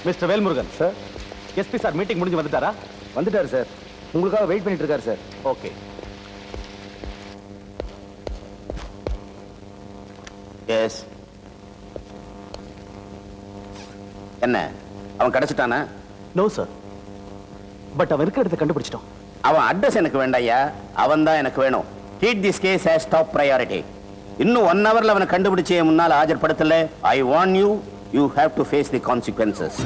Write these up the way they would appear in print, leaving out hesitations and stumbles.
Mister Velmurugan sir. SP sir meeting முடிஞ்சு வந்துட்டாரா? வந்துட்டாரு சார். உங்களுக்காக வெயிட் பண்ணிட்டு இருக்காரு சார். ஓகே. எஸ். என்ன அவன் கிடைச்சிட்டானா? நோ சார், பட் அவன் இருக்கிற இடத்தை கண்டுபிடிச்சிட்டோம். அவன் அட்ரஸ் எனக்கு வேண்டாயா, அவன் தான் எனக்கு வேணும். Treat this case as top priority. இன்னும் 1 hourல அவனை கண்டுபிடிச்சே முன்னால் ஆஜர்படுத்தல, I warn you, you have to face the consequences.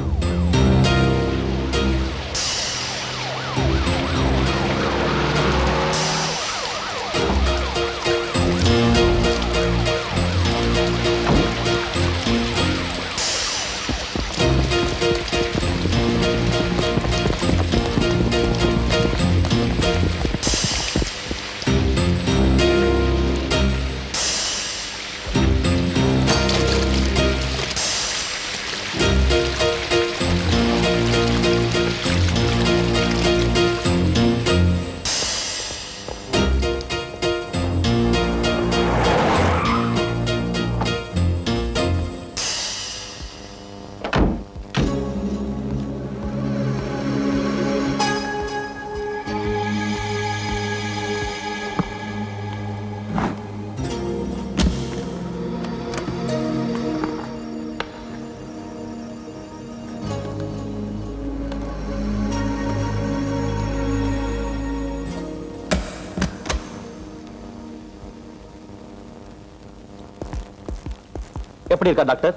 எப்படி இருக்கா டாக்டர்?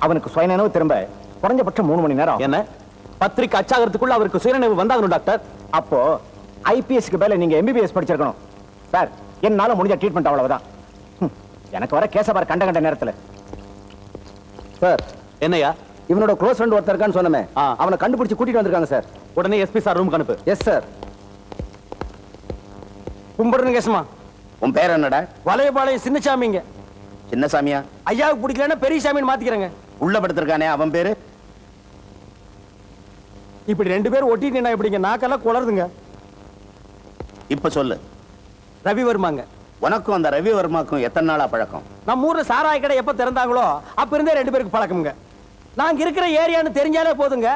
அவனுக்கு சுயநினைவு திரும்ப குறைஞ்சபட்சம் 3 மணி நேரம். என்ன பத்திரிக்கை அச்சாகிறதுக்குள்ள அவருக்கு சுயநினைவு வந்தாகணும் டாக்டர். அப்போ ஐபிஎஸ்க்கு மேல நீங்க எம்பிபிஎஸ் படிச்சிருக்கணும் சார். என்னால முடிஞ்ச ட்ரீட்மெண்ட் அவ்வளவுதான். எனக்கு வர கேச பார் கண்ட நேரத்துல. சார் என்னையா? இவனோட க்ளோஸ் ஃப்ரெண்ட் ஒருத்தர் இருக்கான்னு சொன்னமே, ஆ. அவனை கண்டுபிடிச்சு கூட்டிட்டு வந்திருக்காங்க சார். உடனே எஸ்பி சார் ரூமுக்கு அனுப்பு. Yes sir. கும்பிடுங்க கேசமா. உன் பேர் என்னடா? வலையபாளையம் சின்னசாமிங்க. சின்னசாமியா? ஐயாவுக்கு பிடிக்கலன்னா பெரிய சாமின்னு மாத்திக்கிறேங்க. உள்ள படுத்திருக்கானே அவன் பேரு? இப்படி 2 பேர் ஒட்டிட்டு எப்படிங்க? நாக்கெல்லாம் குளருதுங்க. இப்ப சொல்லு. ரவிவர்மாங்க. உனக்கும் அந்த ரவிவர்மாக்கும் எத்தனை நாளா பழக்கம்? நம்ம ஊர்ல சாராய கடை எப்ப திறந்தாங்களோ அப்ப இருந்தே 2 பேருக்கு பழக்கம்ங்க. நாங்க இருக்கிற ஏரியான்னு தெரிஞ்சாலே போதுங்க,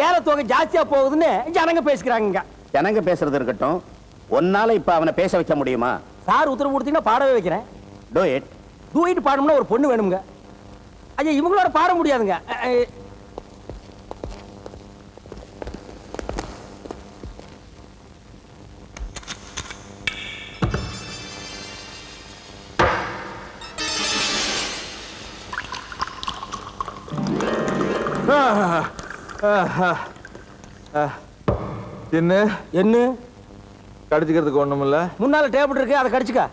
ஏல தொகை ஜாஸ்தியா போகுதுன்னு ஜனங்க பேசிக்கிறாங்க. ஜனங்க பேசுறது இருக்கட்டும், ஒன்னால இப்ப அவனை பேச வைக்க முடியுமா? சார் உத்தரவு கொடுத்தீங்கன்னா பாடவே வைக்கிறேன். Do it. டூயிட் பாடணும்னா ஒரு பொண்ணு வேணுங்க. ஐயா இவங்களோட பாட முடியாதுங்க. என்ன என்ன கடிச்சுக்கிறதுக்கு ஒண்ணும் இல்ல. முன்னால டேபிள் இருக்கு, அதை கடிச்சுக்க.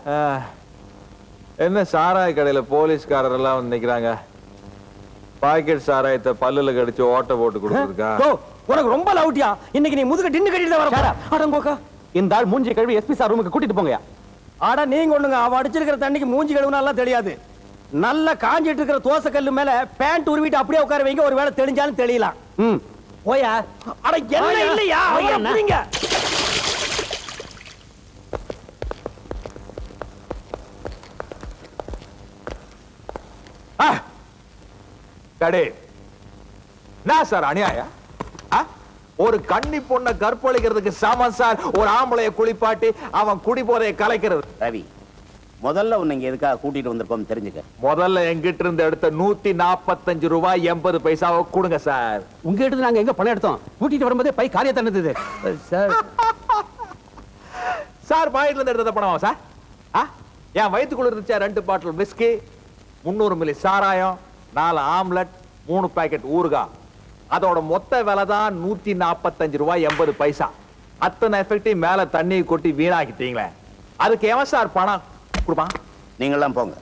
என்ன சாராய கடையில போலீஸ்காரர் எல்லாம் வந்து நிக்கிறாங்க. பாக்கெட் சாராயத்தை பல்லுல கடிச்சு ஓட்ட போட்டு கொடுத்துருக்கா. உனக்கு ரொம்ப லவுட்டியா? இன்னைக்கு நீ முதுக டின்னு கட்டிட்டு தான் வர. அடங்கோக்கா, இந்த ஆள் மூஞ்சி கழுவி எஸ்பி சார் ரூமுக்கு கூட்டிட்டு போங்கயா. ஆடா நீங்க ஒண்ணுங்க, அவ அடிச்சிருக்கிற தண்ணிக்கு மூஞ்சி கழுவுனாலாம் தெரியாது. நல்ல காஞ்சிட்டு இருக்கிற தோசை கல்லு மேல பேண்ட் உருவிட்டு அப்படியே உட்கார வைங்க, ஒரு வேளை தெளிஞ்சாலும் தெளியலாம். போயா. அட என்ன இல்லையா? அப்படிங்க கடே என்ன சார் அநியாயம்? ஒரு கன்னி பொண்ணை கற்பழிக்கிறதுக்கு சமம் சார் ஒரு ஆம்பளைய குளிப்பாட்டி அவன் குடி போதைய கலைக்கிறது. ரவி, முதல்ல உன்னை இங்க எதுக்காக கூட்டிட்டு வந்திருக்கோம் தெரிஞ்சுக்க. முதல்ல எங்கிட்ட இருந்து எடுத்த 145 ரூபாய் 80 பைசாவை கொடுங்க சார். உங்க எடுத்து நாங்க எங்க பணம் எடுத்தோம்? கூட்டிட்டு வரும்போதே பை காரியா தந்தது சார். சார் பாக்கெட்ல இருந்து எடுத்த பணமா சார்? என் வயிற்றுக்குள்ள இருந்துச்சா 2 பாட்டில் விஸ்கி, 300 மில்லி சாராயம், 4 ஆம்லெட், 3 பாக்கெட் ஊறுகாய். அதோட மொத்த விலை தான் 145 ரூபாய் 80 பைசா. அத்தனை எஃபெக்டிவ் மேல தண்ணி கொட்டி வீணாக்கிட்டீங்களே, அதுக்கு எவன் சார் பணம் கொடுப்பான்? நீங்களாம் போங்க.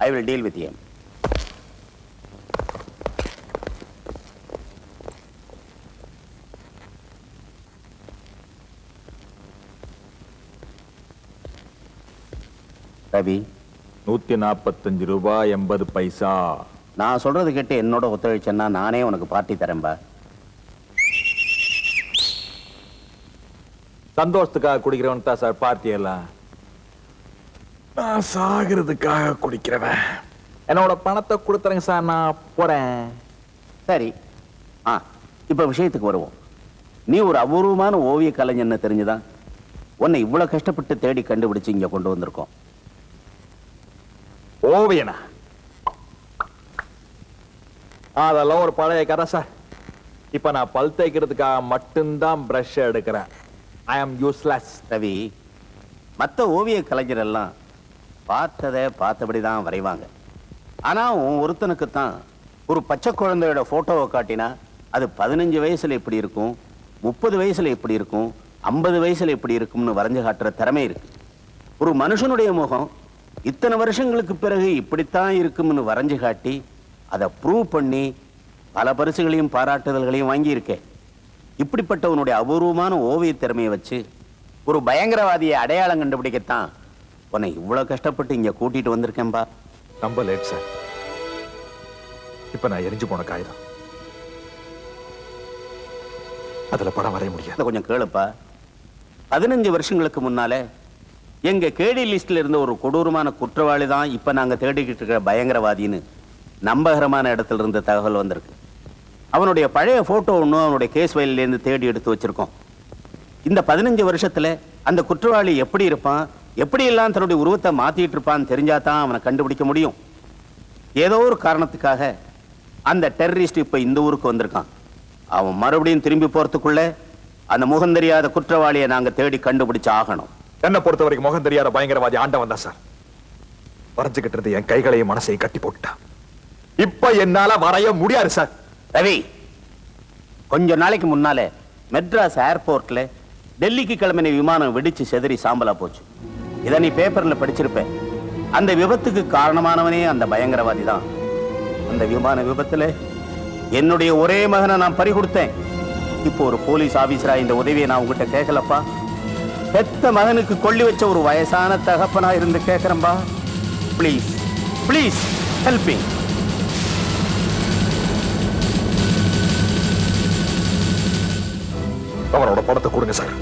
I will deal with him. Ravi, 145 ரூபாய் 80 பைசா. நான் சொல்றது கேட்டு என்னோட ஒத்துழைச்சேன்னா நானே உனக்கு பார்ட்டி தரேன்பா. சந்தோஷத்துக்காக குடிக்கிறவன் தான் சார் பார்ட்டி எல்லாம். நான் சாகிறதுக்காக குடிக்கிறவன். என்னோட பணத்தை கொடுத்துறேங்க சார், நான் போறேன். சரி. இப்ப விஷயத்துக்கு வருவோம். நீ ஒரு அபூர்வமான ஓவிய கலைஞன்னு தெரிஞ்சுதான் உன்னை இவ்வளவு கஷ்டப்பட்டு தேடி கண்டுபிடிச்சு இங்க கொண்டு வந்திருக்கோம். ஓவியனா? அதெல்லாம் ஒரு பழைய கதை சார். இப்ப நான் பல் தேய்க்கிறதுக்காக மட்டும்தான் பிரஷ் எடுக்கிறேன். ஐ ஆம் யூஸ்லெஸ். ரவி, மற்ற ஓவிய கலைஞர் எல்லாம் பார்த்ததை பார்த்தபடிதான் வரைவாங்க. ஆனா உன் ஒருத்தனுக்குத்தான் ஒரு பச்சை குழந்தையோட போட்டோவை காட்டினா அது 15 வயசுல எப்படி இருக்கும், 30 வயசுல எப்படி இருக்கும், 50 வயசுல எப்படி இருக்கும்னு வரைஞ்சு காட்டுற திறமை இருக்கு. ஒரு மனுஷனுடைய முகம் இத்தனை வருஷங்களுக்கு பிறகு இப்படித்தான் இருக்கும்னு வரைஞ்சு காட்டி அதை ப்ரூவ் பண்ணி பல பரிசுகளையும் பாராட்டுதல்களையும் வாங்கி இருக்கேன். இப்படிப்பட்டவனுடைய அபூர்வமான ஓவிய திறமையை வச்சு ஒரு பயங்கரவாதியை அடையாளம் கண்டுபிடிக்கத்தான் உன்னை இவ்வளவு கஷ்டப்பட்டு இங்க கூட்டிட்டு வந்திருக்கேன்பா. ரொம்ப லேட் சார். இப்ப நான் எரிஞ்சு போன காகிதம், அதுல படம் வரைய முடியாது. கொஞ்சம் கேளுப்பா. 15 வருஷங்களுக்கு முன்னாலே எங்க கேடி லிஸ்ட்ல இருந்த ஒரு கொடூரமான குற்றவாளி தான் இப்ப நாங்க தேடிக்கிட்டு இருக்கிற பயங்கரவாதின்னு நம்பகரமான இடத்துல இருந்து தகவல் வந்திருக்கு. அவனுடைய பழைய போட்டோ ஒன்றும் அவனுடைய கேஸ் ஃபைல்ல இருந்து தேடி எடுத்து வச்சிருக்கோம். இந்த 15 வருஷத்துல அந்த குற்றவாளி எப்படி இருப்பான், எப்படி எல்லாம் தன்னுடைய உருவத்தை மாத்திட்டு இருப்பான்னு தெரிஞ்சாதான் அவனை கண்டுபிடிக்க முடியும். ஏதோ ஒரு காரணத்துக்காக அந்த டெரரிஸ்ட் இப்ப இந்த ஊருக்கு வந்திருக்கான். அவன் மறுபடியும் திரும்பி போறதுக்குள்ள அந்த முகம் தெரியாத குற்றவாளியை நாங்க தேடி கண்டுபிடிச்சு ஆகணும். என்ன பொறுத்த வரைக்கும் முகம் தெரியாத பயங்கரவாதி ஆண்டவன் தான் சார். வரைஞ்சுக்கிட்டு இருந்து என் கைகளையும் மனசையும் கட்டி போட்டுட்டான். இப்ப என்னால வரைய முடியாது சார். ரவி, கொஞ்ச நாளைக்கு முன்னாலே மெட்ராஸ் ஏர்போர்ட்ல டெல்லிக்கு கிளம்பின விமானம் வெடிச்சு செதறி சாம்பலா போச்சு. இதை நீ பேப்பர்ல படிச்சிருப்ப. அந்த விபத்துக்கு காரணமானவனே அந்த பயங்கரவாதி தான். அந்த விமான விபத்துல என்னுடைய ஒரே மகனை நான் பறி கொடுத்தேன். இப்போ ஒரு போலீஸ் ஆபீசரா இந்த உதவியை நான் உங்ககிட்ட கேட்கலப்பா. பெத்த மகனுக்கு கொள்ளி வச்ச ஒரு வயசான தகப்பனா இருந்து கேட்கிறேன்பா. Please please help me. அவனோட படத்தை கொடுங்க சார்.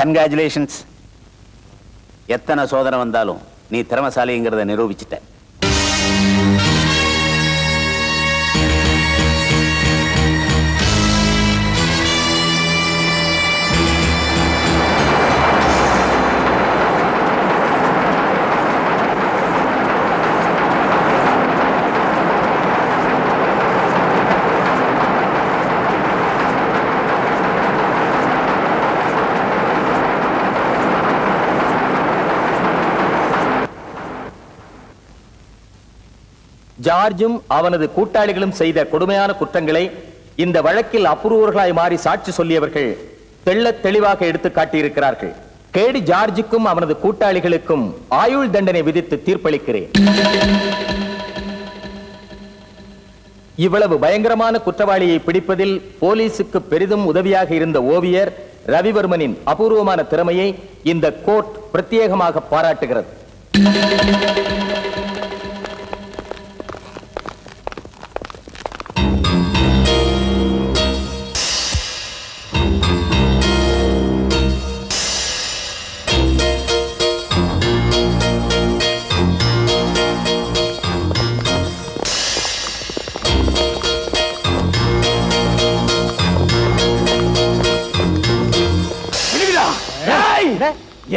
கன்கிராச்சுலேஷன்ஸ். எத்தனை சோதனை வந்தாலும் நீ திறமசாலிங்கிறத நிரூபிச்சிட்ட. ஜார்ஜும் அவனது கூட்டாளிகளும் செய்த கொடுமையான குற்றங்களை இந்த வழக்கில் அப்புறவர்களாய் மாறி சாட்சி சொல்லியவர்கள் தெள்ளத் தெளிவாக எடுத்து காட்டியிருக்கிறார்கள். கேடி ஜார்ஜுக்கும் அவனது கூட்டாளிகளுக்கும் ஆயுள் தண்டனை விதித்து தீர்ப்பளிக்கிறேன். இவ்வளவு பயங்கரமான குற்றவாளியை பிடிப்பதில் போலீசுக்கு பெரிதும் உதவியாக இருந்த ஓவியர் ரவிவர்மனின் அபூர்வமான திறமையை இந்த கோர்ட் பிரத்யேகமாக பாராட்டுகிறது.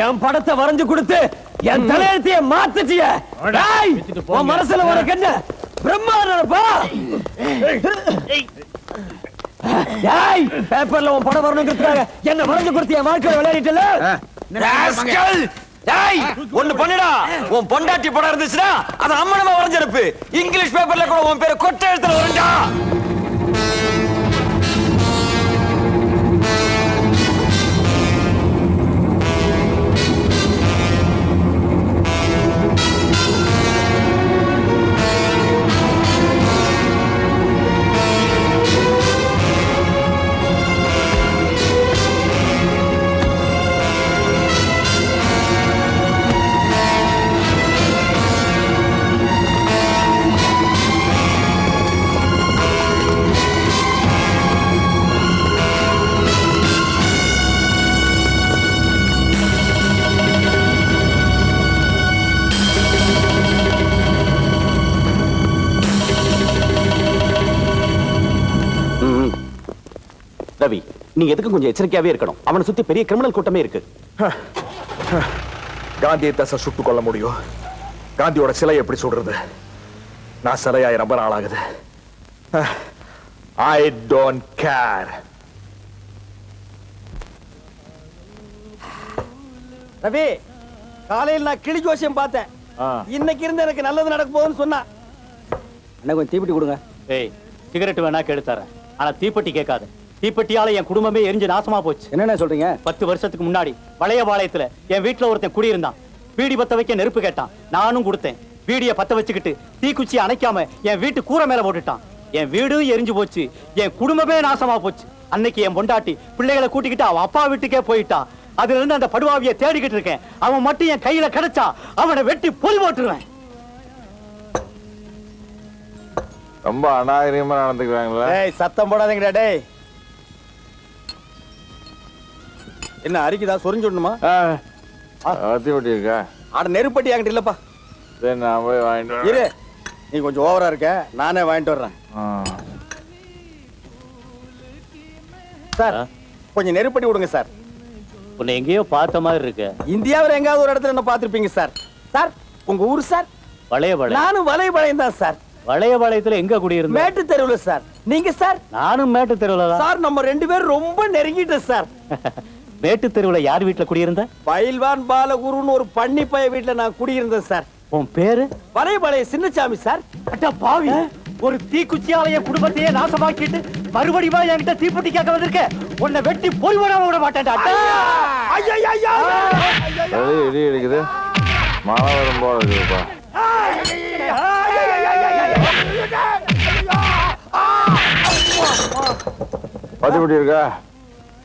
என் படத்தை வரைஞ்சு கொடுத்து என் தலையெழுத்தைய மாத்திட்டிய. உன் மனசுல உனக்கு என்ன பிரம்மாண்டப்பா? பேப்பர்ல உன் படம் வரணுங்கிறதுக்காக என்ன வரைஞ்சு கொடுத்து என் வாழ்க்கையில விளையாடிட்டல. ஒண்ணு பண்ணுடா, உன் பொண்டாட்டி படம் இருந்துச்சுன்னா அது அம்மனமா வரைஞ்சிருப்பு. இங்கிலீஷ் பேப்பர்ல கூட உன் பேரை கொட்டை எழுத்துல வரைஞ்சா. ரவி, நீங்க எதுக்கு கொஞ்சம் எச்சரிக்கையாவே இருக்கணும். அவனை சுத்தி பெரிய கிரிமினல் கூட்டமே இருக்கு. காந்தியை தசை சுட்டுக் கொள்ள முடியும், காந்தியோட சிலை எப்படி சுடுறது? நான் சிலையாய் ரொம்ப நாள் ஆகுது. I don't care. ரவி, காலையில் நான் கிளி ஜோசியம் பார்த்தேன். இன்னைக்கு இருந்து எனக்கு நல்லது நடக்க போகுதுன்னு சொன்னா. அண்ணா கொஞ்சம் தீப்பெட்டி கொடுங்க. ஏய், சிகரெட் வேணா கெடுத்தாரேன், ஆனா தீப்பெட்டி கேட்காது. தீப்பெட்டியால என் குடும்பமே எரிஞ்சு நாசமா போச்சு. என்னென்ன சொல்றீங்க? 10 வருஷத்துக்கு முன்னாடி வளையபாளையத்துல என் வீட்டுல ஒருத்தன் குடியிருந்தான். பீடி பத்த வைக்க நெருப்பு கேட்டான், நானும் கொடுத்தேன். பீடிய பத்த வச்சுக்கிட்டு தீக்குச்சி அணைக்காம என் வீட்டு கூரை மேல போட்டுட்டான். என் வீடு எரிஞ்சு போச்சு, என் குடும்பமே நாசமா போச்சு. அன்னைக்கு என் பொண்டாட்டி பிள்ளைகளை கூட்டிக்கிட்டு அவன் அப்பா வீட்டுக்கே போயிட்டான். அதுல இருந்து அந்த படுவாவிய தேடிக்கிட்டு இருக்கேன். அவன் மட்டும் என் கையில கிடைச்சா அவனை வெட்டி பொலி போட்டுருவேன். ரொம்ப அநாகரிகமா நடந்துக்கிறாங்களா? சத்தம் போடாதீங்கடா டேய். என்ன அரிக்குதா? சொரிஞ்சுடணுமா? தீப்பெட்டி இருக்கா? ஆட நெருப்பட்டி என்கிட்ட இல்லப்பா. சரி, நான் போய் வாங்கிட்டு இரு, நீ கொஞ்சம் ஓவரா இருக்க, நானே வாங்கிட்டு வர்றேன். சார், கொஞ்சம் நெருப்பட்டி விடுங்க சார். உன்னை எங்கேயோ பார்த்த மாதிரி இருக்கு. இந்தியாவில் எங்காவது ஒரு இடத்துல என்ன பார்த்திருப்பீங்க சார். சார், உங்க ஊர் சார்? வளையபாளையம். நானும் வளையபாளையம் தான் சார். வளையபாளையத்துல எங்க குடியிருந்த? மேட்டு தெருவுல சார். நீங்க சார்? நானும் மேட்டு தெருவுல தான் சார். நம்ம 2 பேரும் ரொம்ப நெருங்கிட்டோம் சார். மேட்டு தெருவுல யார் வீட்டுல குடியிருந்த? பயில்வான் பாலகுருன்னு ஒரு பண்ணி பைய வீட்டுல நான் குடியிருந்தேன் சார். உன் பேரு? வளையபாளைய சின்னசாமி சார். அட பாவி, ஒரு தீக்குச்சியால என் குடும்பத்தையே நாசமாக்கிட்டு மறுபடியும் என்கிட்ட தீப்பெட்டி கேட்க வந்திருக்க. உன்னை வெட்டி பொறி போடாம விட மாட்டேன்டா. இடி இருக்குது, மழை வரும் போல இருக்குப்பா. பத்திப்பட்டி இருக்கா?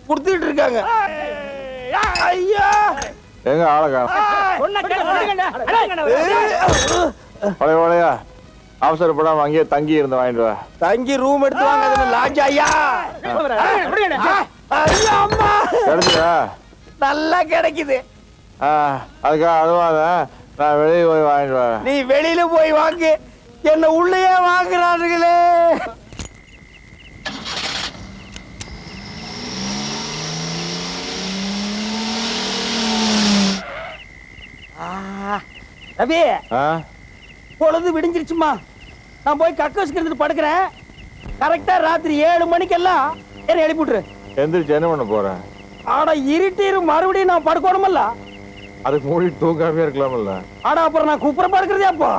குடுத்துட்டு இருக்காங்க. ஐயா, எங்க ஆளை காணோம். பழைய பழையா அவசரப்படாம அங்கேயே தங்கி இருந்து வாங்கிட்டு வா. தங்கி ரூம் எடுத்து வாங்க. லாட்ஜ் ஐயா. ஐயா அம்மா. கிடைச்சா நல்லா கிடைக்குது. அதுக்காக அழுவாத, நான் வெளியே போய் வாங்கிட்டு வரேன். நீ வெளியில போய் வாங்கு, என்ன உள்ளேயே வாங்குறானுங்களே. ரவி, பொழுது விடிஞ்சிருச்சுமா. நான் போய் கக்கோஸ்க்கு எடுத்துட்டு படுக்கிறேன். கரெக்டா ராத்திரி 7 மணிக்கெல்லாம் என்ன எழுப்பி விட்டுரு. எந்திரிச்சு என்ன பண்ண போறேன்? ஆட இருட்டிரு, மறுபடியும் நான் படுக்கணுமல்ல. அதுக்கு மூடி தூங்காமே இருக்கலாம்ல. ஆடா அப்புறம் நான் குப்புற படுக்கிறதே அப்போ.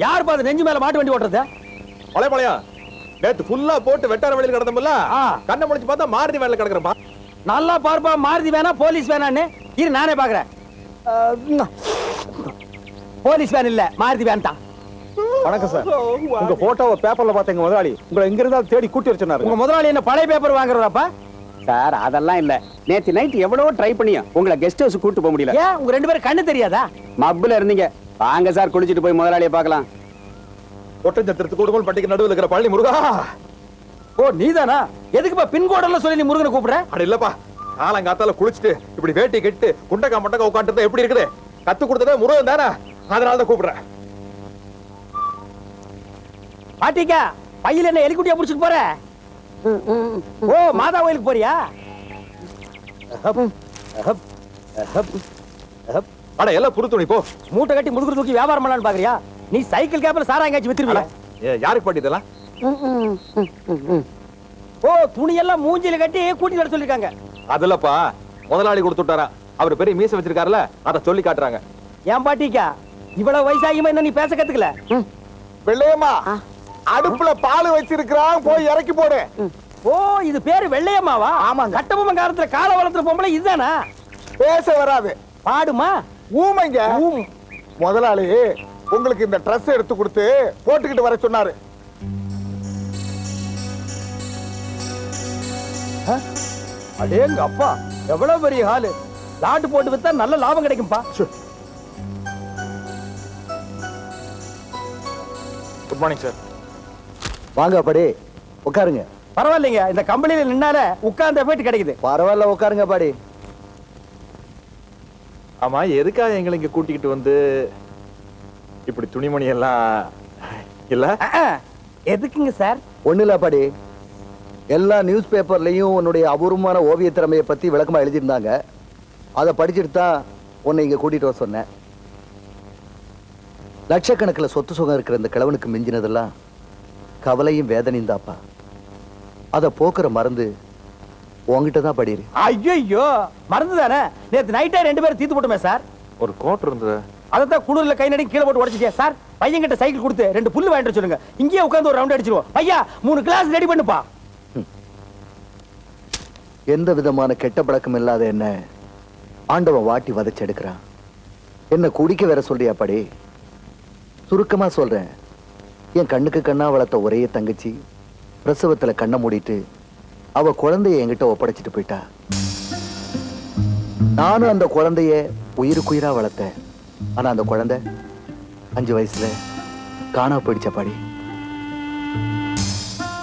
யார் பாத்து நெஞ்சு மேல மாட்டு வண்டி ஓட்டுறது? பழைய நேத்து ஃபுல்லா போட்டு வெட்டார வழியில் கிடந்தோம்ல, கண்ணை முடிச்சு பார்த்தா மாருதி வேலை கிடக்குறப்பா. நல்லா பார்ப்பா, மாருதி வேணா போலீஸ் வேணான்னு. இரு நானே பாக்குறேன். போலீஸ் வேன் இல்ல, மாருதி வேன் தான். வணக்கம் சார். உங்க போட்டோவை பேப்பர்ல பார்த்தேங்க முதலாளி. உங்களை எங்க இருந்தா தேடி கூட்டி வர சொன்னாரு. உங்க முதலாளி என்ன பழைய பேப்பர் வாங்குறாப்பா? சார் அதெல்லாம் இல்ல. நேத்து நைட் எவ்வளவோ ட்ரை பண்ணியும் உங்களை கெஸ்ட் ஹவுஸ் கூட்டு போக முடியல. ஏன் உங்க 2 பேரும் கண்ணு தெரியாதா? மப்புல இருந்தீங்க. வாங்க சார், குளிச்சிட்டு போய் முதலாளியை பார்க்கலாம். ஒட்டஞ்சத்திரத்து கொடுங்கோல் பட்டிக்கு நடுவில் இருக்கிற பழனி முருகா. ஓ நீதானா? எதுக்குப்பா பின்கோடெல்லாம் சொல்லி நீ முருகனை கூப்பிடுற? அட இல்லப்பா, காலங்காத்தால குளிச்சுட்டு இப்படி வேட்டி கெட்டு குண்டக்கா மண்டக்கா உட்காந்துட்டு எப்படி இருக்குது? கத்து கொடுத்ததே முருகன் தானே, அதனாலதான் கூப்பிடுறேன். பாட்டிக்கா, பையில என்ன எலிக்குட்டியா புடிச்சிட்டு போற? ஓ மாதா கோயிலுக்கு போறியா? அட எல்லாம் புது துணி போ. மூட்டை கட்டி முதுகுறு தூக்கி வியாபாரம் பண்ணலான்னு பாக்குறியா? நீ சைக்கிள் கேப்ல சாராயம் காய்ச்சி வித்துருவியா? யாருக்கு பாட்டி இதெல்லாம்? ஓ துணி எல்லாம் மூஞ்சில கட்டி கூட்டி வர சொல்லிருக்காங்க. அதுலப்பா முதலாளி கொடுத்து விட்டாரா, அவர் பெரிய மீசை வச்சிருக்காருல, அத சொல்லி காட்டுறாங்க. ஏன் பாட்டிக்கா, இவ்வளவு வயசாகியுமா என்ன நீ பேச கத்துக்கல? வெள்ளையம்மா அடுப்புல பால் வச்சிருக்கான், போய் இறக்கி போடு. ஓ இது பேரு வெள்ளையம்மாவா? ஆமாங்க. கட்டபொம்மன் காலத்துல கால வளர்த்துற பொம்பளை இதுதானா? பேச வராது, பாடுமா? ஊமைங்க. முதலாளி உங்களுக்கு இந்த ட்ரெஸ் எடுத்து கொடுத்து போட்டுக்கிட்டு வர சொன்னாரு. அடேங்க அப்பா, எவ்வளவு பெரிய ஹாலு. லாட்டு போட்டு வித்தா நல்ல லாபம் கிடைக்கும்பா. Good morning sir. வாங்க பாடி, உட்காருங்க. பரவாயில்லைங்க, இந்த கம்பெனில நின்னால உட்கார்ந்த போயிட்டு கிடைக்குது. பரவாயில்ல, உட்காருங்க பாடி. ஆமா, எதுக்காக எங்களை இங்க கூட்டிக்கிட்டு வந்து இப்படி துணிமணி எல்லாம் இல்ல? எதுக்குங்க சார்? ஒண்ணு இல்ல பாடி, எல்லா நியூஸ் பேப்பர்லயும் உன்னுடைய அபூர்வமான ஓவிய திறமையை பத்தி விளக்கமா எழுதியிருந்தாங்க. அதை படிச்சுட்டு தான் உன்னை இங்க கூட்டிட்டு வர சொன்னேன். லட்சக்கணக்கில் சொத்து சுகம் இருக்கிற இந்த கிழவனுக்கு மிஞ்சினதெல்லாம் கவலையும் வேதனையும் தாப்பா. அதை போக்குற மருந்து உங்ககிட்ட தான் படிரு. ஐயோ மருந்து தானே. நேத்து நைட்டே 2 பேரும் தீத்து போட்டுமே சார். ஒரு கோட் இருந்தது, அதான் குளிர்ல கை நடி கீழே போட்டு உடைச்சிட்டியா சார்? பையன் கிட்ட சைக்கிள் கொடுத்து 2 புல்லு வாங்கிட்டு வர சொல்லுங்க. இங்கேயே உட்கார்ந்து ஒரு ரவுண்ட் அடிச்சிருவோம். ஐயா 3 கிளாஸ் ரெடி பண்ணுப்பா. எந்த விதமான கெட்ட பழக்கம் இல்லாத என்ன ஆண்டவன் வாட்டி வதச்சு எடுக்கிறான். என்ன குடிக்க வேற சொல்றியா படி? சுருக்கமா சொல்றேன், என் கண்ணுக்கு கண்ணா வளர்த்த ஒரே தங்கச்சி பிரசவத்துல கண்ணை மூடிட்டு அவ குழந்தைய என்கிட்ட ஒப்படைச்சிட்டு போயிட்டா. நானும் அந்த குழந்தைய உயிருக்குயிரா வளர்த்தேன். ஆனா அந்த குழந்தை 5 வயசுல காணா போயிடுச்ச பாடி.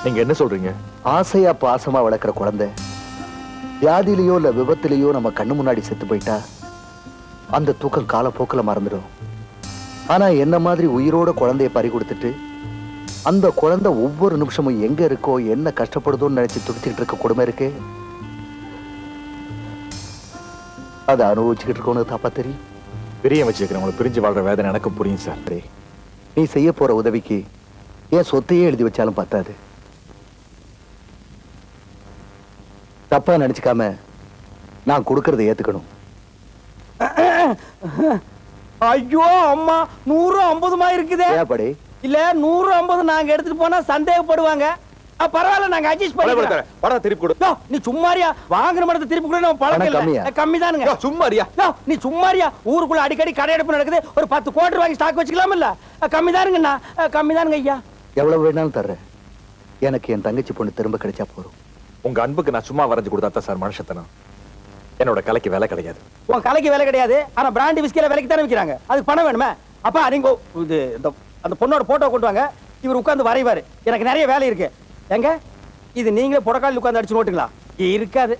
நீங்க என்ன சொல்றீங்க? ஆசையா பாசமா வளர்க்கிற குழந்தை வியாதியிலையோ இல்ல விபத்திலேயோ நம்ம கண்ணு முன்னாடி செத்து போயிட்டா அந்த தூக்கம் காலப்போக்கில மறந்துடும். ஆனா என்ன மாதிரி உயிரோட குழந்தைய பறி கொடுத்துட்டு அந்த குழந்தை ஒவ்வொரு நிமிஷமும் எங்க இருக்கோ என்ன கஷ்டப்படுதோன்னு நினைச்சு துடிச்சுக்கிட்டு இருக்க கொடுமை இருக்கு. அதை அனுபவிச்சுக்கிட்டு இருக்கோன்னு தப்பா தெரியும். பிரியம் வச்சிருக்கிறவங்களை பிரிஞ்சு வாழ்ற வேதனை எனக்கு புரியும் சார். நீ செய்ய போற உதவிக்கு ஏன் சொத்தையே எழுதி வச்சாலும் பத்தாது. தப்பா நினைச்சுக்காம நான் கொடுக்கறத ஏத்துக்கணும். ஐயோ அம்மா 150 இருக்குதே. ஏன் படி? இல்ல 150 நாங்க எடுத்துட்டு போனா சந்தேகப்படுவாங்க. பரவாயில்ல, நாங்க அட்ஜஸ்ட் பண்ணிக்கிறோம். பணம் திருப்பி கொடு. நீ சும்மாரியா? வாங்குற மரத்தை திருப்பி கொடு. நம்ம பழக்கம் இல்ல, கம்மி தானுங்க. சும்மாரியா? நீ சும்மாரியா? ஊருக்குள்ள அடிக்கடி கடையெடுப்பு நடக்குது. ஒரு 10 கோடி வாங்கி ஸ்டாக் வச்சுக்கலாம் இல்ல? கம்மி தானுங்கண்ணா, கம்மி தானுங்க ஐயா. எவ்வளவு வேணாலும் தர்றேன். எனக்கு என் தங்கச்சி பொண்ணு திரும்ப கிடைச்சா போறோம். உங்க அன்புக்கு நான் சும்மா வரைஞ்சு கொடுத்தா சார் மனுஷத்தனம். என்னோட கலைக்கு வேலை கிடையாது. உன் கலைக்கு வேலை கிடையாது, ஆனா பிராண்டி விஸ்கில விலைக்கு தானே விற்கிறாங்க. அதுக்கு பணம் வேணுமே. அப்பா நீங்க இது அந்த பொண்ணோட போட்டோ கொண்டு வாங்க. இவர் உட்கார்ந்து வரைவாரு. எனக்கு நிறைய வேலை இருக்கு. எங்க இது நீங்களே புடக்காலில் உட்கார்ந்து அடிச்சு நோட்டுங்களா? இருக்காது.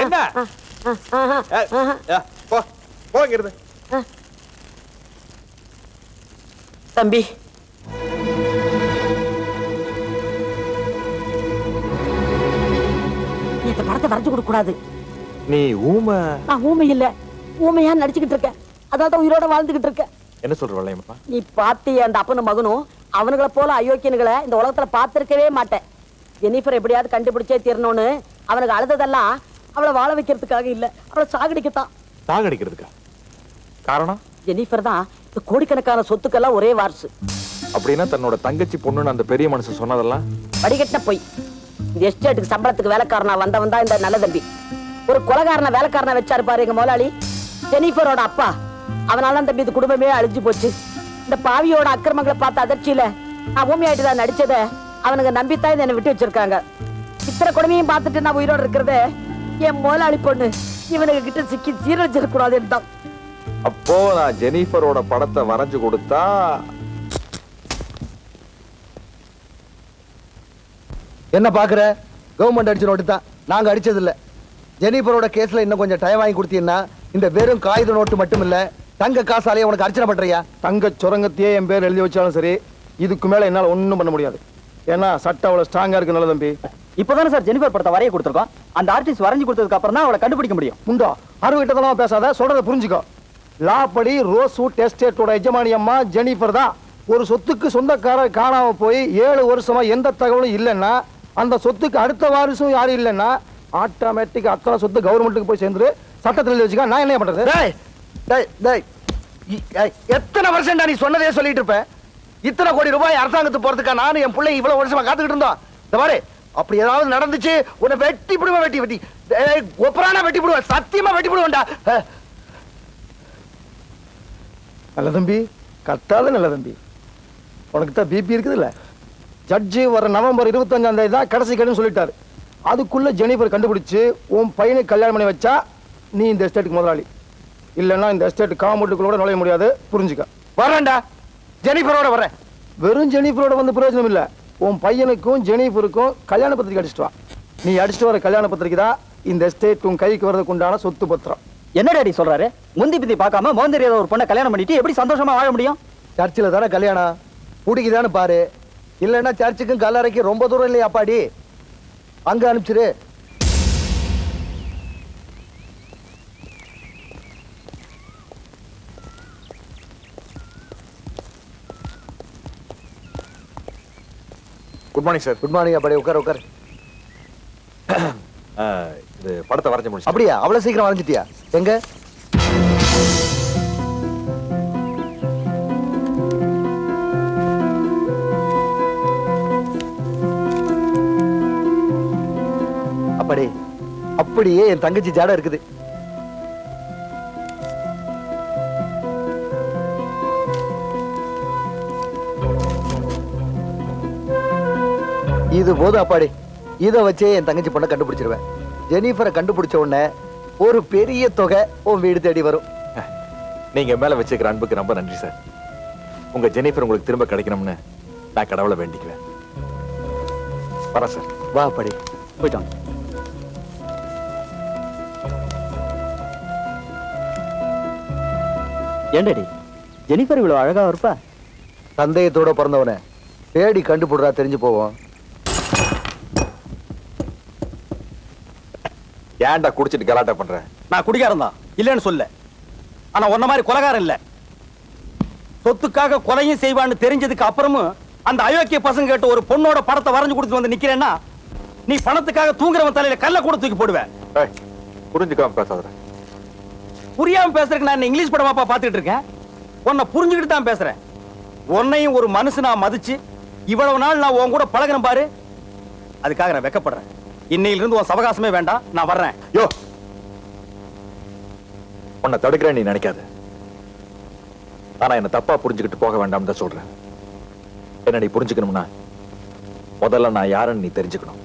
என்ன போங்கிறது தம்பி, இந்த படத்தை வரைஞ்சு கொடுக்க கூடாது. நீ ஊமை? நான் ஊமை இல்ல, ஊமையா நடிச்சுக்கிட்டு இருக்கேன். அதான் உயிரோட வாழ்ந்துகிட்டு இருக்கேன். என்ன சொல்ற வள்ளையம்மா? நீ பாத்திய அந்த அப்பனும் மகனும் அவனுங்களை போல அயோக்கியனுகளை இந்த உலகத்துல பாத்திருக்கவே மாட்டேன். ஜெனிஃபர் எப்படியாவது கண்டுபிடிச்சே தீரணும்னு அவனுக்கு அழுததெல்லாம் அவளை வாழ வைக்கிறதுக்காக இல்ல, அவளை சாகடிக்கத்தான். சாகடிக்கிறதுக்கா? காரணம்? ஜெனிஃபர் தான் இந்த கோடிக்கணக்கான சொத்துக்கெல்லாம் ஒரே வாரிசு. அப்படின்னா தன்னோட தங்கச்சி பொண்ணுன்னு அந்த பெரிய மனுஷன் சொன்னதெல்லாம் வடிகட்டின போய். இந்த எஸ்டேட்டுக்கு சம்பளத்துக்கு வேலைக்காரனா வந்தவன் தான் இந்த நல்ல தம்பி. ஒரு கொலைகாரனை வேலைக்காரனா வச்சாரு பாரு எங்க முதலாளி, ஜெனிஃபரோட அப்பா. அவனால தம்பி இந்த குடும்பமே அழிஞ்சு போச்சு. இந்த பாவியோட அக்கிரமங்களை பார்த்த அதிர்ச்சியில நான் ஊமையாயிட்டு தான் நடிச்சத அவனுங்க நம்பித்தான் என்னை விட்டு வச்சிருக்காங்க. இத்தனை கொடுமையும் பார்த்துட்டு நான் உயிரோடு இருக்கிறத என் முதலாளி பொண்ணு இவனுக்கு கிட்ட சிக்கி சீரழிச்சிடக்கூடாதுன்னு தான். அப்போ நான் ஜெனிஃபரோட படத்தை வரைஞ்சு கொடுத்தா என்ன பாக்குற? கவர்மெண்ட் அடிச்ச நோட்டு தான், நாங்க அடிச்சது இல்ல. ஜெனிஃபரோட கேஸ்ல இன்னும் கொஞ்சம் டைம் வாங்கி கொடுத்தீங்கன்னா இந்த வெறும் காகித நோட்டு மட்டும் இல்ல, தங்க காசாலேயே உனக்கு அர்ச்சனை பண்றியா? தங்க சுரங்கத்தையே என் பேர் எழுதி வச்சாலும் சரி, இதுக்கு மேல என்னால ஒண்ணும் பண்ண முடியாது. ஏன்னா சட்டம் அவ்வளவு ஸ்ட்ராங்கா இருக்கு. நல்ல தம்பி, இப்பதானே சார் ஜெனிஃபர் படத்தை வரைய கொடுத்துருக்கோம். அந்த ஆர்டிஸ்ட் வரைஞ்சு கொடுத்ததுக்கு அப்புறம் தான் அவளை கண்டுபிடிக்க முடியும். முண்டா அறுவிட்டதெல்லாம் பேசாத, சொல்றத புரிஞ்சுக்கோ. லா படி ரோஸ்வுட் எஸ்டேட்டோட எஜமானி அம்மா ஜெனிஃபர் தான். ஒரு சொத்துக்கு சொந்தக்காரர் காணாம போய் 7 வருஷமா எந்த தகவலும் இல்லைன்னா, அந்த சொத்துக்கு அடுத்த வாரிசும் யாரும் இல்லைன்னா ஆட்டோமேட்டிக் அத்தனை சொத்து கவர்மெண்ட்டுக்கு போய் சேர்ந்து சட்டத்தில் எழுதி வச்சுக்க. நான் என்ன பண்றது? எத்தனை வருஷம் நீ சொன்னதே சொல்லிட்டு இருப்ப? இத்தனை கோடி ரூபாய் அரசாங்கத்துக்கு போறதுக்கா நானும் என் பிள்ளை இவ்வளவு வருஷமா காத்துக்கிட்டு இருந்தோம். இந்த மாதிரி அப்படி ஏதாவது நடந்துச்சு உன்னை வெட்டி விடுவேன். வெட்டி ஒப்பரானா வெட்டி விடுவேன், சத்தியமா வெட்டி விடுவேன்டா. நல்ல தம்பி, கத்தாத நல்ல தம்பி. உனக்கு தான் பிபி இருக்குதுல்ல. ஜட்ஜி வர நவம்பர் 25ஆம் தேதி தான் கடைசி கடன் சொல்லிட்டாரு. அதுக்குள்ள ஜெனிஃபர் கண்டுபிடிச்சு உன் பையனுக்கு கல்யாணம் பண்ணி வச்சா நீ இந்த எஸ்டேட்டுக்கு முதலாளி. இல்லைன்னா இந்த எஸ்டேட் காம்பவுண்டுக்குள்ள நுழைய முடியாது. புரிஞ்சுக்க. வரேன்டா, ஜெனிஃபரோட வரேன். வெறும் ஜெனிஃபரோட வந்து பிரயோஜனம் இல்ல. உன் பையனுக்கும் ஜெனிஃபருக்கும் கல்யாண பத்திரிக்கை அடிச்சுட்டு வா. நீ அடிச்சுட்டு வர கல்யாண பத்திரிக்கை தான் இந்த எஸ்டேட் உன் கைக்கு வரதுக்கு உண்டான சொத்து பத்திரம். என்ன டாடி சொல்றாரு? முந்தி பிந்தி பார்க்காம மோந்தரியாத ஒரு பொண்ணை கல்யாணம் பண்ணிட்டு எப்படி சந்தோஷமா வாழ முடியும்? சர்ச்சில் தானே கல்யாணம், பிடிக்குதானு பாரு. இல்லைன்னா சர்ச்சுக்கும் கல்லறைக்கு ரொம்ப தூரம் இல்லையா அப்பாடி, அங்க அனுப்பிச்சிரு. Good morning sir. Good morning அப்பாடி, உட்கார் உட்கார். இது படத்தை வரைஞ்சு முடிச்சு. அப்படியா? அவ்வளவு சீக்கிரம் வரைஞ்சிட்டியா? எங்க அப்படியே என் தங்கச்சி ஜாடை இருக்குது. இது போதும் அப்பாடி. இத வச்சே என் தங்கச்சி பொண்ணை கண்டுபிடிச்சிருவேன். ஜெனிஃபரை கண்டுபிடிச்ச உடனே ஒரு பெரிய தொகை உன் வீடு தேடி வரும். நீங்க மேல வச்சுக்கிற அன்புக்கு ரொம்ப நன்றி சார். உங்க ஜெனிஃபர் உங்களுக்கு திரும்ப கிடைக்கணும்னு நான் கடவுளை வேண்டிக்குவேன். வரேன் சார். வா அப்பாடி. போயிட்டான். ஏண்டடி ஜெனிஃபர் இவ்வளவு அழகா இருப்பா? சந்தேகத்தோட பிறந்தவனை தேடி கண்டுபிடுறா, தெரிஞ்சு போவோம். ஏன்டா குடிச்சிட்டு கலாட்டா பண்ற? நான் குடிகாரன் தான், இல்லைன்னு சொல்ல. ஆனா உன்ன மாதிரி கொலைகாரன் இல்ல. சொத்துக்காக கொலையும் செய்வான்னு தெரிஞ்சதுக்கு அப்புறமும் அந்த அயோக்கிய பசங்க கிட்ட ஒரு பொண்ணோட படத்தை வரைஞ்சு கொடுத்து வந்து நிக்கிறேன்னா, நீ பணத்துக்காக தூங்குறவன் தலையில கல்ல கூட தூக்கி போடுவேன். ஏய், புரிஞ்சுக்காம பேசாத. புரியாம பேசுறதுக்கு நான் இங்கிலீஷ் படமாப்பா பாத்துட்டு இருக்கேன். உன்னை புரிஞ்சுக்கிட்டு தான் பேசுறேன். உன்னையும் ஒரு மனுஷனா மதிச்சு இவ்வளவு நாள் நான் உன் கூட பழகுறேன் பாரு, அதுக்காக நான் வெக்கப்படுறேன். இன்னையில இருந்து உன் சவகாசமே வேண்டாம், நான் வர்றேன். யோ, உன்னை தடுக்கிறேன் நீ நினைக்காத. ஆனா என்ன தப்பா புரிஞ்சுக்கிட்டு போக வேண்டாம் தான் சொல்றேன். என்ன நீ புரிஞ்சுக்கணும்னா முதல்ல நான் யாருன்னு நீ தெரிஞ்சுக்கணும்.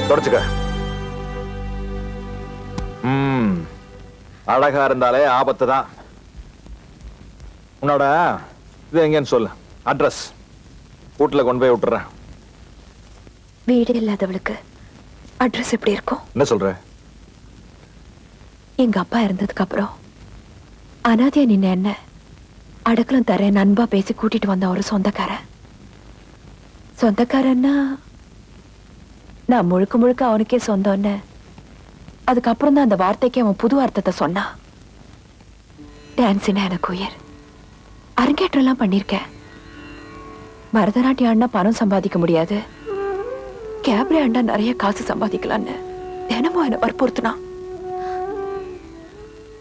தொடச்சுக்க. அழகா இருந்தாலே ஆபத்து தான். உன்னோட இது எங்கன்னு சொல்லு, அட்ரஸ். வீட்டுல கொண்டு போய் விட்டுறேன். வீடு இல்லாதவளுக்கு அட்ரஸ் எப்படி இருக்கும்? என்ன சொல்ற? எங்க அப்பா இருந்ததுக்கு அப்புறம் அனாதையா நின்ன என்ன அடக்கலம் தரேன் நண்பா பேசி கூட்டிட்டு வந்த ஒரு சொந்தக்காரன்னா நான் முழுக்க முழுக்க அவனுக்கே சொந்தம்னு அதுக்கப்புறம் தான் அந்த வார்த்தைக்கு அவன் புது அர்த்தத்தை சொன்னான். டான்ஸினா எனக்கு உயிர். அரங்கேற்றம் எல்லாம் பண்ணிருக்கேன். பரதநாட்டியம் ஆடினா பணம் சம்பாதிக்க முடியாது, கேப்ரே ஆண்டா நிறைய காசு சம்பாதிக்கலான்னு தினமும் என்ன வற்புறுத்தினான்.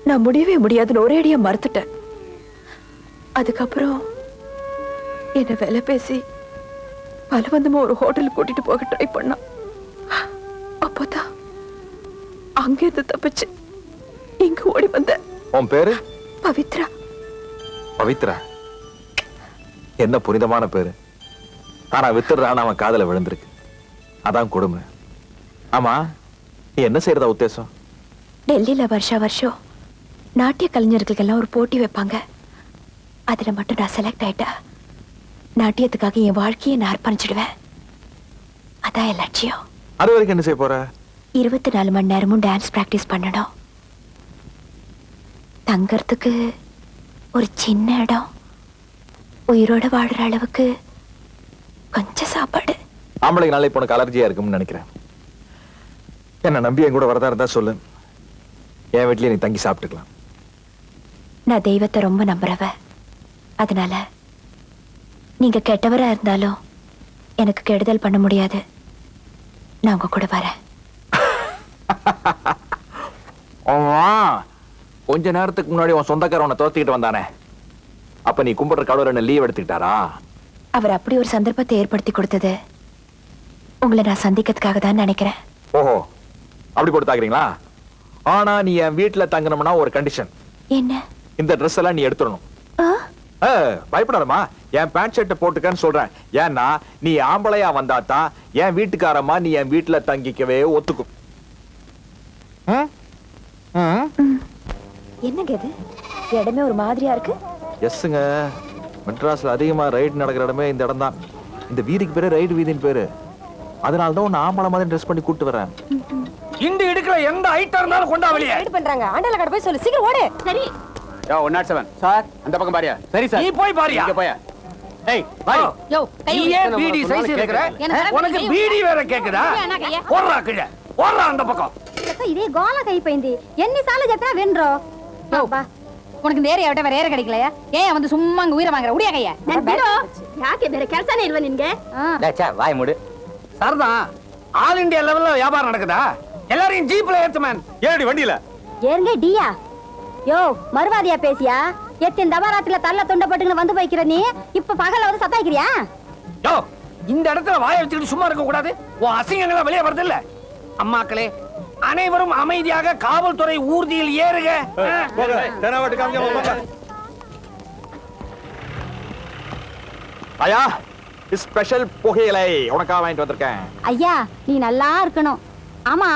நான் முடியவே முடியாதுன்னு ஒரேடியா மறுத்துட்டேன். அதுக்கப்புறம் என்ன வேலை பேசி பலவந்தமா ஒரு ஹோட்டலுக்கு கூட்டிட்டு போக ட்ரை பண்ணான். அப்போதான் அங்கிருந்து தப்பிச்சு இங்க ஓடி வந்த. உன் பேரு? பவித்ரா. பவித்ரா என்ன புனிதமான பேரு. ஆனா வித்துறான்னு அவன் காதல விழுந்திருக்கு. அதான் கொடுமை. ஆமா, நீ என்ன செய்யறதா உத்தேசம்? டெல்லியில வருஷம் நாட்டிய கலைஞர்களுக்கெல்லாம் ஒரு போட்டி வைப்பாங்க. அதுல மட்டும் நான் செலக்ட் ஆயிட்டா நாட்டியத்துக்காக என் வாழ்க்கையை நான் அர்ப்பணிச்சிடுவேன். அதான் என் லட்சியம். அது வரைக்கும் என்ன செய்ய போற? 24 மணி நேரமும் டான்ஸ் பிராக்டிஸ் பண்ணணும். தங்கறதுக்கு ஒரு சின்ன இடம், உயிரோட வாடுற அளவுக்கு கொஞ்சம் சாப்பாடு. ஆம்பளைக்கு நாளை உனக்கு அலர்ஜியா இருக்கும்னு நினைக்கிறேன். என்ன நம்பி என் கூட வரதா இருந்தா சொல்லு, என் வீட்லயே நீ தங்கி சாப்பிட்டுக்கலாம். நான் தெய்வத்தை ரொம்ப நம்புறவ. அதனால நீங்க கெட்டவரா இருந்தாலும் எனக்கு கெடுதல் பண்ண முடியாது. நான் உங்க கூட வரேன். கொஞ்ச நேரத்துக்கு முன்னாடி உன் சொந்தக்காரன் உன்னை தோத்திக்கிட்டு வந்தானே, அப்ப நீ கும்பிடுற கடவுள் என்ன லீவ் எடுத்துக்கிட்டாரா? அவர் அப்படி ஒரு சந்தர்ப்பத்தை ஏற்படுத்தி கொடுத்தது உங்களை நான் சந்திக்கிறதுக்காக தான் நினைக்கிறேன். ஓஹோ, அப்படி போட்டு தாக்குறீங்களா? ஆனா நீ என் வீட்டுல தங்கணும்னா ஒரு கண்டிஷன். என்ன? இந்த ட்ரெஸ் எல்லாம் நீ எடுத்துடணும். பயப்படாதமா, என் பேண்ட் ஷர்ட்டை போட்டுக்கன்னு சொல்றேன். ஏன்னா நீ ஆம்பளையா வந்தாதான் என் வீட்டுக்காரமா நீ என் வீட்டுல தங்கிக்கவே ஒத்துக்கும். என்னங்க இது? இடமே ஒரு மாதிரியா இருக்கு. எஸ்ங்க, மெட்ராஸ்ல அதிகமா ரைடு நடக்கிற இடமே இந்த இடம் தான். இந்த வீதிக்கு பேரு ரைடு வீதின்னு பேரு. அதனாலதான் உன்னை ஆம்பளை மாதிரி ட்ரெஸ் பண்ணி கூட்டு வரேன். இண்டு எடுக்கிற எந்த ஐட்டம் இருந்தாலும் கொண்டா வெளியே. ரைடு பண்றாங்க. ஆண்டல கடை போய் சொல்லு, சீக்கிரம் ஓடு. சரி. யோ 107 சார், அந்த பக்கம் பாரியா. சரி சார். நீ போய் பாரியா. இங்க போயா. ஏய் பாய். யோ கை நீ ஏன் பீடி சைஸ் எடுக்கற? உனக்கு பீடி வேற கேக்குதா? ஓடுறா கீழ. ஓடுறா அந்த பக்கம். ఇదే గోల కైపోయింది ఎన్నిసార్లు చెప్పినా వినరు అబ్బా உனக்கு இந்த ஏரியா விட்ட வேற ஏற கிடைக்கலையா? ஏன் வந்து சும்மா அங்க உயிரை வாங்குற உடியா கையா? யாಕೆ ಬೇರೆ ಕೆಲಸನೇ ಇಲ್ವಾ ನಿನ್ಗೆ? டேச்சா வாய் மூடு. சரதான், ஆல் இந்தியா லெவல்ல வியாபாரம் நடக்குதா? எல்லாரையும் ஜீப்ல ஏத்துமேன். ஏடி வண்டியில ஏறுங்க டியா. யோ மறுவாதியா பேசியா? எத்தின் தபாராத்தில தள்ள தொண்ட போட்டுன்னு வந்து போய்க்கிற நீ இப்ப பகல்ல வந்து சத்தாய்க்கிறியா? யோ இந்த இடத்துல வாயை வச்சுக்கிட்டு சும்மா இருக்க கூடாது. உன் அசிங்கங்கள வெளியே வருது இல்ல? அம்மாக்களே, அனைவரும் அமைதியாக காவல்துறை ஊர்தியில் ஏறுக. ஐயா, ஸ்பெஷல் புகையிலை உனக்காக வாங்கிட்டு வந்திருக்கேன். ஐயா நீ நல்லா இருக்கணும். ஆமா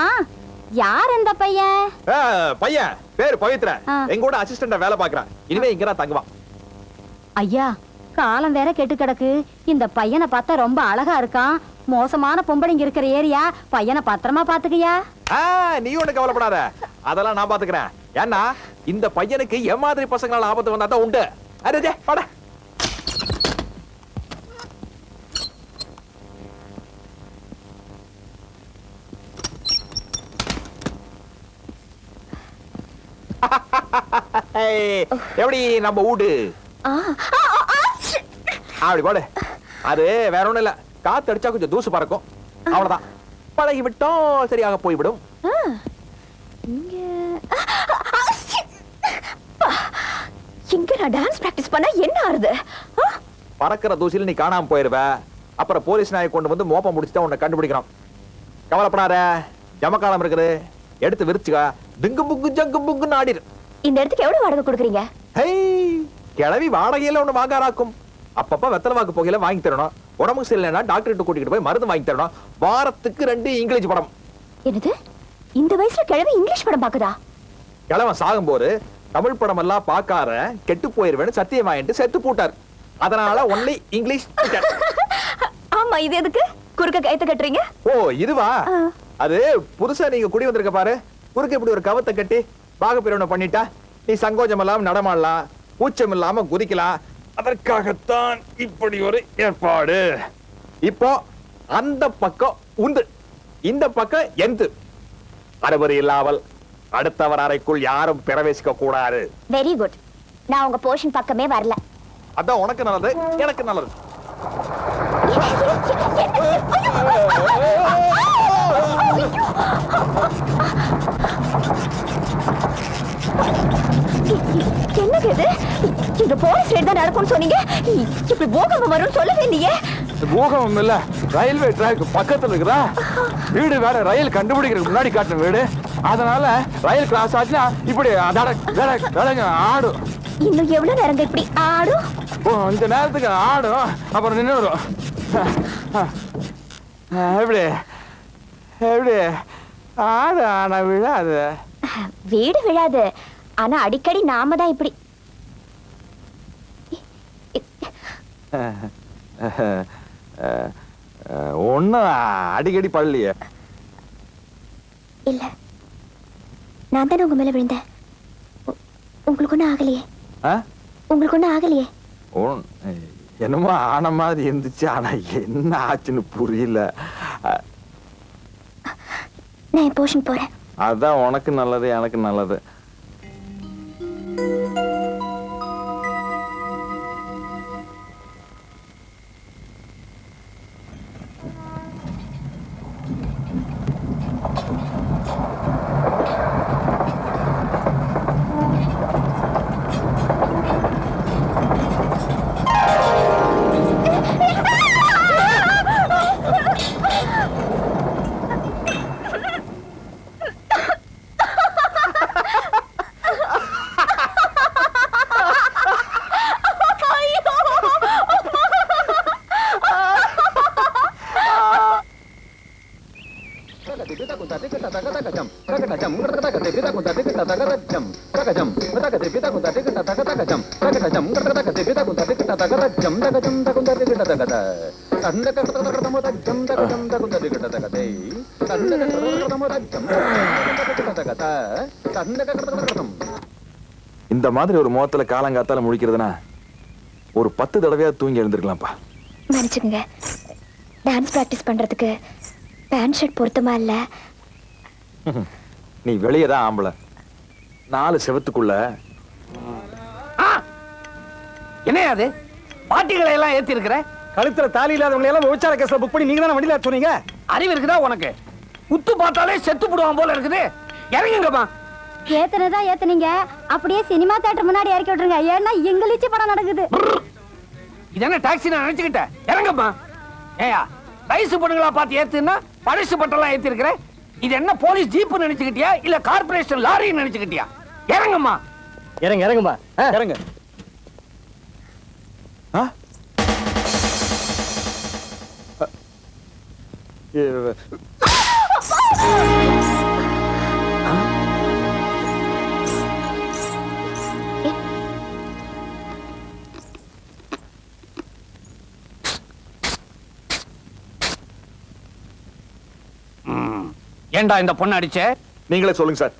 யார் இந்த பையன்? பையன் பேரு பவித்ர, ஆ. எங்க கூட அசிஸ்டண்டா வேலை பாக்குறான். இனிமே இங்கதான் தங்குவான். ஐயா காலம் வேற கெட்டு கிடக்கு. இந்த பையனை பார்த்தா ரொம்ப அழகா இருக்கான். மோசமான பொம்பளைங்க இருக்கிற ஏரியா. பையனை பத்திரமா பாத்துக்கியா. நீ ஒண்ணு கவலைப்படாத, அதெல்லாம் நான் பாத்துக்கிறேன். ஏன்னா இந்த பையனுக்கு என் மாதிரி பசங்களால ஆபத்து வந்தா தான் உண்டு. அரே வாடா. எப்படி நம்ம வீடு அப்படி போடு. அது வேற ஒண்ணும் இல்ல, காத்து அடிச்சா கொஞ்சம் தூசு பறக்கும், அவ்வளவுதான். பழகி விட்டோம், சரியாக போய்விடும். இங்க நான் டான்ஸ் பிராக்டிஸ் பண்ணா என்ன ஆறுது? பறக்கிற தூசில நீ காணாம போயிருவ. அப்புறம் போலீஸ் நாயை கொண்டு வந்து மோப்பம் முடிச்சுதான் உன்னை கண்டுபிடிக்கணும். கவலைப்படாத, ஜமக்காலம் இருக்குது, எடுத்து விரிச்சுக்க. திங்கு புக்கு ஜங்கு புக்குன்னு ஆடிடு. இந்த இடத்துக்கு எவ்வளவு வாடகை கொடுக்குறீங்க? கிளவி வாடகையில ஒண்ணு வாங்காராக்கும். அப்பப்ப வெத்தலை வாக்கு புகையில வாங்கி தரணும். உடம்புக்கு சரியில்லைன்னா டாக்டர் கூட்டிட்டு போய் மருந்து வாங்கி தரணும். வாரத்துக்கு 2 இங்கிலீஷ் படம். என்னது, இந்த வயசுல கிழவி இங்கிலீஷ் படம் பாக்குதா? கிழவன் சாகும் போது தமிழ் படம் எல்லாம் பாக்கார கெட்டு போயிருவேன்னு சத்தியம் வாங்கிட்டு செத்து போட்டார். அதனால ஒன்லி இங்கிலீஷ். ஆமா, இது எதுக்கு குறுக்க கயத்தை கட்டுறீங்க? ஓ இதுவா? அது புதுசா நீங்க குடி வந்திருக்க பாரு, குறுக்க இப்படி ஒரு கவத்தை கட்டி பாகப்பிரிவினை பண்ணிட்டா நீ சங்கோஜம் இல்லாம நடமாடலாம், கூச்சம் இல்லாம குதிக்கலாம். அதற்காகத்தான் இப்படி ஒரு ஏற்பாடு. இப்போ அந்த பக்கம் உந்து, இந்த பக்கம் எந்து. அறுவரி இல்லாமல் அடுத்தவர் அறைக்குள் யாரும் பிரவேசிக்க கூடாது. Very good. நான் உங்க போர்ஷன் பக்கமே வரல. அதான் உனக்கு நல்லது, எனக்கு நல்லது. என்னது இது? இந்த போலீஸ் ரைட் தான் நடக்கும்னு சொன்னீங்க, இப்படி பூகம்பம் வரும்னு சொல்லவே இல்லையே. பூகம்பம் இல்ல, ரயில்வே ட்ராக் பக்கத்துல இருக்குதா. வீடு வேற, ரயில் கண்டுபிடிக்கிறதுக்கு முன்னாடி காட்டின வீடு. அதனால ரயில் கிராஸ் ஆச்சுன்னா இப்படி ஆடும். இன்னும் எவ்வளவு நேரங்க இப்படி ஆடும்? இந்த நேரத்துக்கு ஆடும், அப்புறம் நின்னுடும். எப்படி எப்படி ஆடு, ஆனா விழாது. வீடு விழாது, ஆனா அடிக்கடி நாம தான் இப்படி. ஒன்னும் அடிக்கடி பள்ளிய இல்ல, நான் தானே உங்க மேல விழுந்தேன். உங்களுக்கு ஒண்ணும் ஆகலையே? உங்களுக்கு ஒண்ணும் ஆகலையே? என்னமோ ஆன மாதிரி இருந்துச்சு, ஆனா என்ன ஆச்சுன்னு புரியல. நான் என் போர்ஷன் போறேன். அதான் உனக்கு நல்லது, எனக்கு நல்லது. இந்த மாதிரி ஒரு முகத்துல காலங்காத்தால முழிக்கிறதுனா ஒரு 10 தடவையா தூங்கி எழுந்திருக்கலாம்ப்பா. மன்னிச்சுங்க, டான்ஸ் பிராக்டிஸ் பண்றதுக்கு பேண்ட் ஷர்ட் பொருத்தமா இல்ல. நீ வெளியதான் ஆம்பளை, 4 செவத்துக்குள்ள. என்ன அது பாட்டிகளை எல்லாம் ஏத்தி இருக்கிற? கழுத்துல தாலி இல்லாதவங்களை எல்லாம் விபச்சார கேஸ்ல புக் பண்ணி நீங்க தானே வண்டியில சொன்னீங்க. அறிவு இருக்குதா உனக்கு? உத்து பார்த்தாலே செத்து போடுவான் போல இருக்குது. இறங்குங்கம்மா. ஏத்தனதான் ஏத்தனீங்க, அப்படியே சினிமா தியேட்டர் முன்னாடி இறக்கி விட்டுருங்க. ஏன்னா இங்கிலீஷ் படம் நடக்குது. இது என்ன டாக்ஸி நான் நினைச்சுக்கிட்டேன். இறங்கம்மா. ஏயா வயசு பொண்ணுங்களா பார்த்து ஏத்துன்னா பழசு பட்டெல்லாம் ஏத்தி இருக்கிற? இது என்ன போலீஸ் ஜீப் நினைச்சுக்கிட்டியா இல்ல கார்பரேஷன் லாரி நினைச்சுக்கிட்டியா? இறங்கம்மா. இறங்குமா, இறங்க. ஏண்டா இந்த பொண்ணு அடிச்ச? நீங்களே சொல்லுங்க சார்.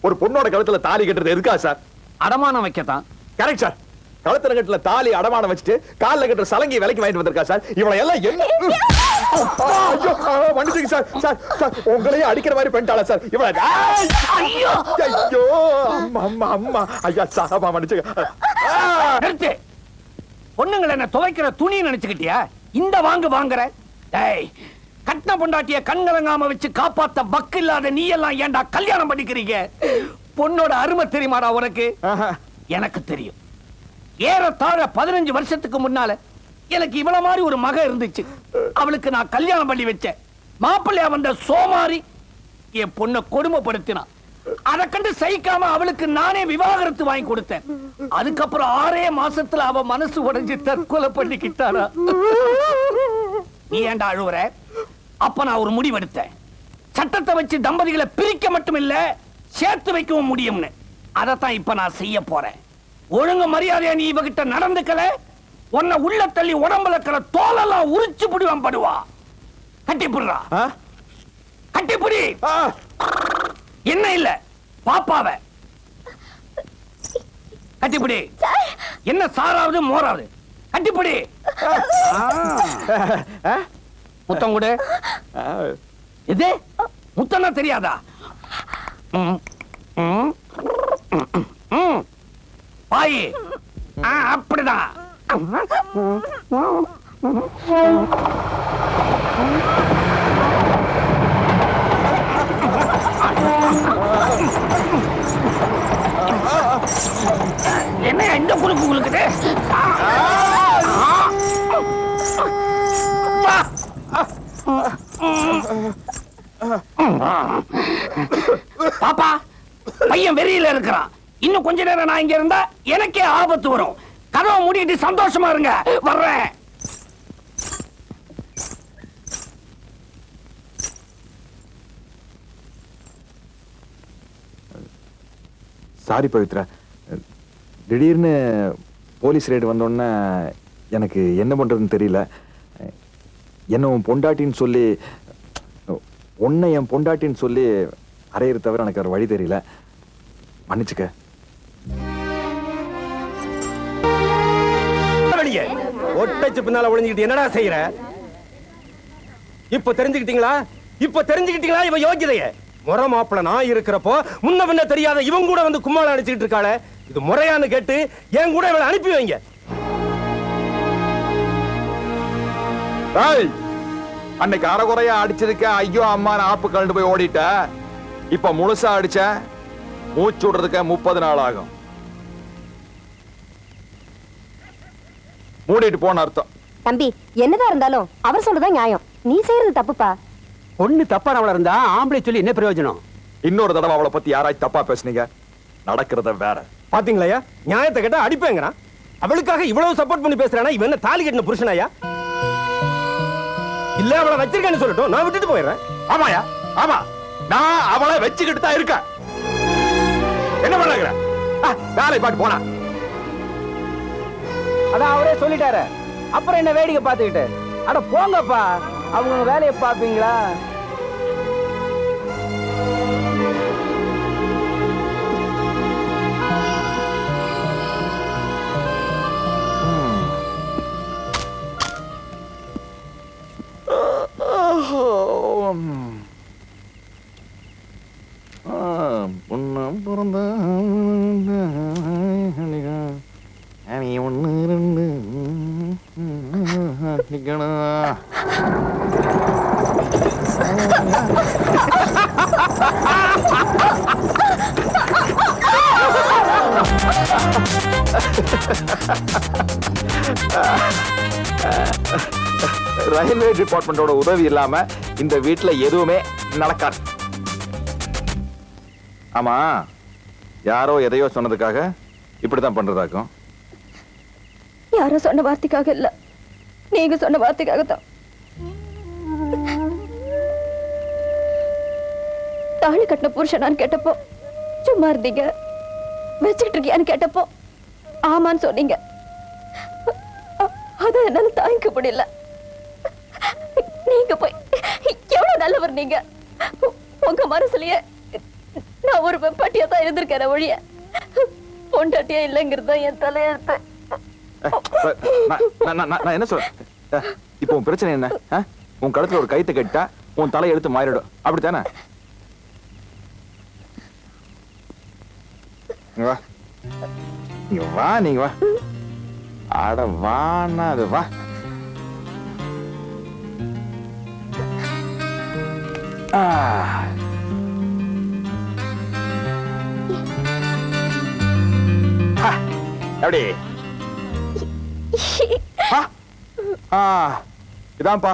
ஒரு பொண்ணோட கழுத்துல தாலி கட்டுறது எதுக்கா சார்? அடமானம் வைக்கத்தான். Correct sir. கழுத்துல கட்டுல தாலி அடமானம் வச்சுட்டு கால்ல கட்டுற சலங்கை விலைக்கு வாங்கிட்டு வந்திருக்கா சார். இவளை எல்லாம் என்ன மன்னிச்சுங்க சார். சார் சார் உங்களையும் அடிக்கிற மாதிரி பண்ணிட்டாளா சார் இவளை? ஐயோ ஐயோ அம்மா அம்மா அம்மா ஐயா சாபா மன்னிச்சுங்க. நிறுத்து. பொண்ணுங்களை என்ன துவைக்கிற துணி நினைச்சுக்கிட்டியா? இந்த வாங்குற டேய், கட்டின பொண்டாட்டிய கண்கலங்காம வச்சு காப்பாத்த பக்கு இல்லாத நீ எல்லாம் ஏன்டா கல்யாணம் பண்ணிக்கிறீங்க? பொண்ணோட அருமை தெரியுமாடா உனக்கு? எனக்கு தெரியும். ஏறத்தாழ 15 வருஷத்துக்கு முன்னால எனக்கு இவள மாதிரி ஒரு மக இருந்துச்சு. அவளுக்கு நான் கல்யாணம் பண்ணி வச்சேன். மாப்பிள்ளையா வந்த சோமாரி என் பொண்ணை கொடுமைப்படுத்தினான். அதை கண்டு சகிக்காம அவளுக்கு நானே விவாகரத்து வாங்கி கொடுத்தேன். அதுக்கப்புறம் 6 மாசத்துல அவ மனசு உடைஞ்சு தற்கொலை பண்ணிக்கிட்டாரா. நீ ஏன்டா அழுவுற? அப்ப நான் ஒரு முடிவெடுத்தேன். சட்டத்தை வச்சு தம்பதிகளை பிரிக்க மட்டும் இல்ல, சேர்த்து வைக்கவும் முடியும்னு. அதைத்தான் இப்ப நான் செய்ய போறேன். ஒழுங்கு மரியாதையா நீ இவகிட்ட நடந்துக்கல, உன்னை உள்ள தள்ளி உடம்புல இருக்கிற தோலெல்லாம் உரிச்சு புடிவான் படுவா. கட்டிப்புடுறா, கட்டிப்புடி. என்ன இல்ல பாப்பாவ கட்டிப்புடி. என்ன சாராவது மோராவது கட்டிப்புடி. முத்தம் கொடு. இது முத்தம்னா தெரியாதா? பாய் அப்படிதான். என்ன எந்த குறுக்கு குளுக்குது? பாப்பா, பையன் வெறியில இருக்கிறான். இன்னும் கொஞ்ச நேரம் நான் இங்க இருந்தா எனக்கே ஆபத்து வரும். கதவை மூடிட்டு சந்தோஷமா இருங்க. வர்றேன். சாரி பவித்ரா, திடீர்னு போலீஸ் ரைடு வந்தோடனே எனக்கு என்ன பண்றதுன்னு தெரியல. என்ன உன் பொண்டாட்டின்னு சொல்லி, உன்னை என் பொண்டாட்டின்னு சொல்லி அறையிற தவிர எனக்கு ஒரு வழி தெரியல. மன்னிச்சுக்க. ஒட்டச்சு பின்னால ஒளிஞ்சுக்கிட்டு என்னடா செய்யற? இப்ப தெரிஞ்சுக்கிட்டீங்களா? இப்ப தெரிஞ்சுக்கிட்டீங்களா இவ யோகிதைய? முறை மாப்பிள நான் இருக்கிறப்போ முன்ன பின்ன தெரியாத இவன் கூட வந்து கும்மாளம் அடிச்சுக்கிட்டு இருக்காளே, இது முறையான்னு கேட்டு என் கூட இவளை அனுப்பி வைங்க. அன்னைக்கு அரைகுறையா அடிச்சதுக்கு ஐயோ அம்மா ஆப்பு கலந்து போய் ஓடிட்ட. இப்ப முழுசா அடிச்ச மூச்சு விடுறதுக்கு 30 நாள் ஆகும். மூடிட்டு போன அர்த்தம். தம்பி, என்னதான் இருந்தாலும் அவர் சொல்றதான் நியாயம். நீ செய்யறது தப்புப்பா. பொண்ணு தப்பானவள இருந்தா ஆம்பளை சொல்லி என்ன பிரயோஜனம்? இன்னொரு தடவை அவளை பத்தி யாராச்சும் தப்பா பேசுனீங்க, நடக்கிறத வேற. பாத்தீங்களா? நியாயத்தை கேட்டா அடிப்பேங்கிறான். அவளுக்காக இவ்வளவு சப்போர்ட் பண்ணி பேசுறானா? இவன் என்ன தாலி கட்டின புருஷனாயா? இல்ல அவளை வச்சிருக்கேன்னு சொல்லட்டும், நான் விட்டுட்டு போயிடுறேன். ஆமாயா, ஆமா, நான் அவளை வச்சுக்கிட்டு தான் இருக்கேன். என்ன பண்ண வேலை பாட்டு போனா? அதான் அவரே சொல்லிட்டாரு. அப்புறம் என்ன வேடிக்கை பார்த்துக்கிட்டு? அட போங்கப்பா, அவங்க வேலையை பார்ப்பீங்களா? பொண்ணம் பிறந்த ஒன்னு ரெண்டு ரயில்வே டிபார்ட்மெண்டோட உதவி இல்லாம இந்த வீட்டுல எதுவுமே நடக்காது. ஆமா, யாரோ எதையோ சொன்னதுக்காக இப்படித்தான் பண்றதாக்கும். யாரோ சொன்ன வார்த்தைக்காக இல்ல, நீங்க சொன்ன வார்த்தைக்காக தான். தாலி கட்டின புருஷனான்னு கேட்டப்போ சும்மா இருந்தீங்க. வச்சுக்கிட்டு இருக்கியான்னு கேட்டப்போ ஆமான்னு சொன்னீங்க. அத என்னால தாங்கிக்க முடியல. நீங்க போய் எவ்வளவு நல்லவர் நீங்க. உங்க மனசுலயே நான் ஒரு வெப்பாட்டியா தான் இருந்திருக்கேன் ஒழிய பொண்டாட்டியா இல்லைங்கிறது என் தலையெழுத்து. நான் என்ன சொல்றேன், இப்போ உன் பிரச்சனை என்ன? உன் கழுத்துல ஒரு கைத்தை கட்டா உன் தலை எடுத்து மாறிடும், அப்படித்தானே? வா நீங்க வா, நீங்க வா. அட வானா அது வா. எப்படி இதான்ப்பா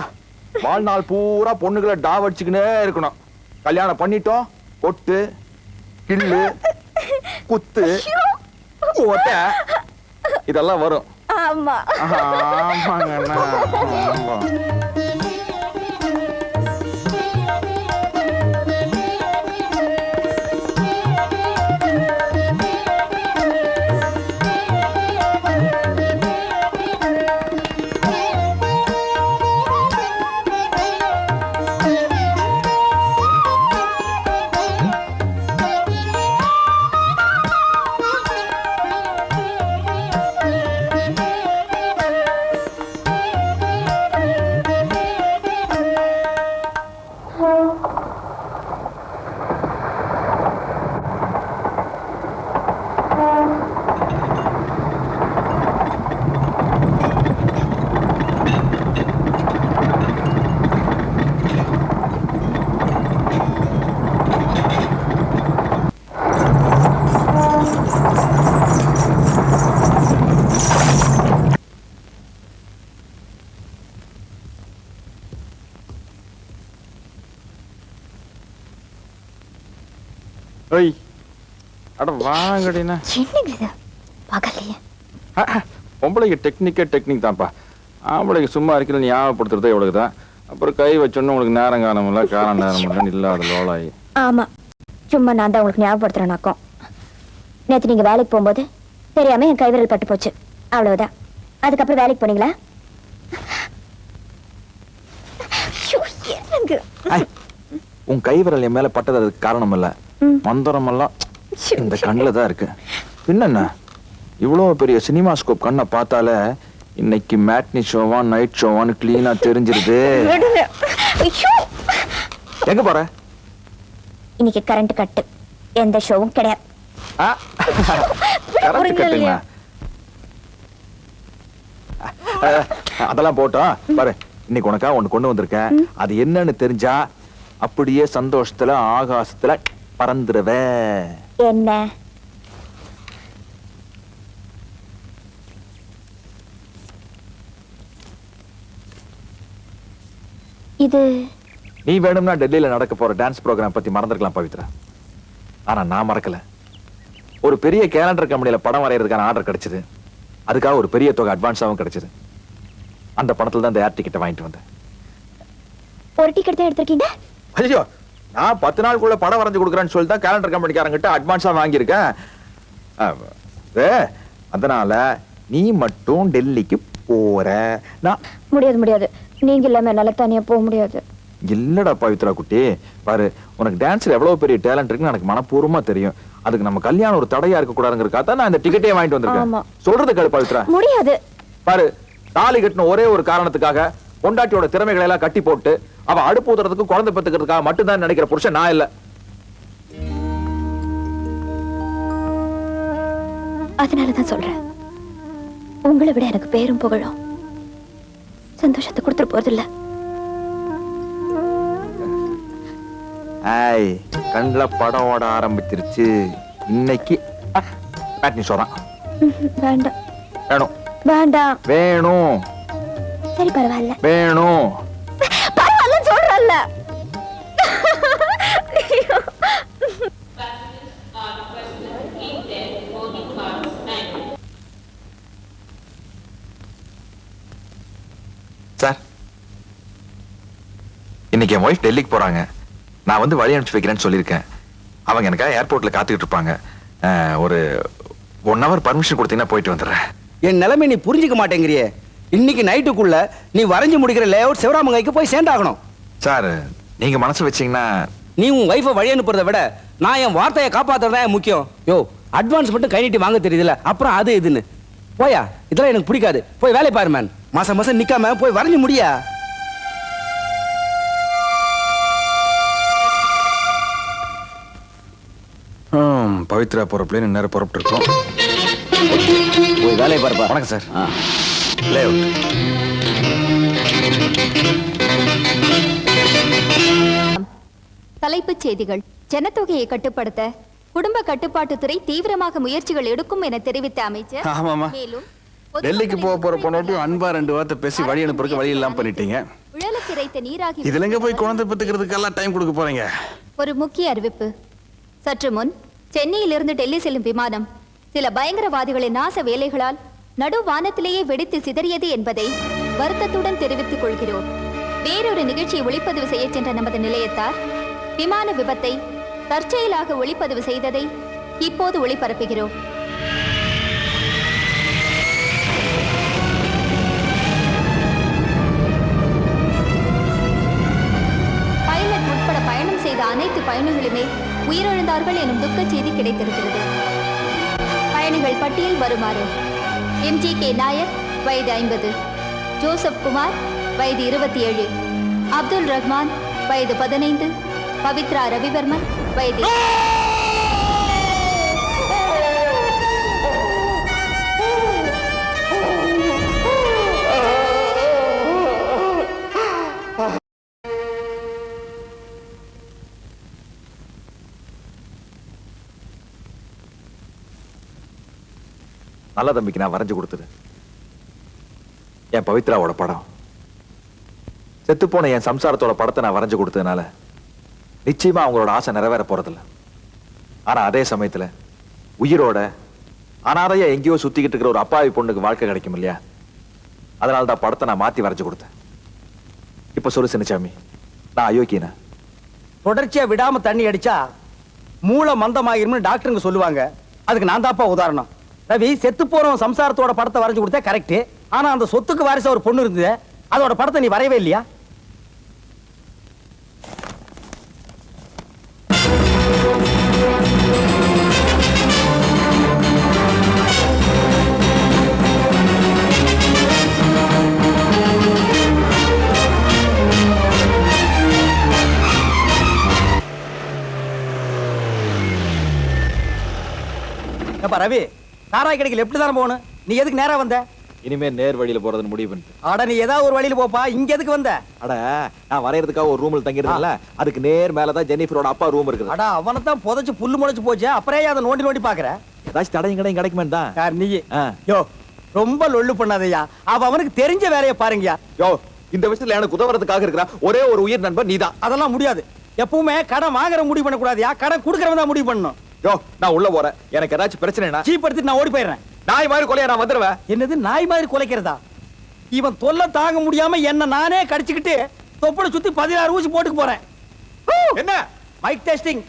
வாழ்நாள் பூரா பொண்ணுகளை டாவடிச்சுக்கினே இருக்கணும். கல்யாணம் பண்ணிட்டோம், கொட்டு கிள்ளு குத்து ஓட்ட இதெல்லாம் வரும். ஆமா ஆமாங்கண்ணா. ஆமா. ஏய் அட வாங்கடினா. என்னங்க இது பகலையே? பொம்பளைக்கு டெக்னிக் தான்ப்பா. ஆம்பளைக்கு சும்மா இருக்கிற ஞாபகப்படுத்துறதே இவ்வளவு தான். அப்புறம் கை வச்சோன்னு உங்களுக்கு நேரம் காலம் இல்லை, காலம் நேரம் இல்லைன்னு இல்லாத லோலாயி. ஆமா, சும்மா நான் தான் உங்களுக்கு ஞாபகப்படுத்துறேனாக்கும். நேற்று நீங்க வேலைக்கு போகும்போது தெரியாம என் கைவிரல் பட்டு போச்சு, அவ்வளவுதான். அதுக்கப்புறம் வேலைக்கு போனீங்களா? உன் கைவிரல் என் மேல பட்டது அதுக்கு காரணம் இல்ல, மந்திரம் எல்லாம் இந்த கண்ணுல தான் இருக்கு. என்னென்ன இவ்வளவு பெரிய சினிமா ஸ்கோப் கண்ணை பார்த்தாலே இன்னைக்கு மேட்னி ஷோவா நைட் ஷோவான்னு கிளீனா தெரிஞ்சிருது. எங்க போற? இன்னைக்கு கரண்ட் கட்டு, எந்த ஷோவும் கிடையாது. கரண்ட் கட்டுங்க. அதெல்லாம் போட்டோம் பாரு, இன்னைக்கு உனக்கா ஒண்ணு கொண்டு வந்திருக்கேன். அது என்னன்னு தெரிஞ்சா அப்படியே சந்தோஷத்துல ஆகாசத்துல பறந்துருவ. என்ன? இது நீ வேணும்னா டெல்லியில நடக்க போற டான்ஸ் ப்ரோக்ராம் பத்தி மறந்துருக்கலாம் பவித்ரா. ஆனா நான் மறக்கல. ஒரு பெரிய கேலண்டர் கம்பெனில படம் வரையறதுக்கான ஆர்டர் கிடைச்சது. அதுக்காக ஒரு பெரிய தொகை அட்வான்ஸாவும் கிடைச்சது. அந்த பணத்துல தான் இந்த ஏர் டிக்கெட்டை வாங்கிட்டு வந்தேன். ஒரு டிக்கெட் தான் எடுத்திருக்கீங்க? ஐயோ, நான் 10 நாளுக்குள்ள படம் வரைஞ்சு கொடுக்குறேன்னு சொல்லி தான் கேலண்டர் கம்பெனிக்காரங்கிட்ட அட்வான்ஸா வாங்கியிருக்கேன். அதனால நீ மட்டும் டெல்லிக்கு போற. நான் முடியாது, நீங்க இல்லாம என்னால தனியா போக முடியாது. இல்லடா பவித்ரா குட்டி, பாரு உனக்கு டான்ஸ்ல எவ்வளவு பெரிய டேலண்ட் இருக்குன்னு எனக்கு மனப்பூர்வமா தெரியும். அதுக்கு நம்ம கல்யாணம் ஒரு தடையா இருக்க கூடாதுங்கிறதுக்காக தான் நான் இந்த டிக்கெட்டே வாங்கிட்டு வந்திருக்கேன். சொல்றது கேளு பவித்ரா. முடியாது. பாரு, தாலி கட்டின ஒரே ஒரு காரணத்துக்காக பொண்டாட்டியோட திறமைகளை எல்லாம் கட்டி போட்டு அவ அடுப்பு ஊதுறதுக்கு குழந்தை பெத்துக்கிறதுக்காக மட்டும்தான் நினைக்கிற புருஷன் நான் இல்ல. அதனாலதான் சொல்றேன், உங்களை விட எனக்கு பேரும் புகழும் சந்தோஷத்தை கொடுத்துட்டு போறது இல்ல. கண்ல படம் ஓட ஆரம்பிச்சிருச்சு. இன்னைக்கு மேட்னி ஷோ தான். வேண்டாம். வேணும். வேண்டாம். வேணும். சரி பரவாயில்ல. வேணும். பரவாயில்ல சொல்றல்ல. சார், இன்னைக்கு என் ஒய்ஃப் டெல்லிக்கு போறாங்க. நான் வந்து வழி அனுப்பிச்சு வைக்கிறேன்னு சொல்லியிருக்கேன். அவங்க எனக்காக ஏர்போர்ட்ல காத்துக்கிட்டு இருப்பாங்க. ஒரு 1 hour பர்மிஷன் கொடுத்தீங்கன்னா போயிட்டு வந்துடுறேன். என் நிலைமை நீ புரிஞ்சுக்க மாட்டேங்கிறியே. இன்னைக்கு நைட்டுக்குள்ள நீ வரைஞ்சு முடிக்கிற லேஅவுட் சிவராமங்கைக்கு போய் சேர்ந்தாகணும். சார், நீங்க மனசு வச்சீங்கன்னா நீ உன் வைஃபை வழி அனுப்புறதை விட நான் என் வார்த்தையை காப்பாத்துறதா முக்கியம். யோ, அட்வான்ஸ் மட்டும் கை நீட்டி வாங்க தெரியுதுல, அப்புறம் அது இதுன்னு போயா. இதெல்லாம் எனக்கு பிடிக்காது. போய் வேலை பாரு மேன். மாசம் மாசம் நிக்காம போய் வரைஞ்சு முடியா. பவித்ரா போற பிளேன் நேரம் புறப்பட்டு இருக்கோம். போய் வேலையை பாருப்பா. வணக்கம் சார். லேஅவுட். தலைப்புச் செய்திகள். ஜனத்தொகையை கட்டுப்படுத்த குடும்ப கட்டுப்பாட்டுத்துறை தீவிரமாக முயற்சிகள் எடுக்கும் என தெரிவித்த அமைச்சர். ஆமாமா. மேலும் டெல்லிக்கு போற பொண்ணோட்டி அன்பா 2 வார்த்தை பேசி வழி அனுப்புறதுக்கு வழி இல்லாம பண்ணிட்டீங்க. உழலுக்கு இறைத்த நீராகி இதுல எங்க போய் குழந்தை பெத்துக்கிறதுக்கெல்லாம் டைம் கொடுக்க போறீங்க? ஒரு முக்கிய அறிவிப்பு. சற்று முன் சென்னையிலிருந்து டெல்லி செல்லும் விமானம் சில பயங்கரவாதிகளின் நாச வேலைகளால் நடு வானத்திலேயே வெடித்து சிதறியது என்பதை வருத்தத்துடன் தெரிவித்துக் கொள்கிறோம். வேறொரு நிகழ்ச்சியை ஒளிப்பதிவு செய்ய சென்ற நமது நிலையத்தார் விமான விபத்தை தற்செயலாக ஒளிப்பதிவு செய்ததை இப்போது ஒளிபரப்புகிறோம். பைலட் உட்பட பயணம் செய்த அனைத்து பயணிகளுமே உயிரிழந்தார்கள் எனும் துக்க செய்தி கிடைத்திருக்கிறது. பயணிகள் பட்டியல் வருமாறு: MGK நாயர், வயது 50; ஜோசப் குமார், வயது 27; அப்துல் ரஹ்மான், வயது 15; பவித்ரா ரவிவர்மன், வயது நல்ல தம்பிக்கு நான் வரைஞ்சு கொடுத்தது என் பவித்ராவோட படம். செத்து போன என் சம்சாரத்தோட படத்தை நான் வரைஞ்சு கொடுத்ததுனால நிச்சயமா அவங்களோட ஆசை நிறைவேற போறதில்ல. ஆனா அதே சமயத்துல உயிரோட அனாதையா எங்கேயோ சுத்திக்கிட்டு இருக்கிற ஒரு அப்பாவி பொண்ணுக்கு வாழ்க்கை கிடைக்கும் இல்லையா? அதனாலதான் படத்தை நான் மாத்தி வரைஞ்சு கொடுத்தேன். இப்ப சொல்லு சின்னசாமி, நான் அயோக்கியனா? தொடர்ச்சியா விடாம தண்ணி அடிச்சா மூளை மந்தமாயிரும்னு டாக்டருங்க சொல்லுவாங்க. அதுக்கு நான் தாப்பா உதாரணம். ரவி, செத்து போறவன் சம்சாரத்தோட படத்தை வரைஞ்சு கொடுத்தா கரெக்ட். ஆனா அந்த சொத்துக்கு வாரிசா ஒரு பொண்ணு இருந்தது, அதோட படத்தை நீ வரையவே இல்லையா? ரவி, சாராய் கடைக்கு லெப்ட் தானே போகணும். நீ எதுக்கு நேரா வந்த? இனிமே நேர் வழியில போறதுன்னு முடிவு பண்ணிட்டு. அட, நீ ஏதாவது ஒரு வழியில போப்பா. இங்க எதுக்கு வந்த? அட, நான் வரையறதுக்காக ஒரு ரூம்ல தங்கிருந்தேன்ல, அதுக்கு நேர் மேலதான் ஜெனிஃபரோட அப்பா ரூம் இருக்குது. அட, அவனை தான் புதைச்சு புல்லு முளைச்சு போச்சு. அப்புறம் அதை நோண்டி நோண்டி பாக்குற. ஏதாச்சும் தடையும் கடையும் கிடைக்குமே தான். யார் நீ? யோ, ரொம்ப லொள்ளு பண்ணாதயா. அவனுக்கு தெரிஞ்ச வேலையை பாருங்கயா. யோ, இந்த விஷயத்துல எனக்கு உதவுறதுக்காக இருக்கிற ஒரே ஒரு உயிர் நண்பர் நீதான். அதெல்லாம் முடியாது. எப்பவுமே கடன் வாங்குற முடிவு பண்ண கூடாதுயா. கடன் கொடுக்கறவன் தான் முடிவு பண்ணணும். யோ, நான் உள்ள போறேன். எனக்கு ஏதாச்சும் பிரச்சனைனா சீப் எடுத்துட்டு நான் ஓடி போயிடுறேன். நாய் மாதிரி கொலையா நான் வந்துருவேன். என்னது நாய் மாதிரி கொலைக்கிறதா? இவன் தொல்லை தாங்க முடியாம என்ன நானே கடிச்சுக்கிட்டு தொப்பட சுத்தி 16 ஊசி போட்டுக்கு போறேன். என்ன மைக் டெஸ்டிங்.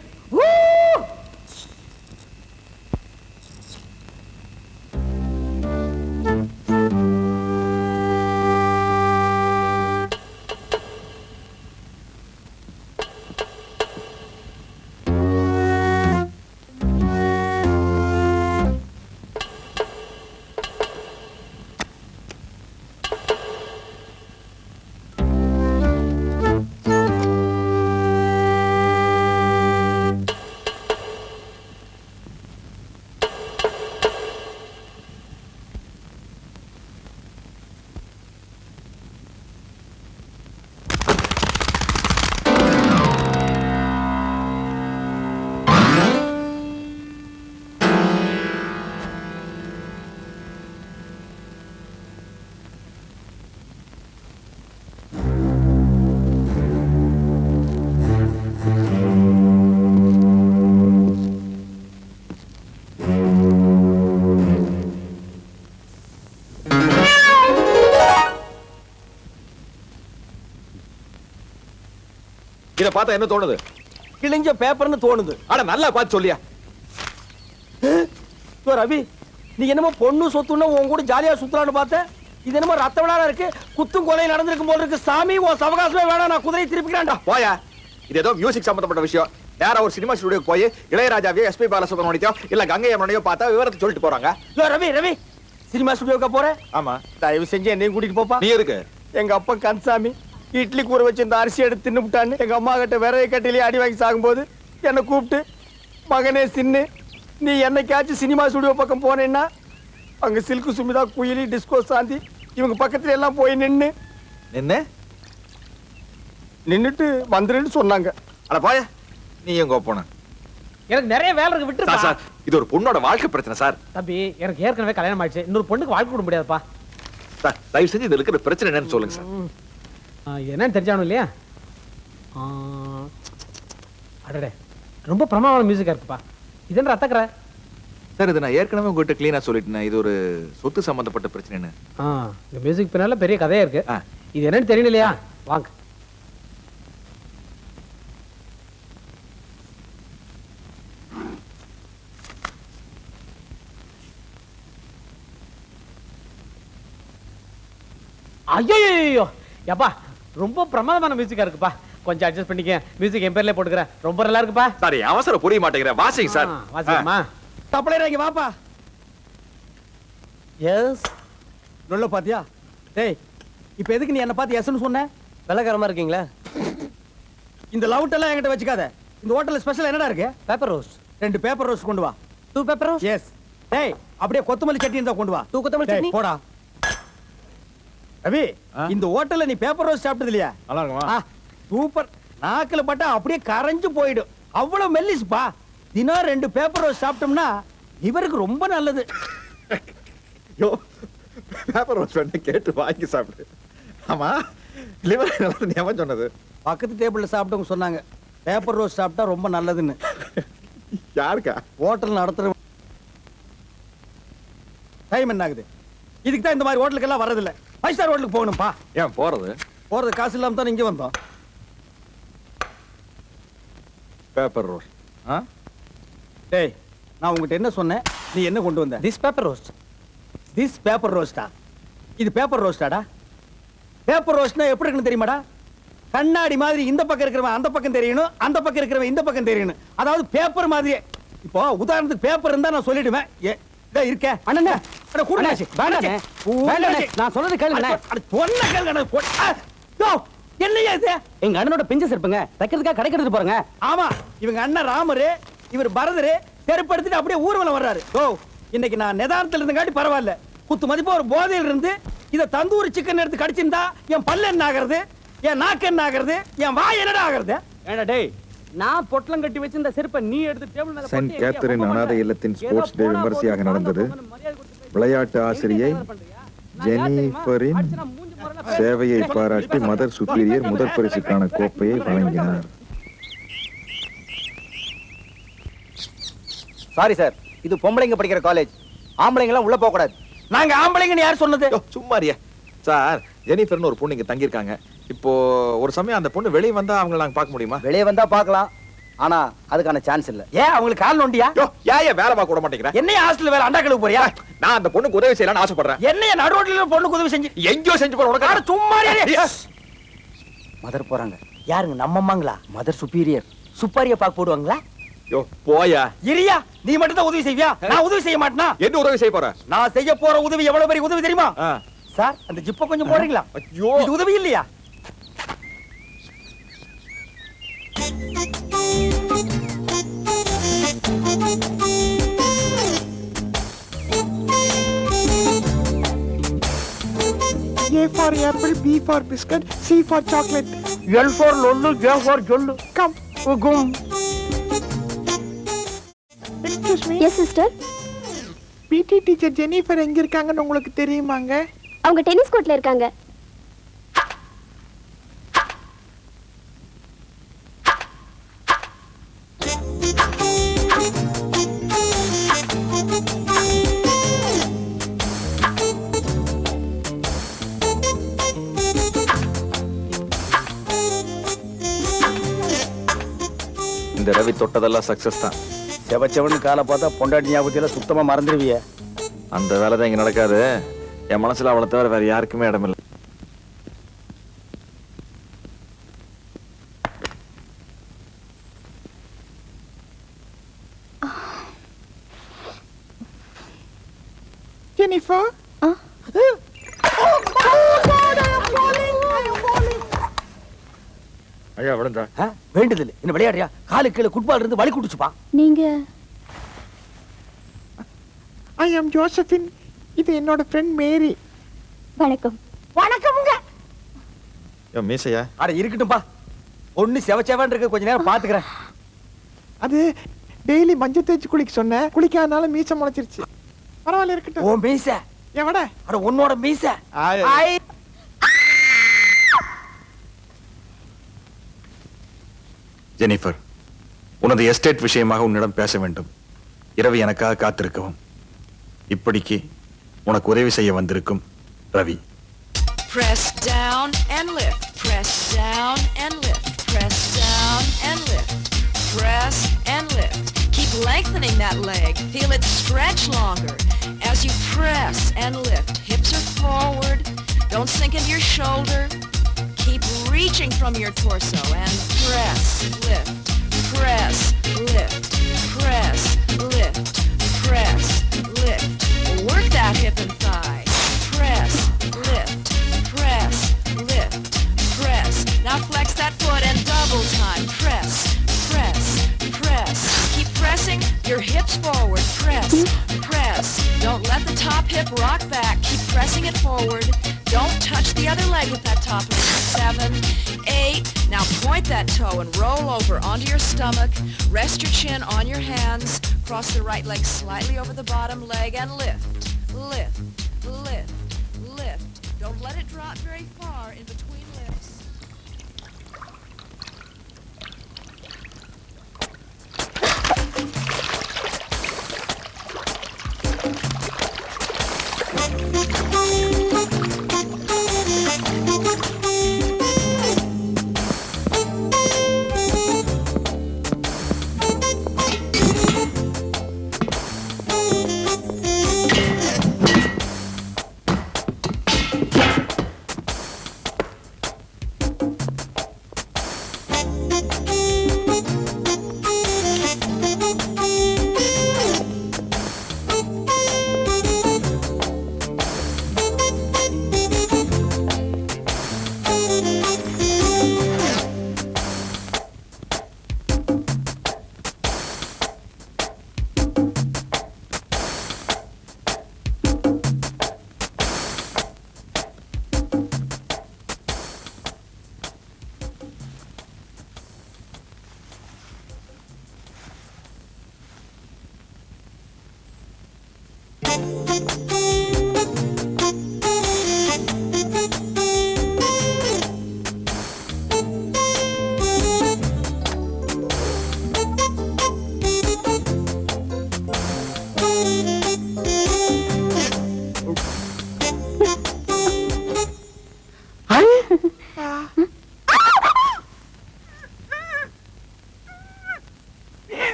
இத பார்த்தா என்ன தோணுது? கிழிஞ்ச பேப்பர்னு தோணுது. ஆனா நல்லா பார்த்து சொல்லியா. யோ ரவி, நீ என்னமோ பொண்ணு சொத்துன்னா உன் கூட ஜாலியா சுத்தலான்னு பார்த்தேன். இது என்னமோ ரத்த விழா இருக்கு, குத்தும் கொலை நடந்திருக்கும் போல இருக்கு. சாமி உன் சவகாசமே வேணாம், நான் குதிரை திருப்பிக்கிறான்டா. போயா, இது ஏதோ மியூசிக் சம்பந்தப்பட்ட விஷயம். நேரா ஒரு சினிமா ஸ்டுடியோக்கு போய் இளையராஜாவையோ எஸ்பி பாலசுப்ரமணியோ இல்ல கங்கை அம்மனையோ பார்த்தா விவரத்தை சொல்லிட்டு போறாங்க. யோ ரவி, ரவி சினிமா ஸ்டுடியோக்கா போறேன்? ஆமா. தயவு செஞ்சு என்னையும் கூட்டிட்டு போப்பா. நீ இருக்கு. எங்க அப்பா கன்சாமி இட்லி கூற வச்சு இந்த அரிசி எடுத்து தின்னுட்டான்னு எங்க அம்மா கிட்ட விரைய கட்டிலேயே அடி வாங்கி சாகும்போது என்னை கூப்பிட்டு, மகனே சின்னு, நீ என்னைக்காச்சும் சினிமா ஸ்டுடியோ பக்கம் போனேன்னா அங்க சில்கு சுமிதா, குயிலி, டிஸ்கோ சாந்தி இவங்க பக்கத்துல எல்லாம் போய் நின்னுட்டு வந்துருன்னு சொன்னாங்க. அட போயா, நீ எங்க போன? எனக்கு நிறைய வேலை இருக்கு, விட்டு சார் இது ஒரு பொண்ணோட வாழ்க்கை பிரச்சனை சார். தம்பி, எனக்கு ஏற்கனவே கல்யாணம் ஆயிடுச்சு, இன்னொரு பொண்ணுக்கு வாழ்க்கை கொடுக்க முடியாதுப்பா. சார் தயவு செஞ்சு இதுல இருக்கிற பிரச்சனை என்னன்னு சொல்லுங்க சார். என்னன்னு தெரிஞ்சாகணும் இல்லையா? அடடே, ரொம்ப பிரமாதமான மியூசிக்கா இருக்குப்பா. இது என்ன ரத்தக்கரை? சார் இது நான் ஏற்கனவே உங்ககிட்ட கிளீனா சொல்லிட்டேன், இது ஒரு சொத்து சம்பந்தப்பட்ட பிரச்சனைன்னு. இந்த மியூசிக் பின்னால பெரிய கதையா இருக்கு. இது என்னன்னு தெரியல இல்லையா? வாங்க. ஐயோ யப்பா, ரொம்ப பிரமாதமான மியூசிக்கா இருக்குப்பா. கொஞ்சம் அட்ஜஸ்ட் பண்ணிக்க. மியூசிக் என் பேர்லயே போட்டுக்கிறேன். ரொம்ப நல்லா இருக்குப்பா. சார் அவசரம் புரிய மாட்டேங்கிற. வாசிங்க சார். வாசிக்கமா? தப்பலைறாங்க, வாப்பா. எஸ் நல்ல பாத்தியா? டேய், இப்போ எதுக்கு நீ என்ன பார்த்து எஸ்ன்னு சொன்ன? வெள்ளக்காரமா இருக்கீங்களா? இந்த லவுட் எல்லாம் என்கிட்ட வச்சுக்காத. இந்த ஹோட்டல்ல ஸ்பெஷல் என்னடா இருக்கு? Paper roast. 2 பேப்பர் ரோஸ்ட் கொண்டு வா. 2 பேப்பர் ரோஸ்ட்? எஸ். டேய், அப்படியே கொத்தமல்லி சட்னி இருந்தா கொண்டு வா. 2 கொத்தமல்லி சட்னி போடா. ரவி, இந்த ஹோட்டல்ல நீ பேப்பர் ரோஸ்ட் சாப்பிட்டது இல்லையா? நல்லா இருக்குமா? சூப்பர். நாக்குல பட்டா அப்படியே கரைஞ்சு போயிடும். அவ்வளவு மெல்லிஸ்பா. தினம் 2 பேப்பர் ரோஸ்ட் சாப்பிட்டோம்னா இவருக்கு ரொம்ப நல்லது. யோ, பேப்பர் ரோஸ்ட் வந்து கேட்டு வாங்கி சாப்பிடு. ஆமா, லிவர் நல்லது. நீ அவன் சொன்னது பக்கத்து டேபிள்ல சாப்பிட்டவங்க சொன்னாங்க பேப்பர் ரோஸ்ட் சாப்பிட்டா ரொம்ப நல்லதுன்னு. யாருக்கா? ஹோட்டல் நடத்துற. டைம் என்ன ஆகுது? இதுக்கு தான் இந்த மாதிரி ஹோட்டலுக்கு எல்லாம் வரதில்லை. 5 ஸ்டார் ஹோட்டலுக்கு போகணும்பா. ஏன் போறது? போறது காசு இல்லாம தான் இங்க வந்தோம். Paper roast. டேய், நான் உங்ககிட்ட என்ன சொன்னேன்? நீ என்ன கொண்டு வந்த? This paper roast. This paper ரோஸ்டா? இது பேப்பர் ரோஸ்டாடா? பேப்பர் ரோஸ்ட்னா எப்படி இருக்குன்னு தெரியுமாடா? கண்ணாடி மாதிரி இந்த பக்கம் இருக்கிறவன் அந்த பக்கம் தெரியணும், அந்த பக்கம் இருக்கிறவன் இந்த பக்கம் தெரியணும். அதாவது பேப்பர் மாதிரியே. இப்போ உதாரணத்துக்கு பேப்பர் இருந்தா நான் சொல்லிடுவேன். இருக்க அண்ணா, அட கூடாச்சு. வேண்டானே, வேண்டானே, நான் சொல்றது கேளுங்க. அட சொன்ன கேளுங்க. என்னையா இது? எங்க அண்ணனோட பிஞ்ச செருப்புங்க, தைக்கிறதுக்காக கடைக்கு எடுத்துட்டு போறங்க. ஆமா, இவங்க அண்ணன் ராமரு, இவர் பரதரு செருப்பு எடுத்துட்டு அப்படியே ஊர்வலம் வர்றாரு. இன்னைக்கு நான் நிதானத்துல இருந்தங்காட்டி பரவாயில்ல. குத்து மதிப்பா ஒரு போதையில் இருந்து இத தந்தூரி சிக்கன் எடுத்து கடிச்சிருந்தா என் பல்லு என்ன ஆகிறது, என் நாக்கு என்ன ஆகிறது, என் வாய் என்னடா ஆகிறது? ஏடா டேய், நான் பொட்டலம் கட்டி வச்சிருந்த செருப்பை நீ எடுத்து டேபிள் மேல செயின்ட் கேத்தரின் அனாதை இல்லத்தின் ஸ்போர்ட்ஸ் டே விமர்சையாக நடந்தது. விளையாட்டு ஆசிரியை ஜெனிஃபரின் சேவையை பாராட்டி மதர் சுப்பீரியர் முதல் பரிசுக்கான கோப்பையை வழங்கினார். சாரி சார், இது பொம்பளைங்க படிக்கிற காலேஜ். ஆம்பளைங்க எல்லாம் உள்ள போக கூடாது. நாங்க ஆம்பளைங்கன்னு யார் சொன்னது? சும்மாரியா சார். ஜெனிஃபர்னு ஒரு பொண்ணு இங்க தங்கி இருக்காங்க. இப்போ ஒரு சமயம் அந்த பொண்ணு வெளியே வந்தா அவங்கள நாங்க பார்க்க முடியுமா? வெளியே வந்தா பார்க்கலாம், ஆனா அதுக்கான சான்ஸ் இல்ல. ஏன் அவங்களுக்கு கால் நோண்டியா? ஏன் வேலை பார்க்க விட மாட்டேங்கிற? என்னைய ஹாஸ்டல் வேலை அண்டாக்களுக்கு போறியா? நான் அந்த பொண்ணுக்கு உதவி செய்யலாம்னு ஆசைப்படுறேன். என்னைய நடுரோட்ல பொண்ணுக்கு உதவி செஞ்சு எங்கேயோ செஞ்சு போற உனக்கு சும்மா மதர் போறாங்க. யாருங்க? நம்ம அம்மாங்களா? Mother superior. சுப்பாரிய பாக்க போடுவாங்களா? யோ போயா. இரியா, நீ மட்டும் தான் உதவி செய்வியா? நான் உதவி செய்ய மாட்டேனா? என்ன உதவி செய்ய போற? நான் செய்ய போற உதவி எவ்வளவு பெரிய உதவி தெரியுமா? சார், அந்த ஜிப்ப கொஞ்சம் போடுறீங்களா? ஐயோ, இது உதவி இல்லையா? A for apple, B for biscuit, C for chocolate. L for lollu, J for jollu. Come. Gum. Excuse me. Yes sister. PT teacher Jennifer எங்க இருக்காங்கன்னு உங்களுக்கு தெரியுமாங்க? அவங்க டென்னிஸ் கோர்ட்ல இருக்காங்க. இந்த ரவி தொட்டதெல்லாம் சக்சஸ் தான். செவச்சவன் காலை பார்த்தா பொண்டாட்டி ஞாபகத்தில சுத்தமா மறந்துடுவிய. அந்த வேலை தான் இங்க நடக்காது. என் மனசுல அவளை தவிர வேற யாருக்குமே இடமில்லை. ஜெனிஃபர் ஐயா விழுந்தா வேண்டுதல் என்ன விளையாடுறியா? காலு கீழே ஃபுட்பால் இருந்து வலி குடிச்சுப்பா. நீங்க ஐ அம் ஜோசபின். இது என்னோட ஃப்ரெண்ட் மேரி. வணக்கம். வணக்கம்ங்க. யோ மீசையா அட இருக்கட்டும்பா. ஒண்ணு செவச்சவன் இருக்கு, கொஞ்ச நேரம் பாத்துக்கிறேன். அது டெய்லி மஞ்சள் தேய்ச்சி குளிக்க சொன்னேன், குளிக்காதனால மீசை முளைச்சிருச்சு. பரவாயில்ல இருக்கட்டும். ஓ மீச. எவட? அட உன்னோட மீச. ஐ ஜெனிஃபர், உனது எஸ்டேட் விஷயமாக உன்னிடம் பேச வேண்டும். இரவு எனக்காக காத்திருக்கவும். இப்படிக்கு உனக்கு உதவி செய்ய வந்திருக்கும் Ravi. Press down and lift. Press down and lift. Press down and lift. Press and lift. Keep lengthening that leg. Feel it stretch longer as you press and lift. Hips are forward. Don't sink into your shoulder. Keep reaching from your torso and press, lift, press, lift, press, lift, press, lift. Work that hip and thigh. Press, lift, press, lift, press. Now flex that foot and double time. Press, press, press. Keep pressing your hips forward. Press, press. Don't let the top hip rock back. Keep pressing it forward. Don't touch the other leg with that top leg. 7, 8. Now point that toe and roll over onto your stomach. Rest your chin on your hands. Cross the right leg slightly over the bottom leg and lift, lift, lift, lift. Don't let it drop very far in between lifts.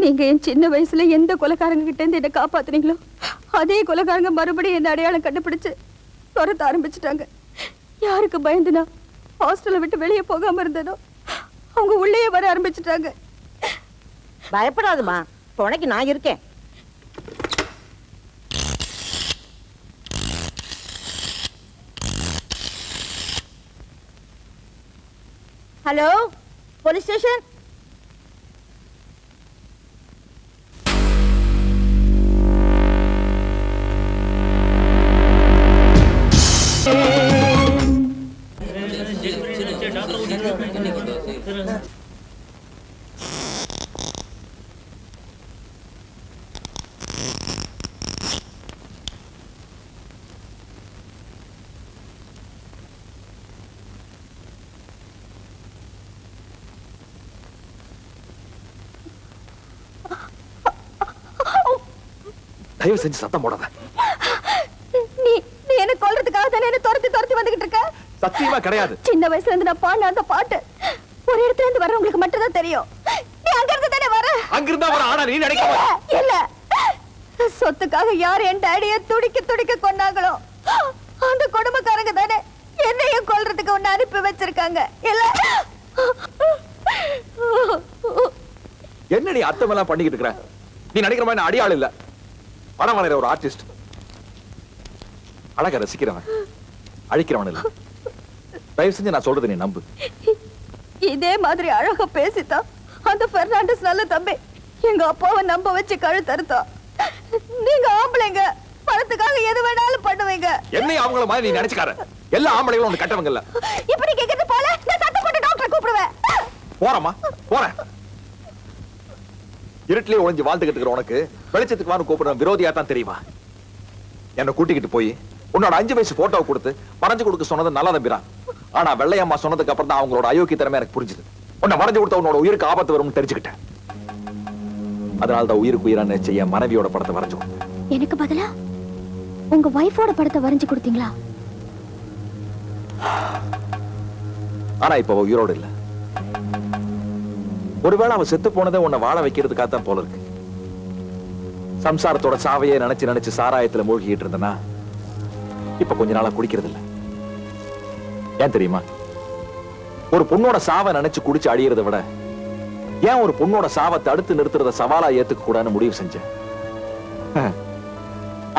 நீங்க என் சின்ன வயசுல எந்த கொலைக்காரங்க கிட்ட இருந்து என்ன காப்பாத்துனீங்களோ அதே கொலைக்காரங்க மறுபடியும் என்ன அடையாளம் கண்டுபிடிச்சு துரத்த ஆரம்பிச்சுட்டாங்க. யாருக்கு பயந்துனா ஹாஸ்டலை விட்டு வெளியே போகாம இருந்ததோ அவங்க உள்ளே வர ஆரம்பிச்சுட்டாங்க. பயப்படாதுமா, துணைக்கு நான் இருக்கேன். Hello, police station. தயவு செஞ்சு சத்தம் போடாத. நீ என்ன கொல்றதுக்கு தானே என்ன துரத்தி துரத்தி வந்துகிட்டு இருக்க? சத்தியமா கிடையாது. சின்ன வயசுல இருந்து நான் பாடின அந்த பாட்டு ஒரு இடத்துல இருந்து வர்றவங்களுக்கு மட்டும் தான் தெரியும். நீ அங்க இருந்து தானே வர? அங்க இருந்தா வர. ஆனா நீ நினைக்காத. இல்ல, சொத்துக்காக யார் என் டாடிய துடிக்க துடிக்க கொன்னாங்களோ அந்த குடும்பக்காரங்க தானே என்னையும் கொல்றதுக்கு ஒன்னு அனுப்பி வச்சிருக்காங்க. இல்ல, என்ன நீ அர்த்தமெல்லாம் பண்ணிக்கிட்டு இருக்கிற? நீ நினைக்கிற மாதிரி அடியாள் இல்ல. படம் வரைகிற ஒரு ஆர்டிஸ்ட். அழக ரசிக்கிறவன், அழிக்கிறவன் இல்ல. தயவு செஞ்சு நான் சொல்றது நீ நம்பு. இதே மாதிரி அழகா பேசித்தான் அந்த பெர்னாண்டஸ் நல்ல தம்பி எங்க அப்பாவை நம்ப வச்சு கழுத்தறுத்தான். நீங்க ஆம்பளைங்க, பணத்துக்காக எது வேணாலும் பண்ணுவீங்க. என்னை அவங்கள மாதிரி நீ நினைச்சுக்கார. எல்லா ஆம்பளைகளும் ஒண்ணு கட்டவங்க இல்ல. இப்படி கேக்குறது போல நான் சத்தம் போட்டு டாக்டரை கூப்பிடுவேன். போறமா போறேன். இருட்டிலே ஒளிஞ்சு வாழ்ந்துகிட்டு இருக்கிற உனக்கு வெளிச்சத்துக்கு வான்னு கூப்பிடுற விரோதியா தான் தெரியுமா? என்ன கூட்டிக்கிட்டு போய் உன்னோட 5 வயசு போட்டோவை கொடுத்து வரைஞ்சு கொடுக்க சொன்னது நல்லா தம்பிரான். ஆனா வெள்ளையம்மா சொன்னதுக்கு அப்புறம் தான் அவங்களோட அயோக்கிய திறமை எனக்கு புரிஞ்சுது. உன்னை வரைஞ்சு கொடுத்த உன்னோட உயிருக்கு ஆபத்து வரும்னு தெரிஞ்சுக்கிட்டேன். அதனாலதான் உயிருக்கு உயிரான செய்ய மனைவியோட படத்தை வரைஞ்சு கொடுத்தேன். எனக்கு பதிலா உங்க வைஃபோட படத்தை வரைஞ்சு கொடுத்தீங்களா? ஆனா இப்ப அவ உயிரோடு இல்ல. ஒருவேளை அவ செத்து போனதை உன்னை வாழ வைக்கிறதுக்காகத்தான் போல இருக்கு. சம்சாரத்தோட சாவையே நினைச்சு நினைச்சு சாராயத்துல மூழ்கிட்டு இருந்தனா இப்ப கொஞ்ச நாளா குடிக்கிறது இல்ல. ஏன் தெரியுமா? ஒரு பொண்ணோட சாவை நினைச்சு குடிச்சு அழியறதை விட ஏன் ஒரு பொண்ணோட சாவை தடுத்து நிறுத்துறத சவாலா ஏத்துக்க கூடாதுன்னு முடிவு செஞ்சேன்.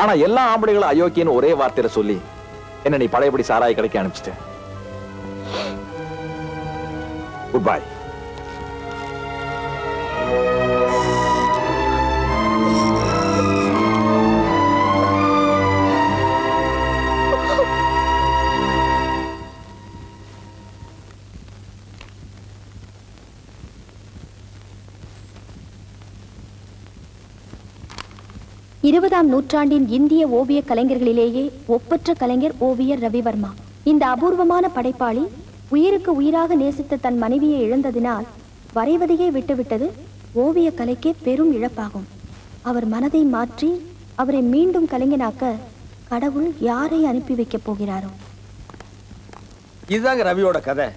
ஆனா எல்லா ஆம்பளைகளும் அயோக்கியன்னு ஒரே வார்த்தையில சொல்லி என்ன நீ பழையபடி சாராய கடைக்கு அனுப்பிச்சிட்ட. Good bye. இருபதாம் நூற்றாண்டின் இந்திய ஓவிய கலைஞர்களிலேயே ஒப்பற்ற கலைஞர் ஓவியர் ரவிவர்மா. இந்த அபூர்வமான படைப்பாளி உயிருக்கு உயிராக நேசித்த தன் மனைவியை இழந்ததினால் வரைவதையே விட்டுவிட்டது ஓவிய கலைக்கே பெரும் இழப்பாகும். அவர் மனதை மாற்றி அவரை மீண்டும் கலைஞனாக்க கடவுள் யாரை அனுப்பி வைக்கப் போகிறாரோ? இதுதாங்க ரவியோட கதை.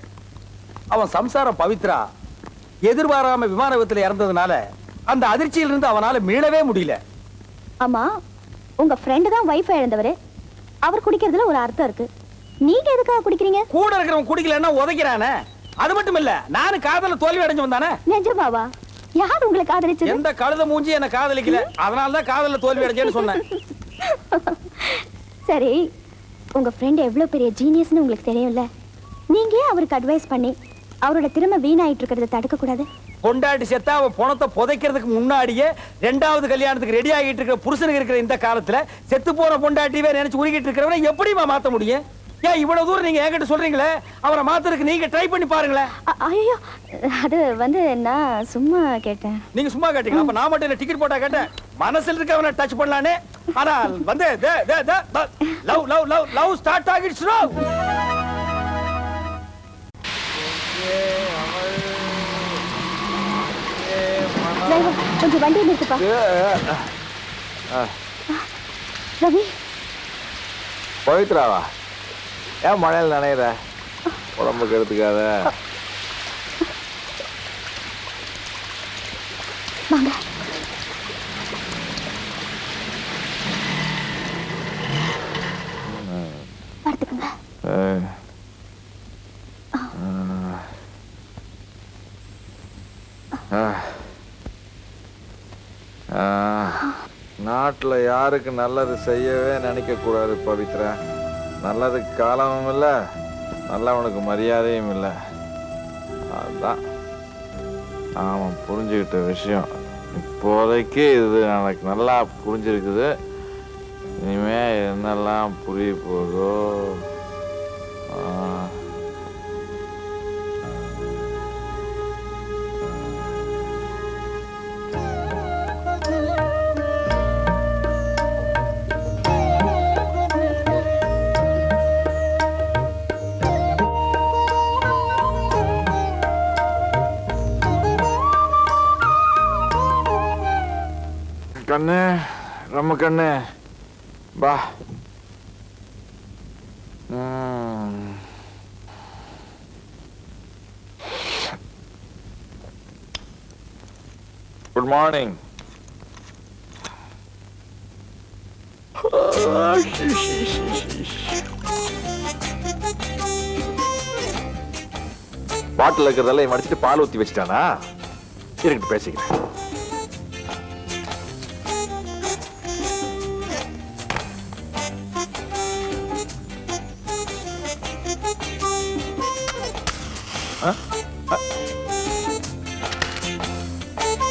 அவன் சம்சாரம் பவித்ரா எதிர்பாராம விமான விபத்துல இறந்ததுனால அந்த அதிர்ச்சியிலிருந்து அவனால மீளவே முடியல. ஆமா, உங்க ஃப்ரெண்டு தான் வைஃபை இழந்தவரு. அவர் குடிக்கிறதுல ஒரு அர்த்தம் இருக்கு. நீங்க எதுக்காக குடிக்கிறீங்க? கூட இருக்கிறவன் குடிக்கலன்னா உதைக்கிறானே. அது மட்டும் இல்ல, நானும் காதல தோல்வி அடைஞ்சு வந்தானே. நிஜமாவா? யார் உங்களை காதலிச்சது? எந்த கழுத மூஞ்சி என்ன காதலிக்கல. அதனாலதான் காதல தோல்வி அடைஞ்சேன்னு சொன்னேன். சரி, உங்க ஃப்ரெண்ட் எவ்வளவு பெரிய ஜீனியஸ்னு உங்களுக்கு தெரியும்ல. நீங்க ஏன் அவருக்கு அட்வைஸ் பண்ணி அவரோட திறமை வீணாயிட்டு இருக்கிறத தடுக்க கூடாது? பொண்டாட்டி செத்தா அவ பணத்தை புதைக்கிறதுக்கு முன்னாடியே 2வது கல்யாணத்துக்கு ரெடி ஆகிட்டு இருக்கிற புருஷனுக்கு இருக்கிற இந்த காலத்துல செத்து போன பொண்டாட்டிவே நினைச்சு உருகிட்டு இருக்கிறவனை எப்படிமா மாத்த முடியும்? ஏன் இவ்வளவு தூரம் நீங்க என்கிட்ட சொல்றீங்களே, அவரை மாத்துறதுக்கு நீங்க ட்ரை பண்ணி பாருங்களேன். ஐயோ, அது நான் சும்மா கேட்டேன். நீங்க சும்மா கேட்டீங்க. அப்ப நான் மட்டும் டிக்கெட் போட்டா கேட்டேன். மனசுல இருக்க அவனை டச் பண்ணலானே. ஆனா வந்து love love love love start ஆகிடுச்சு. கொஞ்சம் வண்டி நிறுத்துப்பா. ரவி, பவித்ராவா? ஏன் மழையில் நனையிற? உடம்புக்கு எடுத்துக்காத. வாங்க. படுத்துக்குங்க. நாட்டுல யாருக்கு நல்லது செய்யவே நினைக்க கூடாது பவித்ரா. நல்லதுக்கு காலமும் இல்லை, நல்லவனுக்கு மரியாதையும் இல்லை. அதுதான் அவன் புரிஞ்சுக்கிட்ட விஷயம். இப்போதைக்கு இது எனக்கு நல்லா புரிஞ்சிருக்குது. இனிமே என்னெல்லாம் புரிய போதோ. கண்ணு, நம்ம கண்ணு, பா. Good morning. பாட்டில் இருக்கிறதெல்லாம் மடிச்சிட்டு பால் ஊத்தி வச்சுட்டானா? இருக்கட்டு, பேசிக்கிறேன்.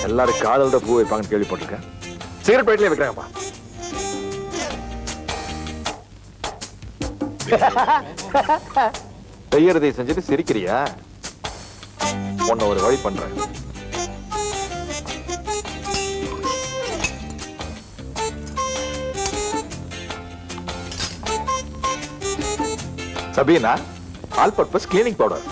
எல்லாரும் காதல் தான் பூ வைப்பாங்கன்னு கேள்விப்பட்டிருக்கேன். சிகரெட் பேட்லயே வைக்கிறாங்கப்பா. செய்யறதை செஞ்சுட்டு சிரிக்கிறியா? உன்னை ஒரு வழி பண்றேன். Sabena, all purpose cleaning powder.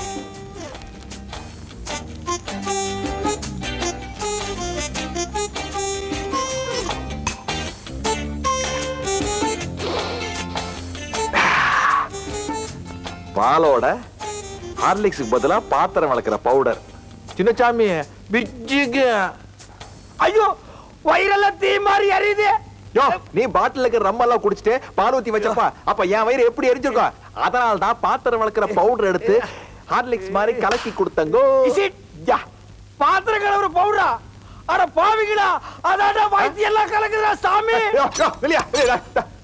பாலோட ஹார்லிக்ஸுக்கு பதிலா பாத்திரம் வளர்க்கிற பவுடர். சின்னசாமி பிஜிங்க. ஐயோ, வயிறெல்லாம் தீ மாதிரி எரியுது. யோ, நீ பாட்டில் இருக்கிற ரம்மெல்லாம் குடிச்சிட்டு பால் ஊத்தி வச்சப்பா, அப்ப என் வயிறு எப்படி எரிஞ்சிருக்கும்? அதனால தான் பாத்திரம் வளர்க்கிற பவுடர் எடுத்து ஹார்லிக்ஸ் மாதிரி கலக்கி கொடுத்தங்கோ. பாத்திரம் கலவர பவுடரா? அட பாவிங்களா, அதாட வைத்தியம் எல்லாம் கலக்குறா சாமி.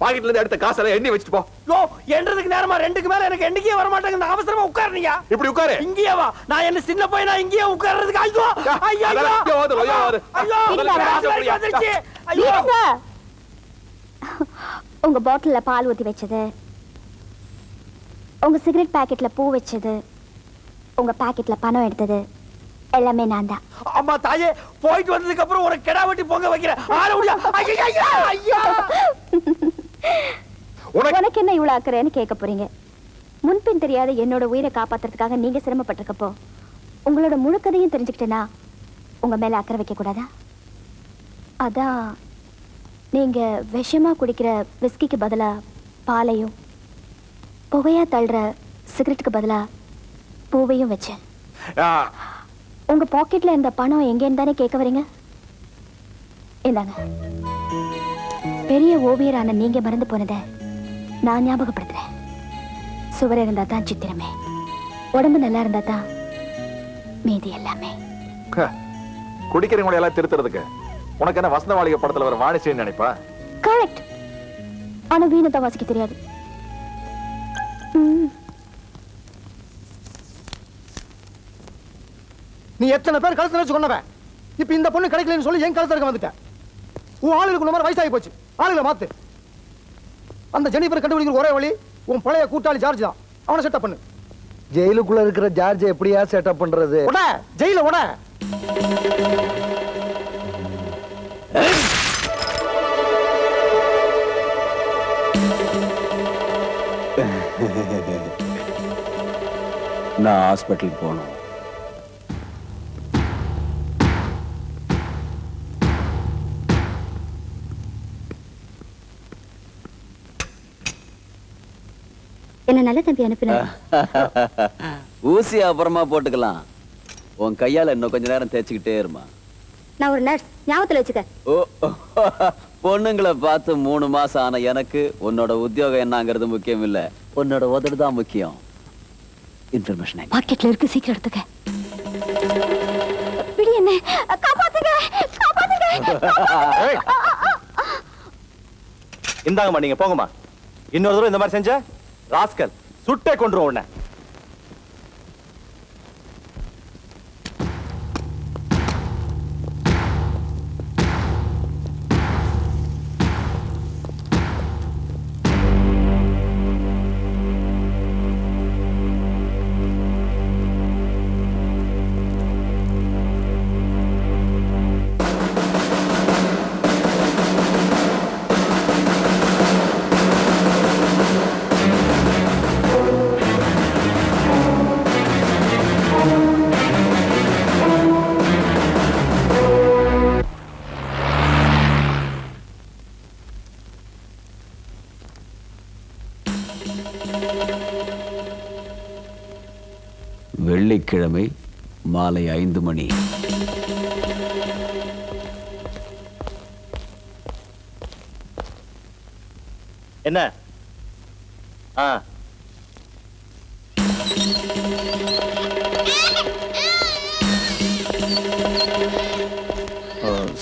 பாக்கெட்ல இருந்து எடுத்த காசெல்லாம் எண்ணி வச்சுட்டு போ. யோ, எண்றதுக்கு நேரமா 2க்கு மேல எனக்கு எண்ணிக்கே வர மாட்டேங்குது. அவசரமா உட்காருங்க. இப்படி உட்காரு. இங்கேயே வா. நான் என்ன சின்ன பையனா இங்கேயே உட்கார்றதுக்கு? ஐயோ ஐயோ ஐயோ. உங்க பாட்டில்ல பால் ஊத்தி வச்சது, உங்க சிகரெட் பாக்கெட்ல பூ வச்சது, உங்க பாக்கெட்ல பணம் எடுத்தது எல்லாமே நான் தான். அம்மா தாயே, போயிட்டு வந்ததுக்கு அப்புறம் ஒரு கெடா வெட்டி பொங்க வைக்கிறேன். உனக்கு என்ன இவ்வளவு அக்கறைன்னு கேட்க போறீங்க. முன்பின் தெரியாத என்னோட உயிரை காப்பாத்துறதுக்காக நீங்க சிரமப்பட்டிருக்கப்போ உங்களோட முழு கதையும் தெரிஞ்சுக்கிட்டேன்னா உங்க மேல அக்கறை வைக்க கூடாதா? அதான் நீங்க விஷமா குடிக்கிற விஸ்கிக்கு பதிலா பாலையும், புகையா தள்ளுற சிகரெட்டுக்கு பதிலா பூவையும் வச்சேன். உங்க பாக்கெட்ல இருந்த பணம் எங்கேன்னு தானே கேட்க வரீங்க? இந்தாங்க. பெரிய ஓவியரான நீங்க மறந்து போனதை நான் ஞாபகப்படுத்துறேன். சுவர் இருந்தா தான் சித்திரமே, உடம்பு நல்லா இருந்தா தான் மீதி எல்லாமே. குடிக்கிறவங்களை எல்லாம் திருத்துறதுக்கு உனக்கு என்ன வசந்த வாலிக படத்துல வர வாணிசேன்னு நினைப்பா? கரெக்ட். ஆனா வீணத்தை வாசிக்க தெரியாது. நீ எத்தனை பேர் கழுத்துல வச்சு கொண்டவன்? இப்ப இந்த பொண்ணு கிடைக்கலன்னு சொல்லி என் கழுத்துல இருக்க வந்துட்டேன். உன் ஆளுக்கு மாதிரி வயசாகி போச்சு. ஆளுகளை மாத்து. அந்த ஜெனிஃபர் கண்டுபிடிக்கிற ஒரே வழி உன் பழைய கூட்டாளி ஜார்ஜ் தான். அவனை செட்டப் பண்ணு. ஜெயிலுக்குள்ள இருக்கிற ஜார்ஜ் எப்படியா செட்டப் பண்றது? உட ஜெயில உட. நான் ஹாஸ்பிட்டலுக்கு போகணும். என்ன நல்ல தம்பி அனுப்புன. ஊசி அப்புறமா போட்டுக்கலாம். உன் கையால இன்னும் கொஞ்ச நேரம் தேய்ச்சிக்கிட்டே இருமா. நான் ஒரு நர்ஸ், ஞாபகத்துல வச்சுக்க. ஓ, பொண்ணுங்களை பார்த்து 3 மாசம் ஆன எனக்கு உன்னோட உத்தியோகம் என்னங்கிறது முக்கியம் இல்ல, உன்னோட உதடு தான் முக்கியம். இன்ஃபர்மேஷன் பாக்கெட்ல இருக்கு, சீக்கிரம் எடுத்துக்க. பிடி என்ன, காப்பாத்துங்க, காப்பாத்துங்க. இந்தாங்கம்மா, நீங்க போங்கம்மா. இன்னொரு தடவை இந்த மாதிரி செஞ்ச ராஸ்கல் சுட்டே கொன்றுவோம் உன்னை. வெள்ளிக்கிழமை மாலை 5 மணி. என்ன?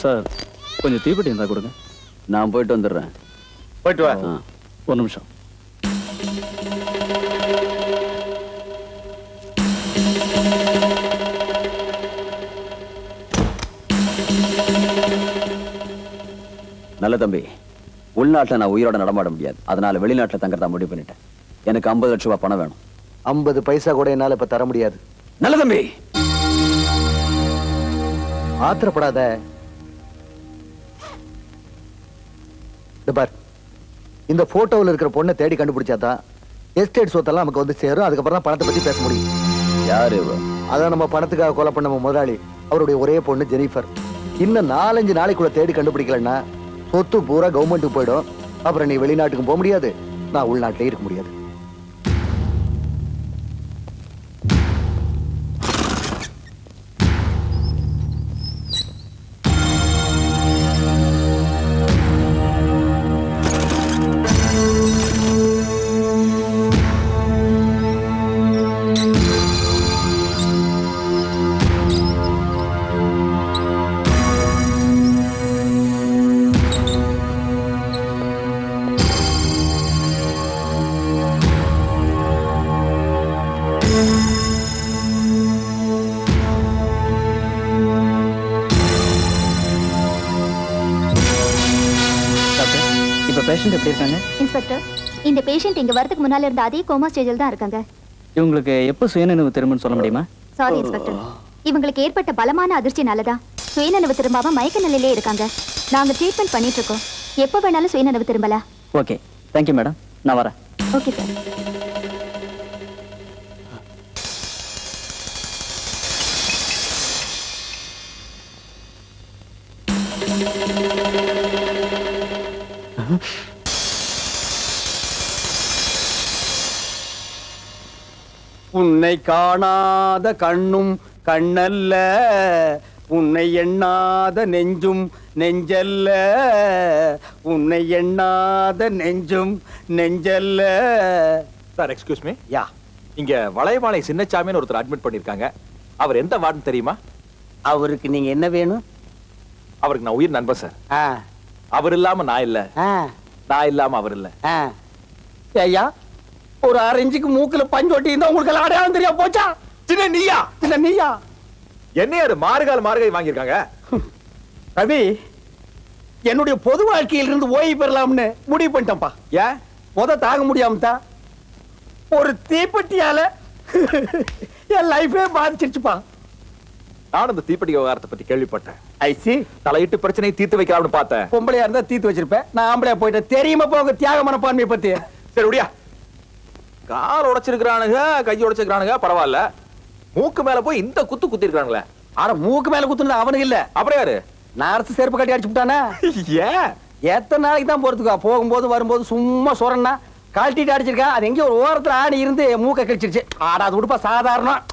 சார், கொஞ்சம் தீப்பெட்டி இருந்தா கொடுங்க. நான் போயிட்டு வந்துடுறேன். போயிட்டு வா. ஒரு நிமிஷம். நல்ல தம்பி, உள்நாட்டில் நான் உயிரோட நடமாட முடியாது. அதனால வெளிநாட்டில் தங்கறதா முடிவு பண்ணிட்டேன். எனக்கு 50 லட்சம் ரூபாய் பணம் வேணும். 50 பைசா கூட என்னால இப்ப தர முடியாது. நல்ல தம்பி, ஆத்திரப்படாத. பார், இந்த போட்டோவில் இருக்கிற பொண்ணை தேடி கண்டுபிடிச்சாதான் எஸ்டேட் சொத்தெல்லாம் நமக்கு வந்து சேரும். அதுக்கப்புறம் தான் பணத்தை பத்தி பேச முடியும். யாரு? அதான் நம்ம பணத்துக்காக கொலை பண்ண முதலாளி. அவருடைய ஒரே பொண்ணு ஜெனிஃபர். இன்னும் 4-5 நாளைக்குள்ள தேடி கண்டுபிடிக்கலன்னா சொத்து பூரா கவர்மெண்ட்டுக்கு போயிடும். அப்புறம் நீ வெளிநாட்டுக்கும் போக முடியாது, நான் உள்நாட்டிலே இருக்க முடியாது. பேஷண்ட் எப்படி இருக்காங்க? இன்ஸ்பெக்டர், இந்த பேஷண்ட் இங்க வரதுக்கு முன்னால இருந்த அதே கோமா ஸ்டேஜில் தான் இருக்காங்க. இவங்களுக்கு எப்போ சுயநினைவு திரும்புன்னு சொல்ல முடியுமா? சாரி இன்ஸ்பெக்டர், இவங்களுக்கு ஏற்பட்ட பலமான அதிர்ச்சினாலதான் சுயநினைவு திரும்பாம மயக்க நிலையிலே இருக்காங்க. நாங்க ட்ரீட்மெண்ட் பண்ணிட்டு இருக்கோம். எப்போ வேணாலும் சுயநினைவு திரும்பலாம். ஓகே, தேங்க்யூ மேடம், நான் வரேன். Okay sir. உன்னை காணாத கண்ணும் கண்ணல்ல, உன்னை எண்ணாத நெஞ்சும் நெஞ்சல்ல, உன்னை எண்ணாத நெஞ்சும் நெஞ்சல்ல. Sir, excuse me. யா, இங்க வளையபாளை சின்னச்சாமின்னு ஒருத்தர் அட்மிட் பண்ணிருக்காங்க. அவர் எந்த வார்டுன்னு தெரியுமா? அவருக்கு நீங்க என்ன வேணும்? அவருக்கு நான் உயிர் நண்பன் சார். அவர் இல்லாம நான் இல்ல, நான் இல்லாம அவர் இல்ல. ஐயா, ஒரு 6 இன்ச்சுக்கு மூக்குல பஞ்சோட்டி இருந்தா உங்களுக்கு எல்லாம் அடையாளம் தெரியா போச்சா? சின்ன நீயா? சின்ன நீயா? என்ன அது மார்கை வாங்கியிருக்காங்க? ரவி, என்னுடைய பொது வாழ்க்கையில இருந்து ஓய்வு பெறலாம்னு முடிவு பண்ணிட்டேன்ப்பா. ஏன் தாங்க முடியாம தான் ஒரு தீப்பெட்டியால என் லைஃபே பாதிச்சிருச்சுப்பா. நானும் இந்த தீப்பெட்டி விவகாரத்தை பத்தி கேள்விப்பட்டேன். ஐசி, தலையிட்டு பிரச்சனையை தீர்த்து வைக்கலாம்னு பார்த்தேன். பொம்பளையா இருந்தா தீர்த்து வச்சிருப்பேன், நான் ஆம்பளையா போயிட்டேன். தெரியுமா போங்க தியாக மனப்பான்மையை பத்தி. சரி விடியா, கால் உடைச்சிருக்கிறானுங்க, கை உடைச்சிருக்கிறானுங்க, பரவாயில்ல. மூக்கு மேல போய் இந்த குத்தி இருக்கானுங்களே. ஆனா மூக்கு மேல குத்துனது அவனுக்கு இல்ல. அப்புறம் யாரு? நான் அரசு செருப்பு கட்டி அடிச்சு விட்டானே. ஏன்? எத்தனை நாளைக்கு தான் போறதுக்கா? போகும்போது வரும்போது சும்மா சொரன்னா கழட்டிட்டு அடிச்சிருக்கேன். அது எங்கேயும் ஒரு ஓரத்துல ஆணி இருந்து மூக்க கழிச்சிருச்சு. ஆடா, அது உடுப்பா சாதாரணம்.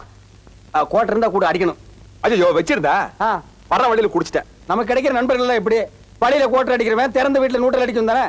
கோட்டை இருந்தா கூட அடிக்கணும். ஐயோ, வச்சிருந்தா வர வழியில குடிச்சிட்டேன். நமக்கு கிடைக்கிற நண்பர்கள் எல்லாம் எப்படி? வழியில கோட்டை அடிக்கிறவன் திறந்த வீட்டுல நூற்றல் அடிக்கும் தானே.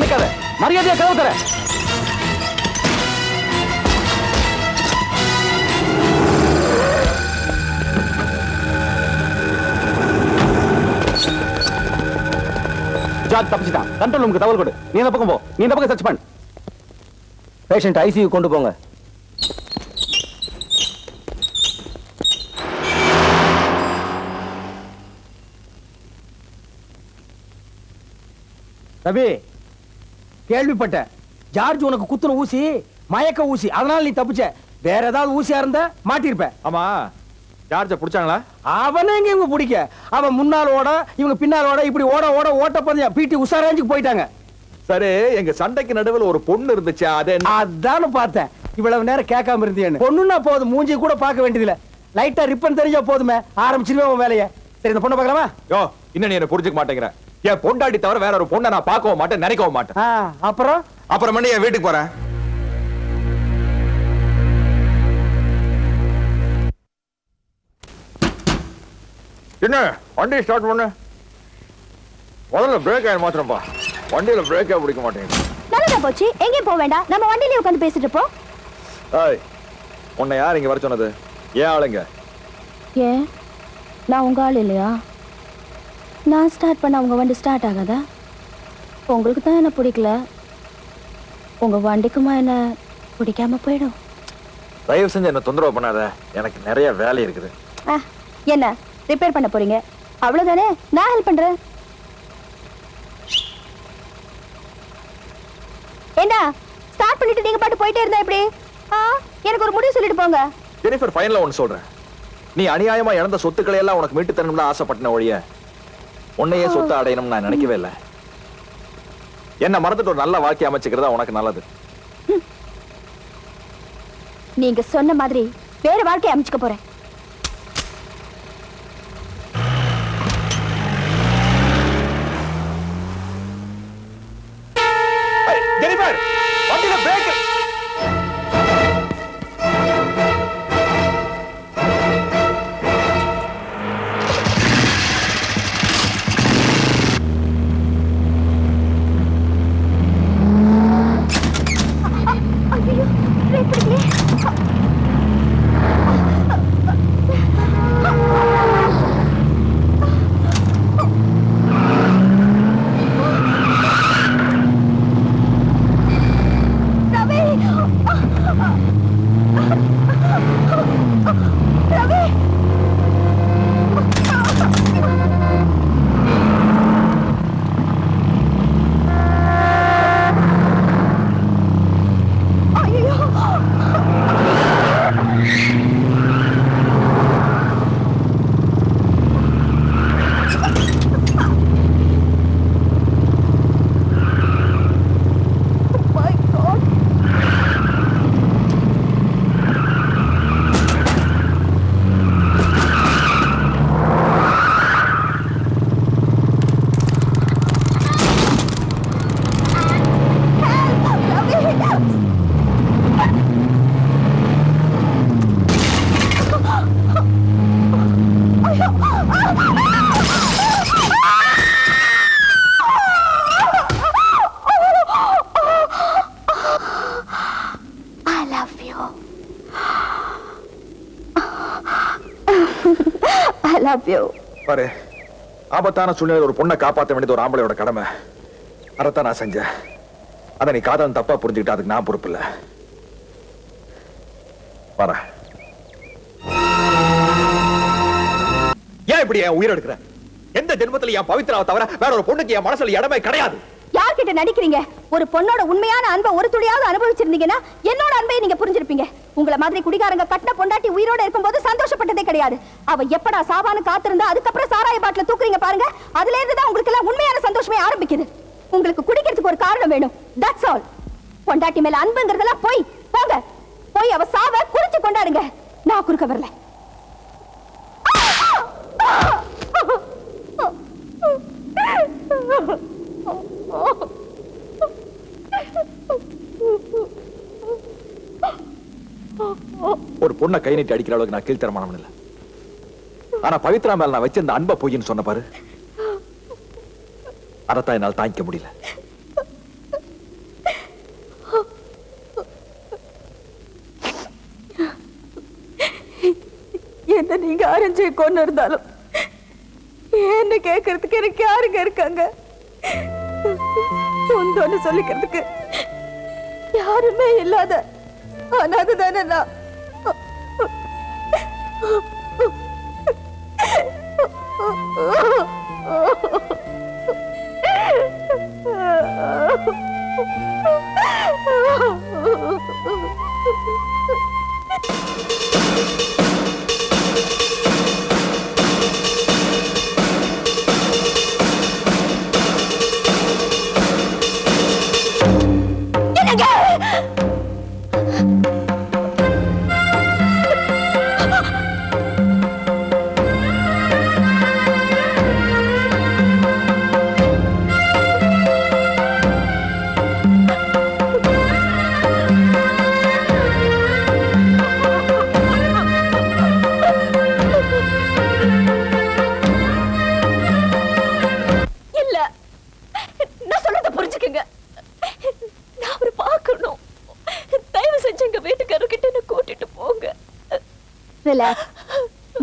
நிக்காத, மரியாதையா கதவு தர. ஜார்ஜ் தப்பிச்சிட்டான். கண்ட்ரோல் ரூமுக்கு தகவல் கொடு. நீ இந்த பக்கம் போ. நீ இந்த பக்கம் சர்ச் பண்ணு. பேஷண்ட் ஐசியூ கொண்டு போங்க. ரவி, கேள்விப்பட்ட ஜார்ஜ் உனக்கு குத்துன ஊசி மயக்க ஊசி, அதனால நீ தப்பிச்ச. வேற ஏதாவது ஊசியா இருந்தா மாட்டிருப்ப. ஆமா, ஜார்ஜ புடிச்சாங்களா? அவனே இவங்க பிடிக்க. அவன் முன்னால் ஓட, இவங்க பின்னால் ஓட, இப்படி ஓட ஓட ஓட்ட பந்தயம் பிடி உஷா ரேஞ்சுக்கு போயிட்டாங்க. சரி, எங்க சண்டைக்கு நடுவில் ஒரு பொண்ணு இருந்துச்சு, அதானு பார்த்தேன். இவ்வளவு நேரம் கேட்காம இருந்தேன்னு. பொண்ணுன்னா போதும், மூஞ்சி கூட பார்க்க வேண்டியதில்ல. லைட்டா ரிப்பன் தெரிஞ்சா போதுமே, ஆரம்பிச்சிருவேன் உன் வேலையை. சரி, இந்த பொண்ணை பார்க்கலாமா? யோ, இன்னும் நீ என்ன புரிஞ்சுக்க மாட்டேங்கிற. என் பொண்டாட்டி தவிர வேற ஒரு பொண்ணை நான் பார்க்கவும் மாட்டேன், நினைக்கவும் மாட்டேன். அப்புறம் மணி என் வீட்டுக்கு போறேன். என்ன வண்டி ஸ்டார்ட் பண்ணு. முதல்ல பிரேக் ஆயிரம் மாத்திரம்பா. வண்டியில பிரேக்கே பிடிக்க மாட்டேங்குது. நல்லதா போச்சு, எங்கேயும் போக வேண்டாம், நம்ம வண்டியிலே உட்காந்து பேசிட்டு இருப்போம். ஏய், உன்னை யார் இங்க வர சொன்னது? ஏன் ஆளுங்க? ஏன் நான் உங்க ஆள் இல்லையா? நான் ஸ்டார்ட் பண்ண உங்க வண்டி ஸ்டார்ட் ஆகாதா? உங்களுக்கு தான் என்ன பிடிக்கல, உங்க வண்டிக்குமா என்ன பிடிக்காம போயிடும். தயவு செஞ்சு என்ன தொந்தரவு பண்ணாத, எனக்கு நிறைய வேலை இருக்குது. என்ன ரிப்பேர் பண்ண போறீங்க? அவ்வளவுதானே, நான் ஹெல்ப் பண்றேன். என்ன ஸ்டார்ட் பண்ணிட்டு நீங்க பாட்டு போயிட்டே இருந்தா எப்படி? எனக்கு ஒரு முடிவு சொல்லிட்டு போங்க. ஜெனிஃபர், ஃபைனலா ஒன்னு சொல்றேன். நீ அநியாயமா இழந்த சொத்துக்களை எல்லாம் உனக்கு மீட்டு தரணும்னு ஆசைப்பட்டன ஒழிய உன்னையே சொத்து அடையணும்னு நான் நினைக்கவே இல்லை. என்ன மறந்துட்டு ஒரு நல்ல வாழ்க்கை அமைச்சுக்கிறதா உனக்கு நல்லது. நீங்க சொன்ன மாதிரி வேற வாழ்க்கை அமைச்சுக்க போறேன். ஜெனிஃபர், வண்டியில பிரேக். பாரு, ஆபத்தான சூழ்நிலையில் ஒரு பொண்ணை காப்பாற்ற வேண்டியது ஒரு ஆம்பளையோட கடமை. அதைத்தான் நான் செஞ்சேன். அதை நீ காதல் தப்பா புரிஞ்சுக்கிட்ட, அதுக்கு நான் பொறுப்பு இல்லை. பாரு, ஏன் இப்படி என் உயிர் எடுக்கிற? எந்த ஜென்மத்துல என் பவித்ராவை தவிர வேற ஒரு பொண்ணுக்கு என் மனசுல இடமே கிடையாது. யார்கிட்ட நடிக்கிறீங்க? ஒரு பொண்ணோட உண்மையான அன்பை ஒரு துளியாவது அனுபவிச்சிருந்தீங்கன்னா என்னோட அன்பை நீங்க புரிஞ்சிருப்பீங்க. உங்களை மாதிரி குடிகாரங்க கட்டின பொண்டாட்டி உயிரோட இருக்கும்போது சந்தோஷப்பட்டதே கிடையாது. அவ எப்படா சாவான்னு காத்திருந்தா அதுக்கப்புறம் சாராய பாட்டில தூக்குறீங்க பாருங்க. அதுல இருந்து தான் உங்களுக்கு எல்லாம் உண்மையான சந்தோஷமே ஆரம்பிக்குது. உங்களுக்கு குடிக்கிறதுக்கு ஒரு காரணம் வேணும். That's all. பொண்டாட்டி மேல அன்புங்கிறதெல்லாம் போய் போங்க. போய் அவ சாவ குறிச்சு கொண்டாடுங்க. நான் குறுக்க வரல. ஒரு பொண்ணை கை நீட்டி அடிக்கிற அளவுக்கு நான் கீழ்த்தரமானவன் இல்ல. ஆனா பவித்ரா மேல நான் வச்சிருந்த அன்பை பொய்ன்னு சொன்ன பாரு, அதைத்தான் என்னால் தாங்கிக்க முடியல. என்ன நீங்க அரஞ்சே கொண்டு இருந்தாலும் என்ன கேட்கறதுக்கு எனக்கு யாருங்க இருக்காங்க? சொந்தம்னு சொல்லிக்கிறதுக்கு யாருமே இல்லாத அனாதைதானே நான்.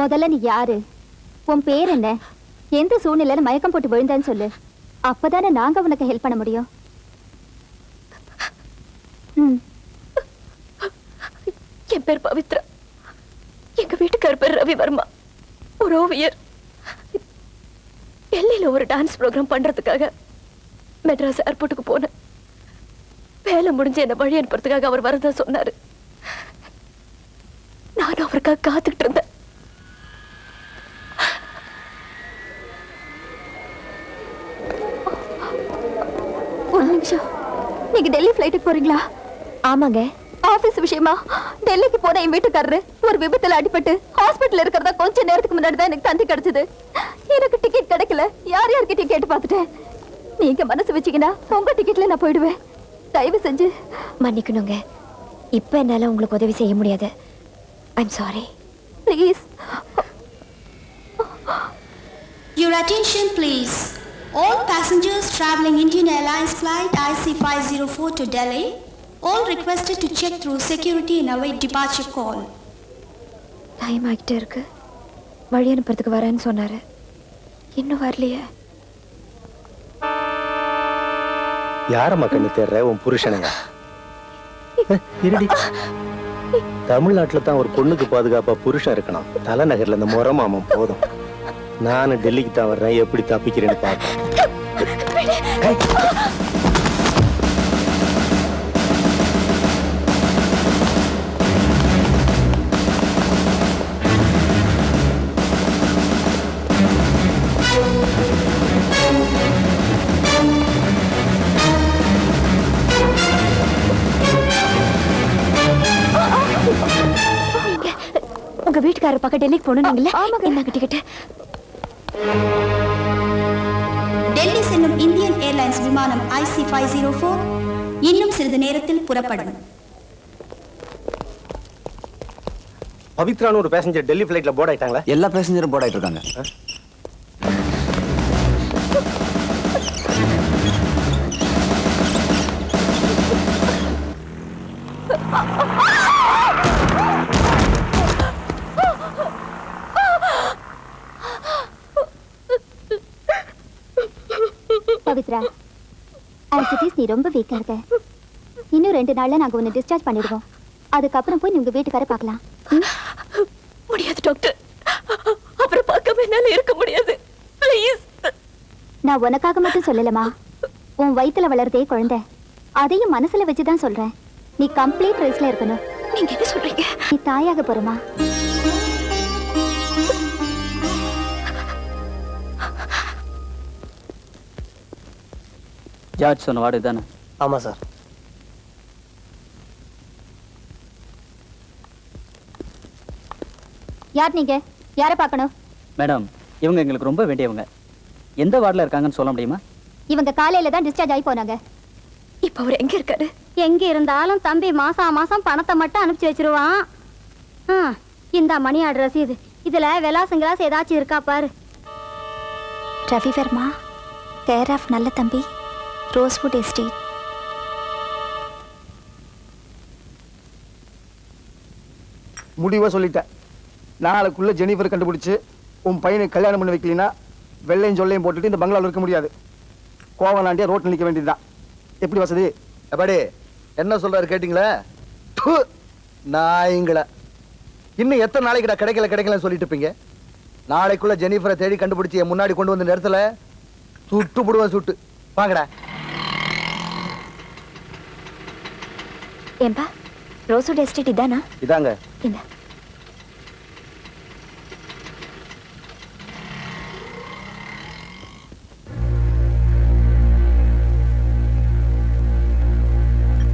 முதல்ல நீ யாரு? உன் பேர் என்ன? எந்த சூழ்நிலையில மயக்கம் போட்டு விழுந்தான்னு சொல்லு. அப்பதானே நாங்க உனக்கு ஹெல்ப் பண்ண முடியும். என் பேர் பவித்ரா. எங்க வீட்டுக்கார பேர் ரவிவர்மா. ஒரு ஓவியர். டெல்லியில ஒரு டான்ஸ் ப்ரோக்ராம் பண்றதுக்காக மெட்ராஸ் ஏர்போர்ட்டுக்கு போனேன். வேலை முடிஞ்சு என்ன வழி அனுப்புறதுக்காக அவர் வரதா சொன்னாரு. நானும் அவருக்காக காத்துக்கிட்டு இருந்தேன். ஒரு நிமிஷம். நீங்க டெல்லி ஃபிளைட்டுக்கு போறீங்களா? ஆமாங்க. ஆபீஸ் விஷயமா டெல்லிக்கு போன என் வீட்டுக்காரரு ஒரு விபத்துல அடிபட்டு ஹாஸ்பிட்டல் இருக்கிறதா கொஞ்ச நேரத்துக்கு முன்னாடி தான் எனக்கு தந்தி கிடைச்சது. எனக்கு டிக்கெட் கிடைக்கல. யார் யார்கிட்டயும் கேட்டு பார்த்துட்டேன். நீங்க மனசு வச்சீங்கன்னா உங்க டிக்கெட்ல நான் போயிடுவேன். தயவு செஞ்சு மன்னிக்கணுங்க. இப்ப என்னால உங்களுக்கு உதவி செய்ய முடியாது. I'm sorry. Please. Your attention please. All passengers traveling Indian Airlines flight IC504 to Delhi, all requested to check through security and await departure call. Time ஆகிட்டே இருக்கு. வழி அனுப்புறதுக்கு வரேன்னு சொன்னாரு. இன்னும் வரலையே. யாரம்மா கண்ணு தேர்ற? உன் புருஷனுங்க. இருடி. தமிழ்நாட்டுல தான் ஒரு பொண்ணுக்கு பாதுகாப்பா புருஷன் இருக்கணும். தலைநகர்ல இந்த முறமாமம் போதும். நானும் டெல்லிக்கு தான் வர்றேன். எப்படி தப்பிக்கிறேன்னு பார்ப்பேன். உங்க வீட்டுக்காரர் பக்கம் டெல்லிக்கு போனீங்கல்ல? என்னங்க டிக்கெட்? டெல்லி செல்லும் இந்தியன் ஏர்லைன்ஸ் விமானம் IC504 இன்னும் சிறிது நேரத்தில் புறப்படும். பவித்ரான்னு ஒரு பேசஞ்சர் டெல்லி ஃபிளைட்ல போர்ட் ஆயிட்டாங்களா? எல்லா பேசஞ்சரும் போர்ட் ஆயிட்டு இருக்காங்க. பவித்ரா, நீ ரொம்ப வீக்கா இருக்க. இன்னும் 2 நாள்ல நாங்க உன்னை டிஸ்சார்ஜ் பண்ணிடுவோம். அதுக்கப்புறம் போய் உங்க வீட்டுக்கார பார்க்கலாம். முடியாது டாக்டர். அப்புறம் பார்க்காம என்னால இருக்க முடியாது. ப்ளீஸ். நான் உனக்காக மட்டும் சொல்லலமா, உன் வயித்துல வளருதே குழந்தை, அதையும் மனசுல வச்சுதான் சொல்றேன். நீ கம்ப்ளீட் ரெஸ்ட்ல இருக்கணும். நீங்க என்ன சொல்றீங்க? நீ தாயாக போறமா? ஜார்ஜ் சொன்ன வார்டு தானே? ஆமா சார். யார் நீங்க? யாரை பார்க்கணும்? மேடம், இவங்க எங்களுக்கு ரொம்ப வேண்டியவங்க. எந்த வார்டில் இருக்காங்கன்னு சொல்ல முடியுமா? இவங்க காலையில தான் டிஸ்சார்ஜ் ஆகி போனாங்க. இப்ப அவர் எங்க இருக்காரு? எங்க இருந்தாலும் தம்பி மாசம் மாசம் பணத்தை மட்டும் அனுப்பிச்சு வச்சிருவான். இந்த மணி ஆர்டர் ரசீது, இதுல விலாசம் கிளாஸ் ஏதாச்சும் இருக்கா பாரு. ரவி வர்மா, கேர் ஆஃப் நல்ல தம்பி, ரோஸ்வுட் எஸ்டேட். முடிவா சொல்லிட்டேன். நாளைக்குள்ள ஜெனிஃபர் கண்டுபிடிச்சு உன் பையனை கல்யாணம் பண்ணி வைக்கலனா வெள்ளையும் சொல்லையும் போட்டுட்டு இந்த பங்களாவில் இருக்க முடியாது. கோவலாண்டியா ரோட்ல நிற்க வேண்டியதுதான். எப்படி வசதி? எப்படி என்ன சொல்றாரு கேட்டீங்களா? நாய்ங்களா, இன்னும் எத்தனை நாளைக்கு கிடைக்கல சொல்லிட்டு இருப்பீங்க? நாளைக்குள்ள ஜெனிஃபரை தேடி கண்டுபிடிச்சு என் முன்னாடி கொண்டு வந்த நேரத்துல சுட்டு போடுவேன். சுட்டு வாங்கடா. ஏம்பா, ரோஸ்வுட் எஸ்டேட் இதானா? இதாங்க. இந்த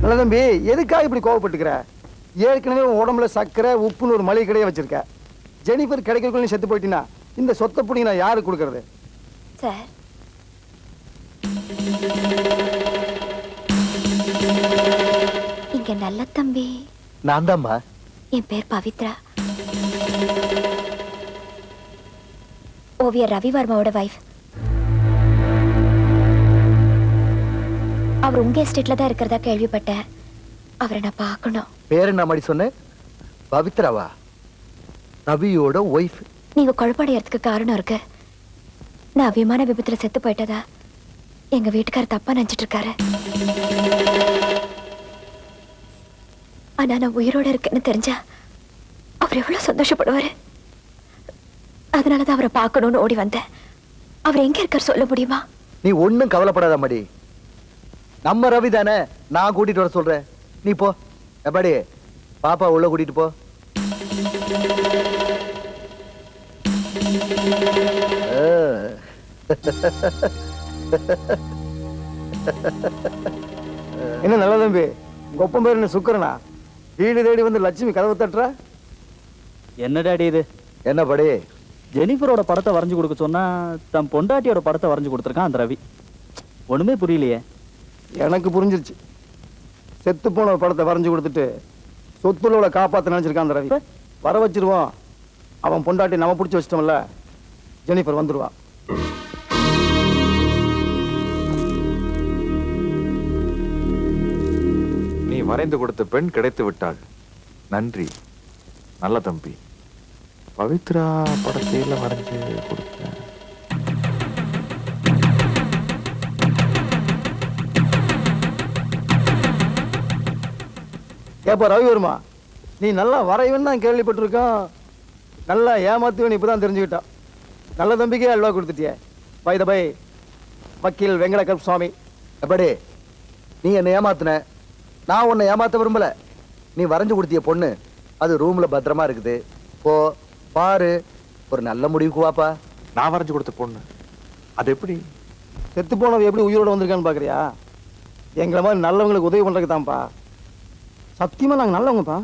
நல்ல தம்பி, எதுக்காக இப்படி கோவப்பட்டுக்கிற? ஏற்கனவே உன் உடம்புல சக்கரை உப்புன்னு ஒரு மளிகை கடையை வச்சிருக்க. ஜெனிஃபர் கிடைக்கிறக்குள்ள நீ செத்து போயிட்டீங்கன்னா இந்த சொத்தை புடி நான் யாருக்கு கொடுக்கறது? சார், இங்க நல்ல தம்பி நான் தான்மா. என் பேர் பவித்ரா, ஓவியர் ரவி வர்மாவோட வைஃப். அவர் உங்க எஸ்டேட்ல தான் இருக்கிறதா கேள்விப்பட்டேன். அவரை நான் பார்க்கணும். பேர் என்ன மாதிரி சொன்னேன்? பவித்ராவா? ரவியோட ஒய்ஃப். நீங்க குழப்படையறதுக்கு காரணம் இருக்கு. நான் விமான விபத்துல செத்து போயிட்டதா எங்க வீட்டுக்காரர் தப்பா நினைச்சிட்டு இருக்காரு. ஆனா நான் உயிரோட இருக்கேன்னு தெரிஞ்சா அவர் எவ்வளவு சந்தோஷப்படுவாரு. அதனாலதான் அவரை பார்க்கணும்னு ஓடி வந்தேன். அவர் எங்க இருக்கார் சொல்ல முடியுமா? நீ ஒண்ணும் கவலைப்படாத மடி. நம்ம ரவி தானே, நான் கூட்டிட்டு வர சொல்றேன். நீ போ. எப்படி பாப்பா உள்ள கூட்டிட்டு போ. என்ன நல்ல தம்பி, கொப்பம் பேர் என்ன சுக்கரனா? வீடு தேடி வந்து லட்சுமி கதவு தட்டுற? என்ன டாடி இது? என்ன படி? ஜெனிஃபரோட படத்தை வரைஞ்சு கொடுக்க சொன்னா தன் பொண்டாட்டியோட படத்தை வரைஞ்சு கொடுத்துருக்கான் அந்த ரவி. ஒண்ணுமே புரியலையே. எனக்கு புரிஞ்சிருச்சு. செத்து போன ஒரு படத்தை வரைஞ்சு கொடுத்துட்டு சொத்துளோட காப்பாத்த நினைச்சிருக்கான் அந்த ரவி. வர வச்சிருவோம். அவன் பொண்டாட்டி நம்ம பிடிச்சி வச்சிட்டோம்ல, ஜெனிஃபர் வந்துருவா. நீ வரைந்து கொடுத்த பெண் கிடைத்து விட்டாள். நன்றி நல்ல தம்பி. பவித்ரா படத்தையில வரைஞ்சு கொடுத்தேன். ஏப்பா ரவி வருமா, நீ நல்லா வரைவன்னு தான் கேள்விப்பட்டிருக்கான். நல்லா ஏமாத்துவேன் இப்பதான் தெரிஞ்சுக்கிட்டான். நல்ல தம்பிக்கே அல்வா கொடுத்துட்டியே. பை த பை, வக்கீல் வெங்கடகர் சுவாமி. எப்படி நீ என்னை ஏமாத்துன, நான் உன்னை ஏமாத்த விரும்பல. நீ வரைஞ்சு கொடுத்திய பொண்ணு அது ரூம்ல பத்திரமா இருக்குது. போ பாரு, ஒரு நல்ல முடிவுக்கு வாப்பா. நான் வரைஞ்சு கொடுத்த பொண்ணு அது எப்படி? செத்து போனவ எப்படி உயிரோட வந்திருக்கான்னு பாக்குறியா? எங்களை மாதிரி நல்லவங்களுக்கு உதவி பண்றதுக்கு தான்ப்பா. சத்தியமா நாங்க நல்லவங்கப்பா.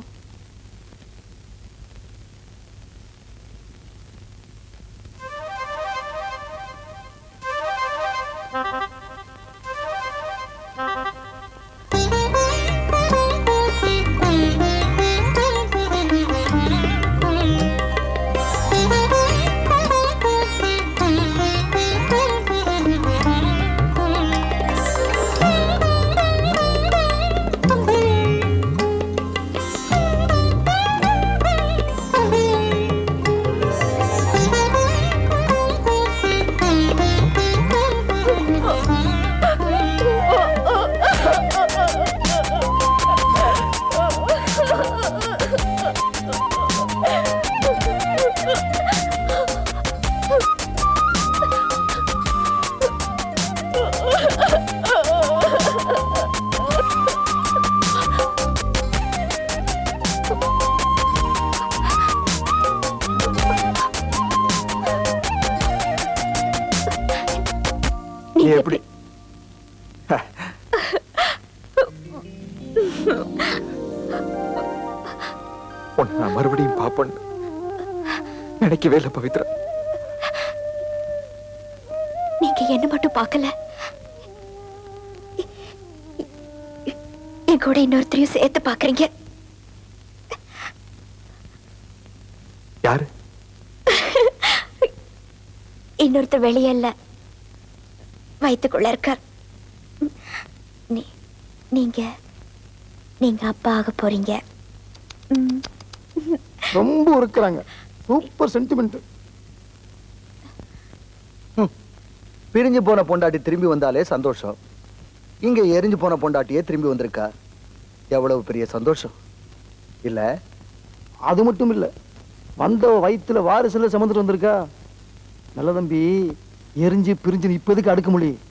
நீ எப்படி உன்னை நான் மறுபடியும் பாப்பேன்னு நினைக்கவே இல்லை பவித்ரா. நீங்க என்ன மட்டும் பார்க்கல, என் கூட இன்னொருத்தரையும் சேர்த்து பாக்குறீங்க. யாரு? இன்னொருத்தர் வெளியே இல்ல, வயித்துக்குள்ள இருக்கார். நீங்க நீங்க அப்பா ஆக போறீங்க. ரொம்ப இருக்கிறாங்க. Super sentiment. பிரிஞ்சு போன பொண்டாட்டி திரும்பி வந்தாலே சந்தோஷம். இங்க எரிஞ்சு போன பொண்டாட்டியே திரும்பி வந்திருக்கா, எவ்வளவு பெரிய சந்தோஷம் இல்ல? அது மட்டும் இல்ல, வந்த வயிற்றுல வாரிசுல சுமந்துட்டு வந்திருக்கா. நல்ல தம்பி, எரிஞ்சு பிரிஞ்சு இப்போதைக்கு அடுக்க முடியும்.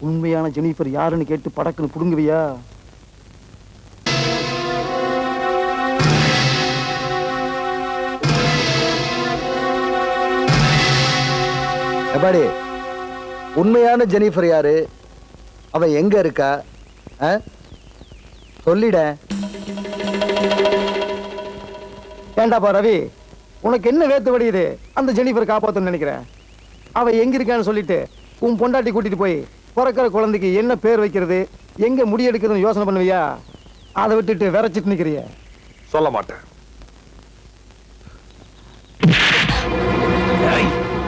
உண்மையான ஜெனிஃபர் யாருன்னு கேட்டு படக்குன்னு புடுங்குவியா? எப்பாடி, உண்மையான ஜெனிஃபர் யாரு? அவ எங்க இருக்கா? சொல்லிட. ஏண்டாப்பா ரவி, உனக்கு என்ன வேத்து வடியுது? அந்த ஜெனிஃபர் காப்பாத்தணும்னு நினைக்கிறேன். அவ எங்க இருக்கான்னு சொல்லிட்டு உன் பொண்டாட்டி கூட்டிட்டு போய் பிறக்கிற குழந்தைக்கு என்ன பேர் வைக்கிறது, எங்க முடி எடுக்கிறதுன்னு யோசனை பண்ணுவியா? அதை விட்டுட்டு விரைச்சிட்டு நிக்கிறிய. சொல்ல மாட்டேன்.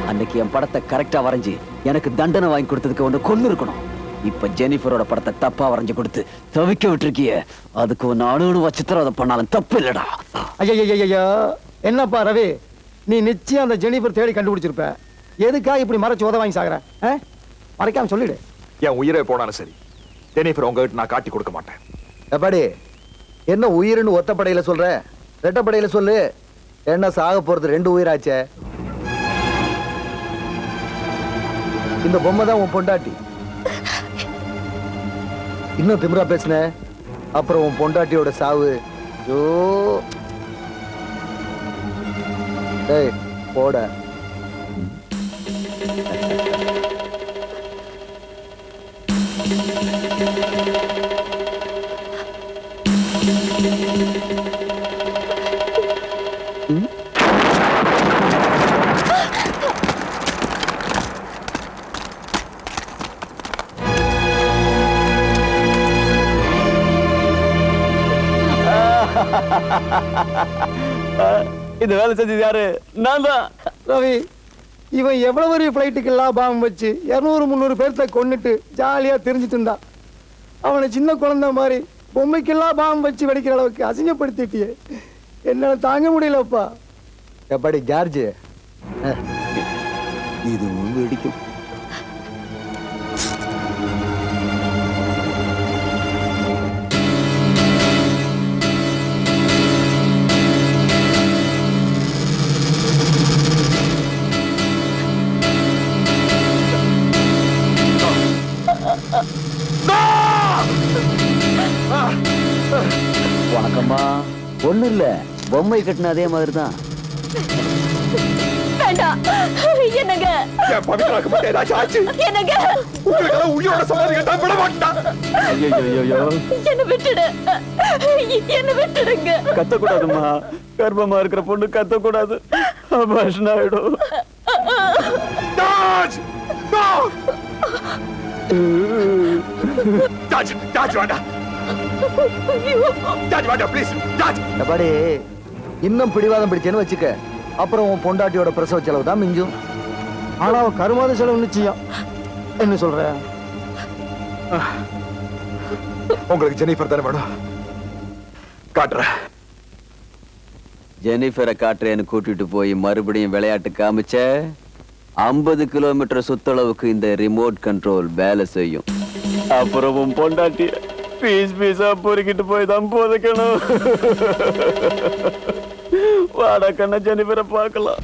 அன்னைக்கு என் படத்தை கரெக்டா வரைஞ்சி எனக்கு தண்டனை வாங்கி கொடுத்ததுக்கு ஒன்று கொண்டு இருக்கணும். இப்ப ஜெனிஃபரோட படத்தை தப்பா வரைஞ்சு கொடுத்து தவிக்க விட்டுருக்கிய, அதுக்கு ஒன்னு அணு வச்சுத்தர அதை பண்ணாலும் தப்பு இல்லடா. ஐயா, என்னப்பா ரவி, நீ நிச்சயம் அந்த ஜெனிஃபர் தேடி கண்டுபிடிச்சிருப்ப. எதுக்காக இப்படி மறைச்சு உத வாங்கி சாகுற? மறைக்காம சொல்லிடு. என் உயிரே போனாலும் சரி, ஜெனிஃபர் உங்ககிட்ட நான் காட்டி கொடுக்க மாட்டேன். எப்பாடி, என்ன உயிர்னு ஒத்தப்படையில சொல்ற? ரெட்டப்படையில சொல்லு. என்ன சாக போறது 2 உயிராச்சே. இந்த பொம்மை தான் உன் பொண்டாட்டி. இன்னும் திமிரா பேசுன அப்புறம் உன் பொண்டாட்டியோட சாவு. ஐயோ, டேய் போட. இந்த வேலை செஞ்சது யாரு? நான் தான். ரவி, இவன் எவ்வளவு பெரிய பிளைட்டுக்கெல்லாம் பாம்பு வச்சு 200-300 பேர்த்த கொன்னுட்டு ஜாலியா தெரிஞ்சிட்டு இருந்தான். அவனை சின்ன குழந்தை மாதிரி பொம்மைக்கெல்லாம் பாம்பு வச்சு வெடிக்கிற அளவுக்கு அசிங்கப்படுத்திட்டியே. என்னால தாங்க முடியலப்பா. எப்பாடி ஜார்ஜ், இது வெடிக்கும். வணக்கம்மா. ஒண்ணு இல்ல, பொம்மை கட்டின அதே மாதிரி தான். வேண்டாம், என்னங்க பவித்ராக்கு மட்டும் ஏதாச்சும் ஆச்சு, என்னங்க உங்களுக்கு உயிரோட சமாதி கட்ட விட மாட்டான். ஐயோ, என்ன விட்டுடு, என்ன விட்டுடுங்க. கத்தக்கூடாதுமா. கர்ப்பமா இருக்கிற பொண்ணு கத்தக்கூடாது, அபாஷன் ஆயிடும். எப்பாடி, இன்னும் பிடிவாதம் பிடிச்சேன்னு வச்சுக்க, அப்புறம் உன் பொண்டாட்டியோட பிரசவ செலவு தான் மிஞ்சும். ஆனா அவன் கருமாத செலவு நிச்சயம். என்ன சொல்ற? உங்களுக்கு ஜெனிஃபர் தானே வேணும், காட்டுறேன். ஜெனிஃபரை காட்டுறேன்னு கூட்டிட்டு போய் மறுபடியும் விளையாட்டு காமிச்ச 50 கிலோமீட்டர் சுத்தளவுக்கு இந்த ரிமோட் கண்ட்ரோல் வேலை செய்யும். அப்புறம் பொண்டாட்டி பீஸ் பீஸா பொறுக்கிட்டு போய் தான் போதைக்கணும். வாடா கண்ணா, ஜெனிஃபரை பார்க்கலாம்.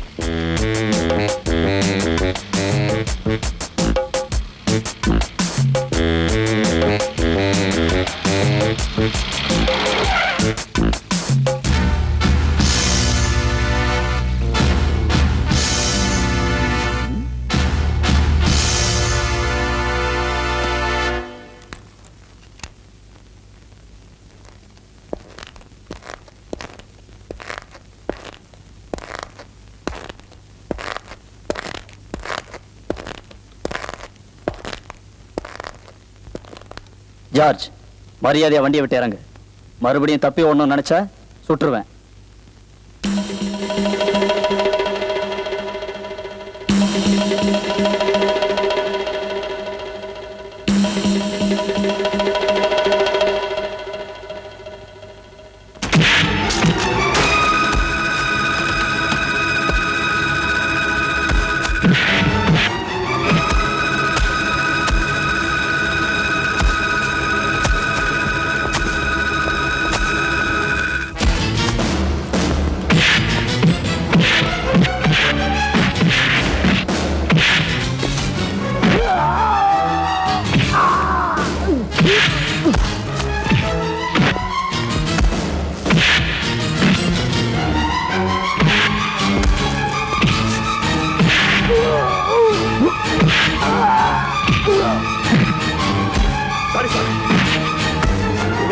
ஜார்ஜ், மரியாதையா வண்டியை விட்டு இறங்கு. மறுபடியும் தப்பி ஒண்ணும் நினைச்சா சுட்டுருவேன்.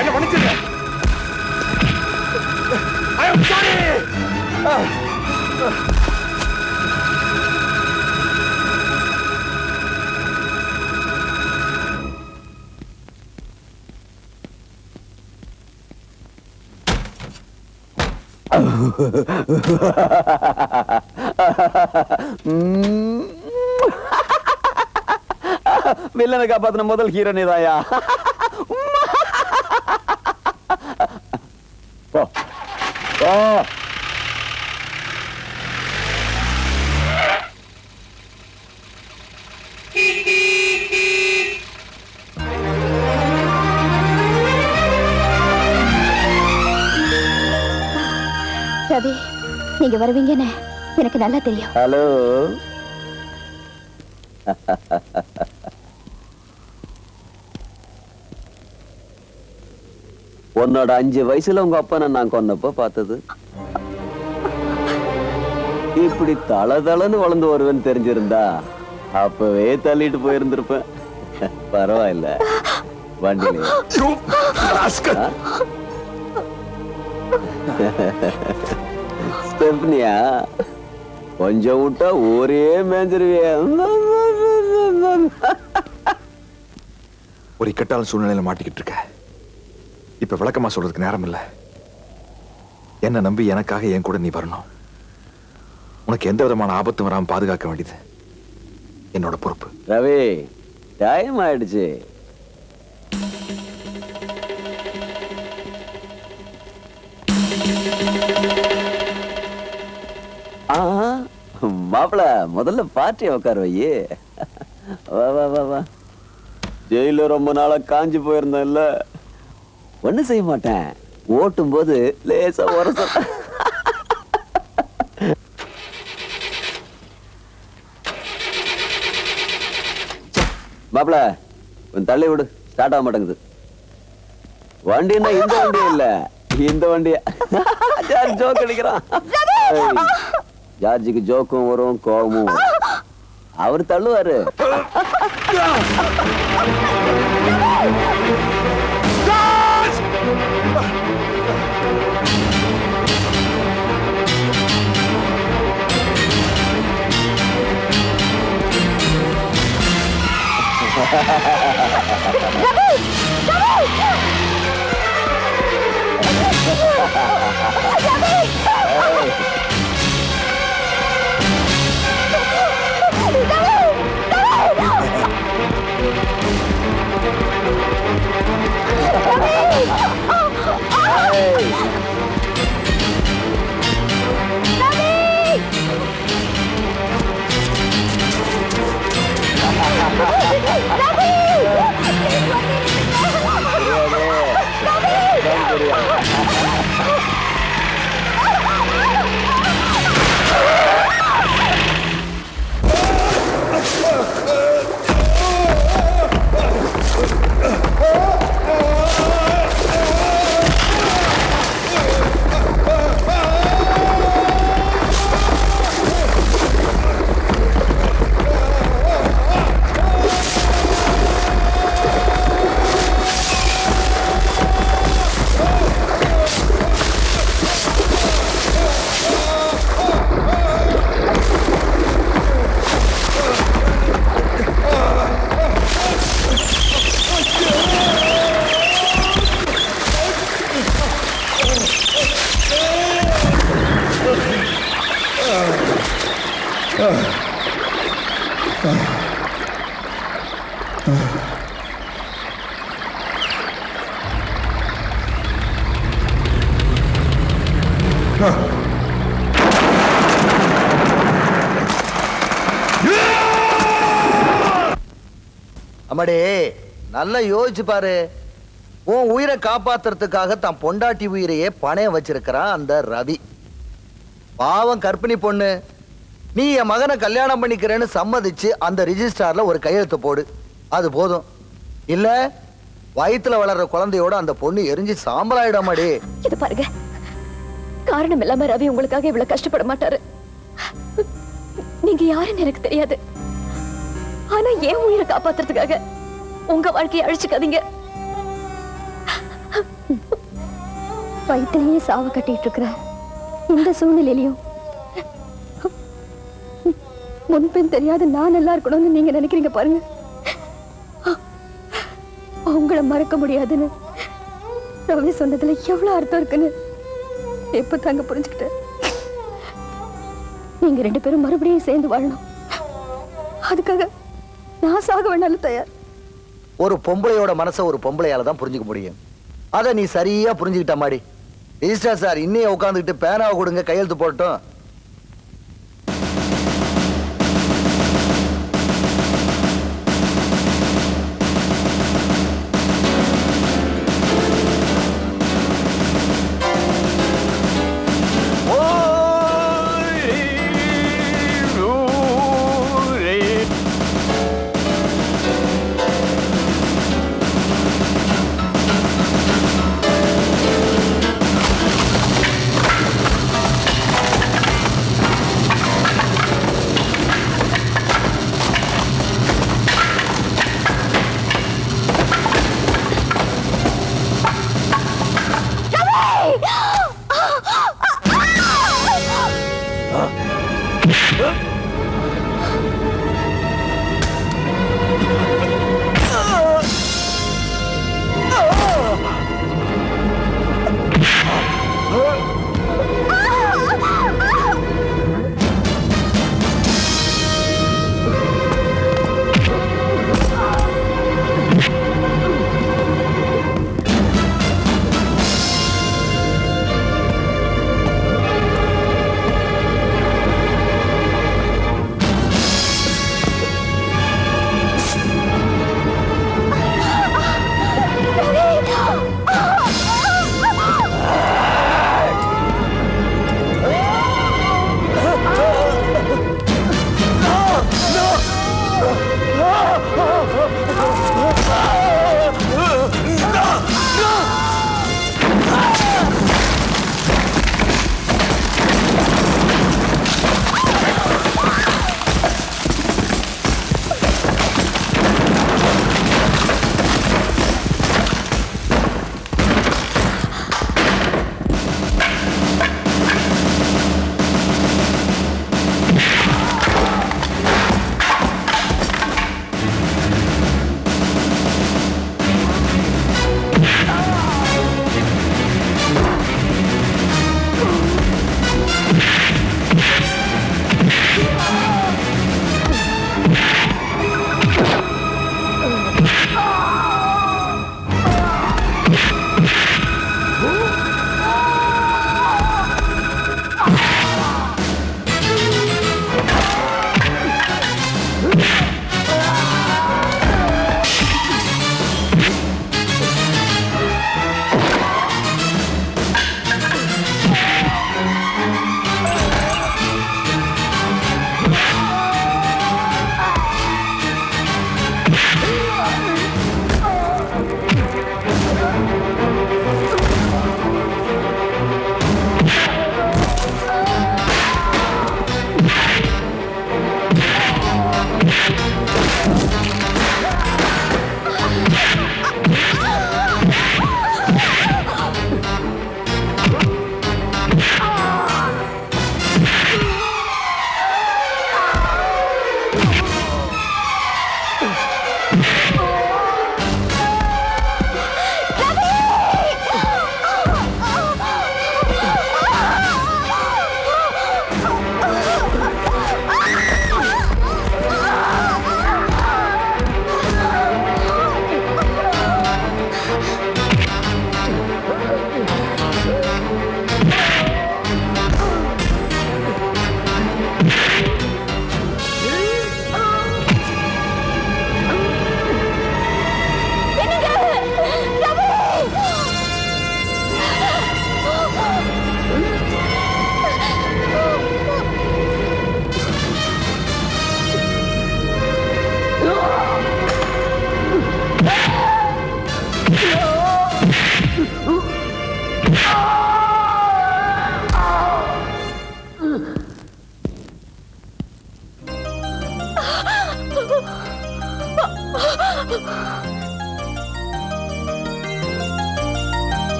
என்ன பண்ணிச்சிருக்க? I am sorry. வில்லனை காப்பாத்தின முதல் ஹீரோ நீதாயா? போ போ. ரவி, நீங்க வருவீங்கன்னு எனக்கு நல்லா தெரியும். ஹலோ. உன்னோட 5 வயசுல உங்க அப்பனை நான் கொன்னப்ப பார்த்தது. இப்படி தளதளன்னு வளர்ந்து வருவேன்னு தெரிஞ்சிருந்தா அப்பவே தள்ளிட்டு போயிருந்திருப்பேன். பரவாயில்ல, வண்டியில ஸ்டெப்னியா கொஞ்சம் விட்டா ஒரே மேஞ்சிருவிய. ஒரு இக்கட்டான சூழ்நிலையில மாட்டிக்கிட்டு இருக்க. இப்ப விளக்கமா சொல்றதுக்கு நேரம் இல்ல. என்ன நம்பி எனக்காக என் கூட நீ வரணும். உனக்கு எந்த விதமான ஆபத்தும் வராம பாதுகாக்க வேண்டியது என்னோட பொறுப்பு. ரவி, டைம் ஆயிடுச்சு. மாப்பிள, முதல்ல பார்ட்டியை உட்கார வையே. வா வா வா வா. ஜெயில ரொம்ப நாளா காஞ்சி போயிருந்தேன்ல. ஒண்ணு செய்ய மாட்டேன், ஓட்டும் போது லேசா உரச. மாப்பிள, கொஞ்சம் தள்ளி விடு, ஸ்டார்ட் ஆக மாட்டேங்குது. வண்டின்னா இந்த வண்டி இல்ல, இந்த வண்டியா. ஜார்ஜ் ஜோக் அடிக்கிறான். ஜார்ஜுக்கு ஜோக்கும் வரும், கோபமும் வரும். அவர் தள்ளுவாரு. அம்மாடே நல்லா யோசிச்சு பாரு. உன் உயிரை காப்பாத்துறதுக்காக தான் பொண்டாட்டி உயிரையே பணையம் வச்சிருக்கிறான் அந்த ரவி. பாவம் கர்ப்பிணி பொண்ணு. நீ என் மகனை கல்யாணம் பண்ணிக்கிறேன்னு சம்மதிச்சு அந்த ரிஜிஸ்டார்ல ஒரு கையெழுத்து போடு. அது போதும். இல்ல வயித்துல வளர்ற குழந்தையோட அந்த பொண்ணு எரிஞ்சு சாம்பலாயிடாமடி. இது பாருங்க, காரணம் இல்லாம ரவி உங்களுக்காக இவ்வளவு கஷ்டப்பட மாட்டாரு. நீங்க யாருன்னு எனக்கு தெரியாது. ஆனா ஏன் உயிரை காப்பாத்துறதுக்காக உங்க வாழ்க்கையை அழிச்சுக்காதீங்க. வயிற்றுலயே சாவு கட்டிட்டு இருக்கிற இந்த சூழ்நிலையிலையும் முன்பின் தெரியாத நான் நல்லா இருக்கணும்னு நீங்க நினைக்கிறீங்க பாருங்க. உங்களை மறக்க முடியாதுன்னு ரவி சொன்னதுல எவ்வளவு அர்த்தம் இருக்குன்னு எப்ப தாங்க புரிஞ்சுக்கிட்டேன். நீங்க 2 பேரும் மறுபடியும் சேர்ந்து வாழணும். அதுக்காக நான் சாக வேணாலும் தயார். ஒரு பொம்பளையோட மனசை ஒரு பொம்பளையால தான் புரிஞ்சுக்க முடியும். அதை நீ சரியா புரிஞ்சுக்கிட்ட மாடி. ரிஜிஸ்டார் சார் இன்னையே உட்காந்துக்கிட்டு பேனாவை கொடுங்க, கையெழுத்து போட்டோம்.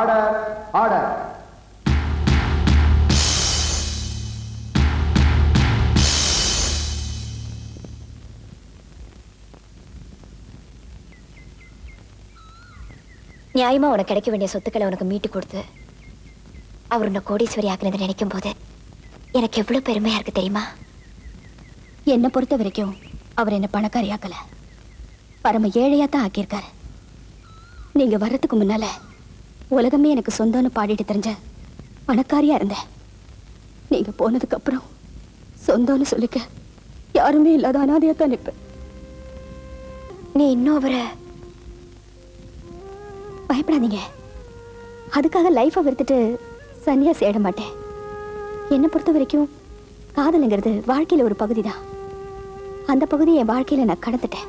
Order order. நியாயமா உனக்கு கிடைக்க வேண்டிய சொத்துக்களை உனக்கு மீட்டு கொடுத்து அவர் உன்னை கோடீஸ்வரி ஆக்குனதை நினைக்கும் போது எனக்கு எவ்வளவு பெருமையா இருக்கு தெரியுமா? என்னை பொறுத்த வரைக்கும் அவர் என்ன பணக்காரியாக்கல, பரம ஏழையா தான் ஆக்கியிருக்காரு. நீங்க வர்றதுக்கு முன்னால உலகமே எனக்கு சொந்தம்னு பாடிட்டு தெரிஞ்ச பணக்காரியா இருந்தேன். நீங்க போனதுக்கு அப்புறம் சொந்தம்னு சொல்லிக்க யாருமே இல்லாத அனாதையா தான் நிற்பேன். நீ இன்னும் அவரை பயப்படாதீங்க, அதுக்காக லைஃபை வெறுத்துட்டு சன்னியாசி ஆயிட மாட்டேன். என்னை பொறுத்த வரைக்கும் காதலுங்கிறது வாழ்க்கையில ஒரு பகுதி தான். அந்த பகுதியை என் வாழ்க்கையில நான் கடந்துட்டேன்.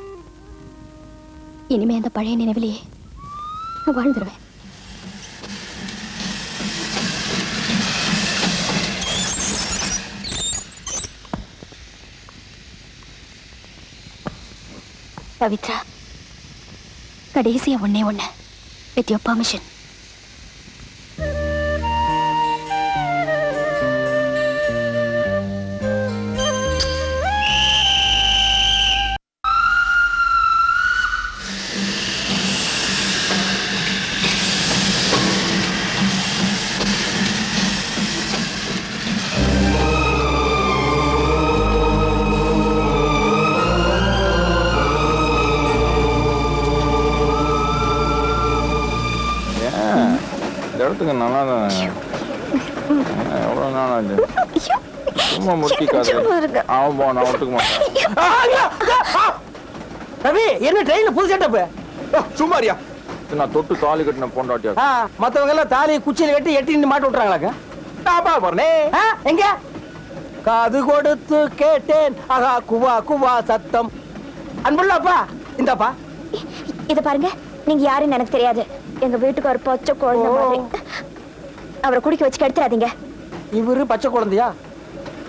இனிமே அந்த பழைய நினைவிலேயே நான் வாழ்ந்துருவேன். பவித்ரா, கடைசியா ஒண்ணே ஒண்ணு, with your permission. இந்த இடத்துக்கு நல்லா தான். எவ்வளோ நாள் ஆச்சு? சும்மா முட்டிக்காது. அவன் போ, நான் ஒத்துக்க மாட்டேன். ரவி, என்ன ட்ரெயின்ல புது செட்டப்? சும்மாரியா, நான் தொட்டு தாலி கட்டின பொண்டாட்டியா? மத்தவங்க எல்லாம் தாலி குச்சியில கட்டி எட்டி நின்று மாட்டு விட்டுறாங்களாக்க? எங்க காது கொடுத்து கேட்டேன், ஆகா குவா குவா சத்தம். அன்புள்ள அப்பா, இந்தப்பா இத பாருங்க, நீங்க யாருன்னு எனக்கு தெரியாது. எங்க வீட்டுக்கு ஒரு பச்சை குழந்தை மாதிரி. அவரை குடிக்க வச்சு கெடுத்துறாதீங்க. இவரு பச்சை குழந்தையா?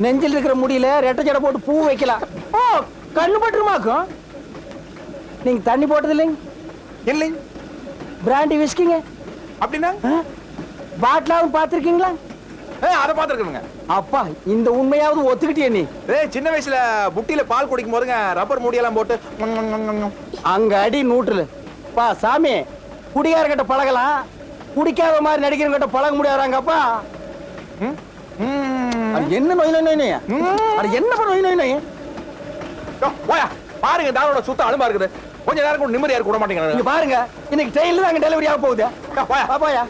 நெஞ்சில் இருக்கிற முடியல ரெட்டை ஜடை போட்டு பூ வைக்கலாம். ஓ, கண்ணு பட்டுருமாக்கும். நீங்க தண்ணி போட்டது இல்லைங்க? இல்லைங்க. பிராண்டி விஸ்கிங்க அப்படின்னா பாட்டிலாவும் பார்த்துருக்கீங்களா? அதை பார்த்துருக்கணுங்க. அப்பா, இந்த உண்மையாவது ஒத்துக்கிட்டிய நீ? சின்ன வயசுல புட்டியில பால் குடிக்கும் போதுங்க ரப்பர் முடியெல்லாம் போட்டு அங்க அடி நூற்றுல. பா சாமி, குடிகாரங்கிட்ட பழகலாம், குடிக்காத மாதிரி நடிக்கிறவங்கிட்ட பழக முடியாதாங்கப்பா. என்ன நோய் நோய் நோய்? என்ன நோய் நோய் நோய்? போயா பாருங்க, தாரோட சுத்த அலுமா இருக்குது. கொஞ்ச நேரம் கூட நிம்மதியா இருக்க விட மாட்டேங்கிறாங்க. இங்க பாருங்க, இன்னைக்கு ட்ரெயின்ல தான் டெலிவரி ஆக போகுது. போயா போயா.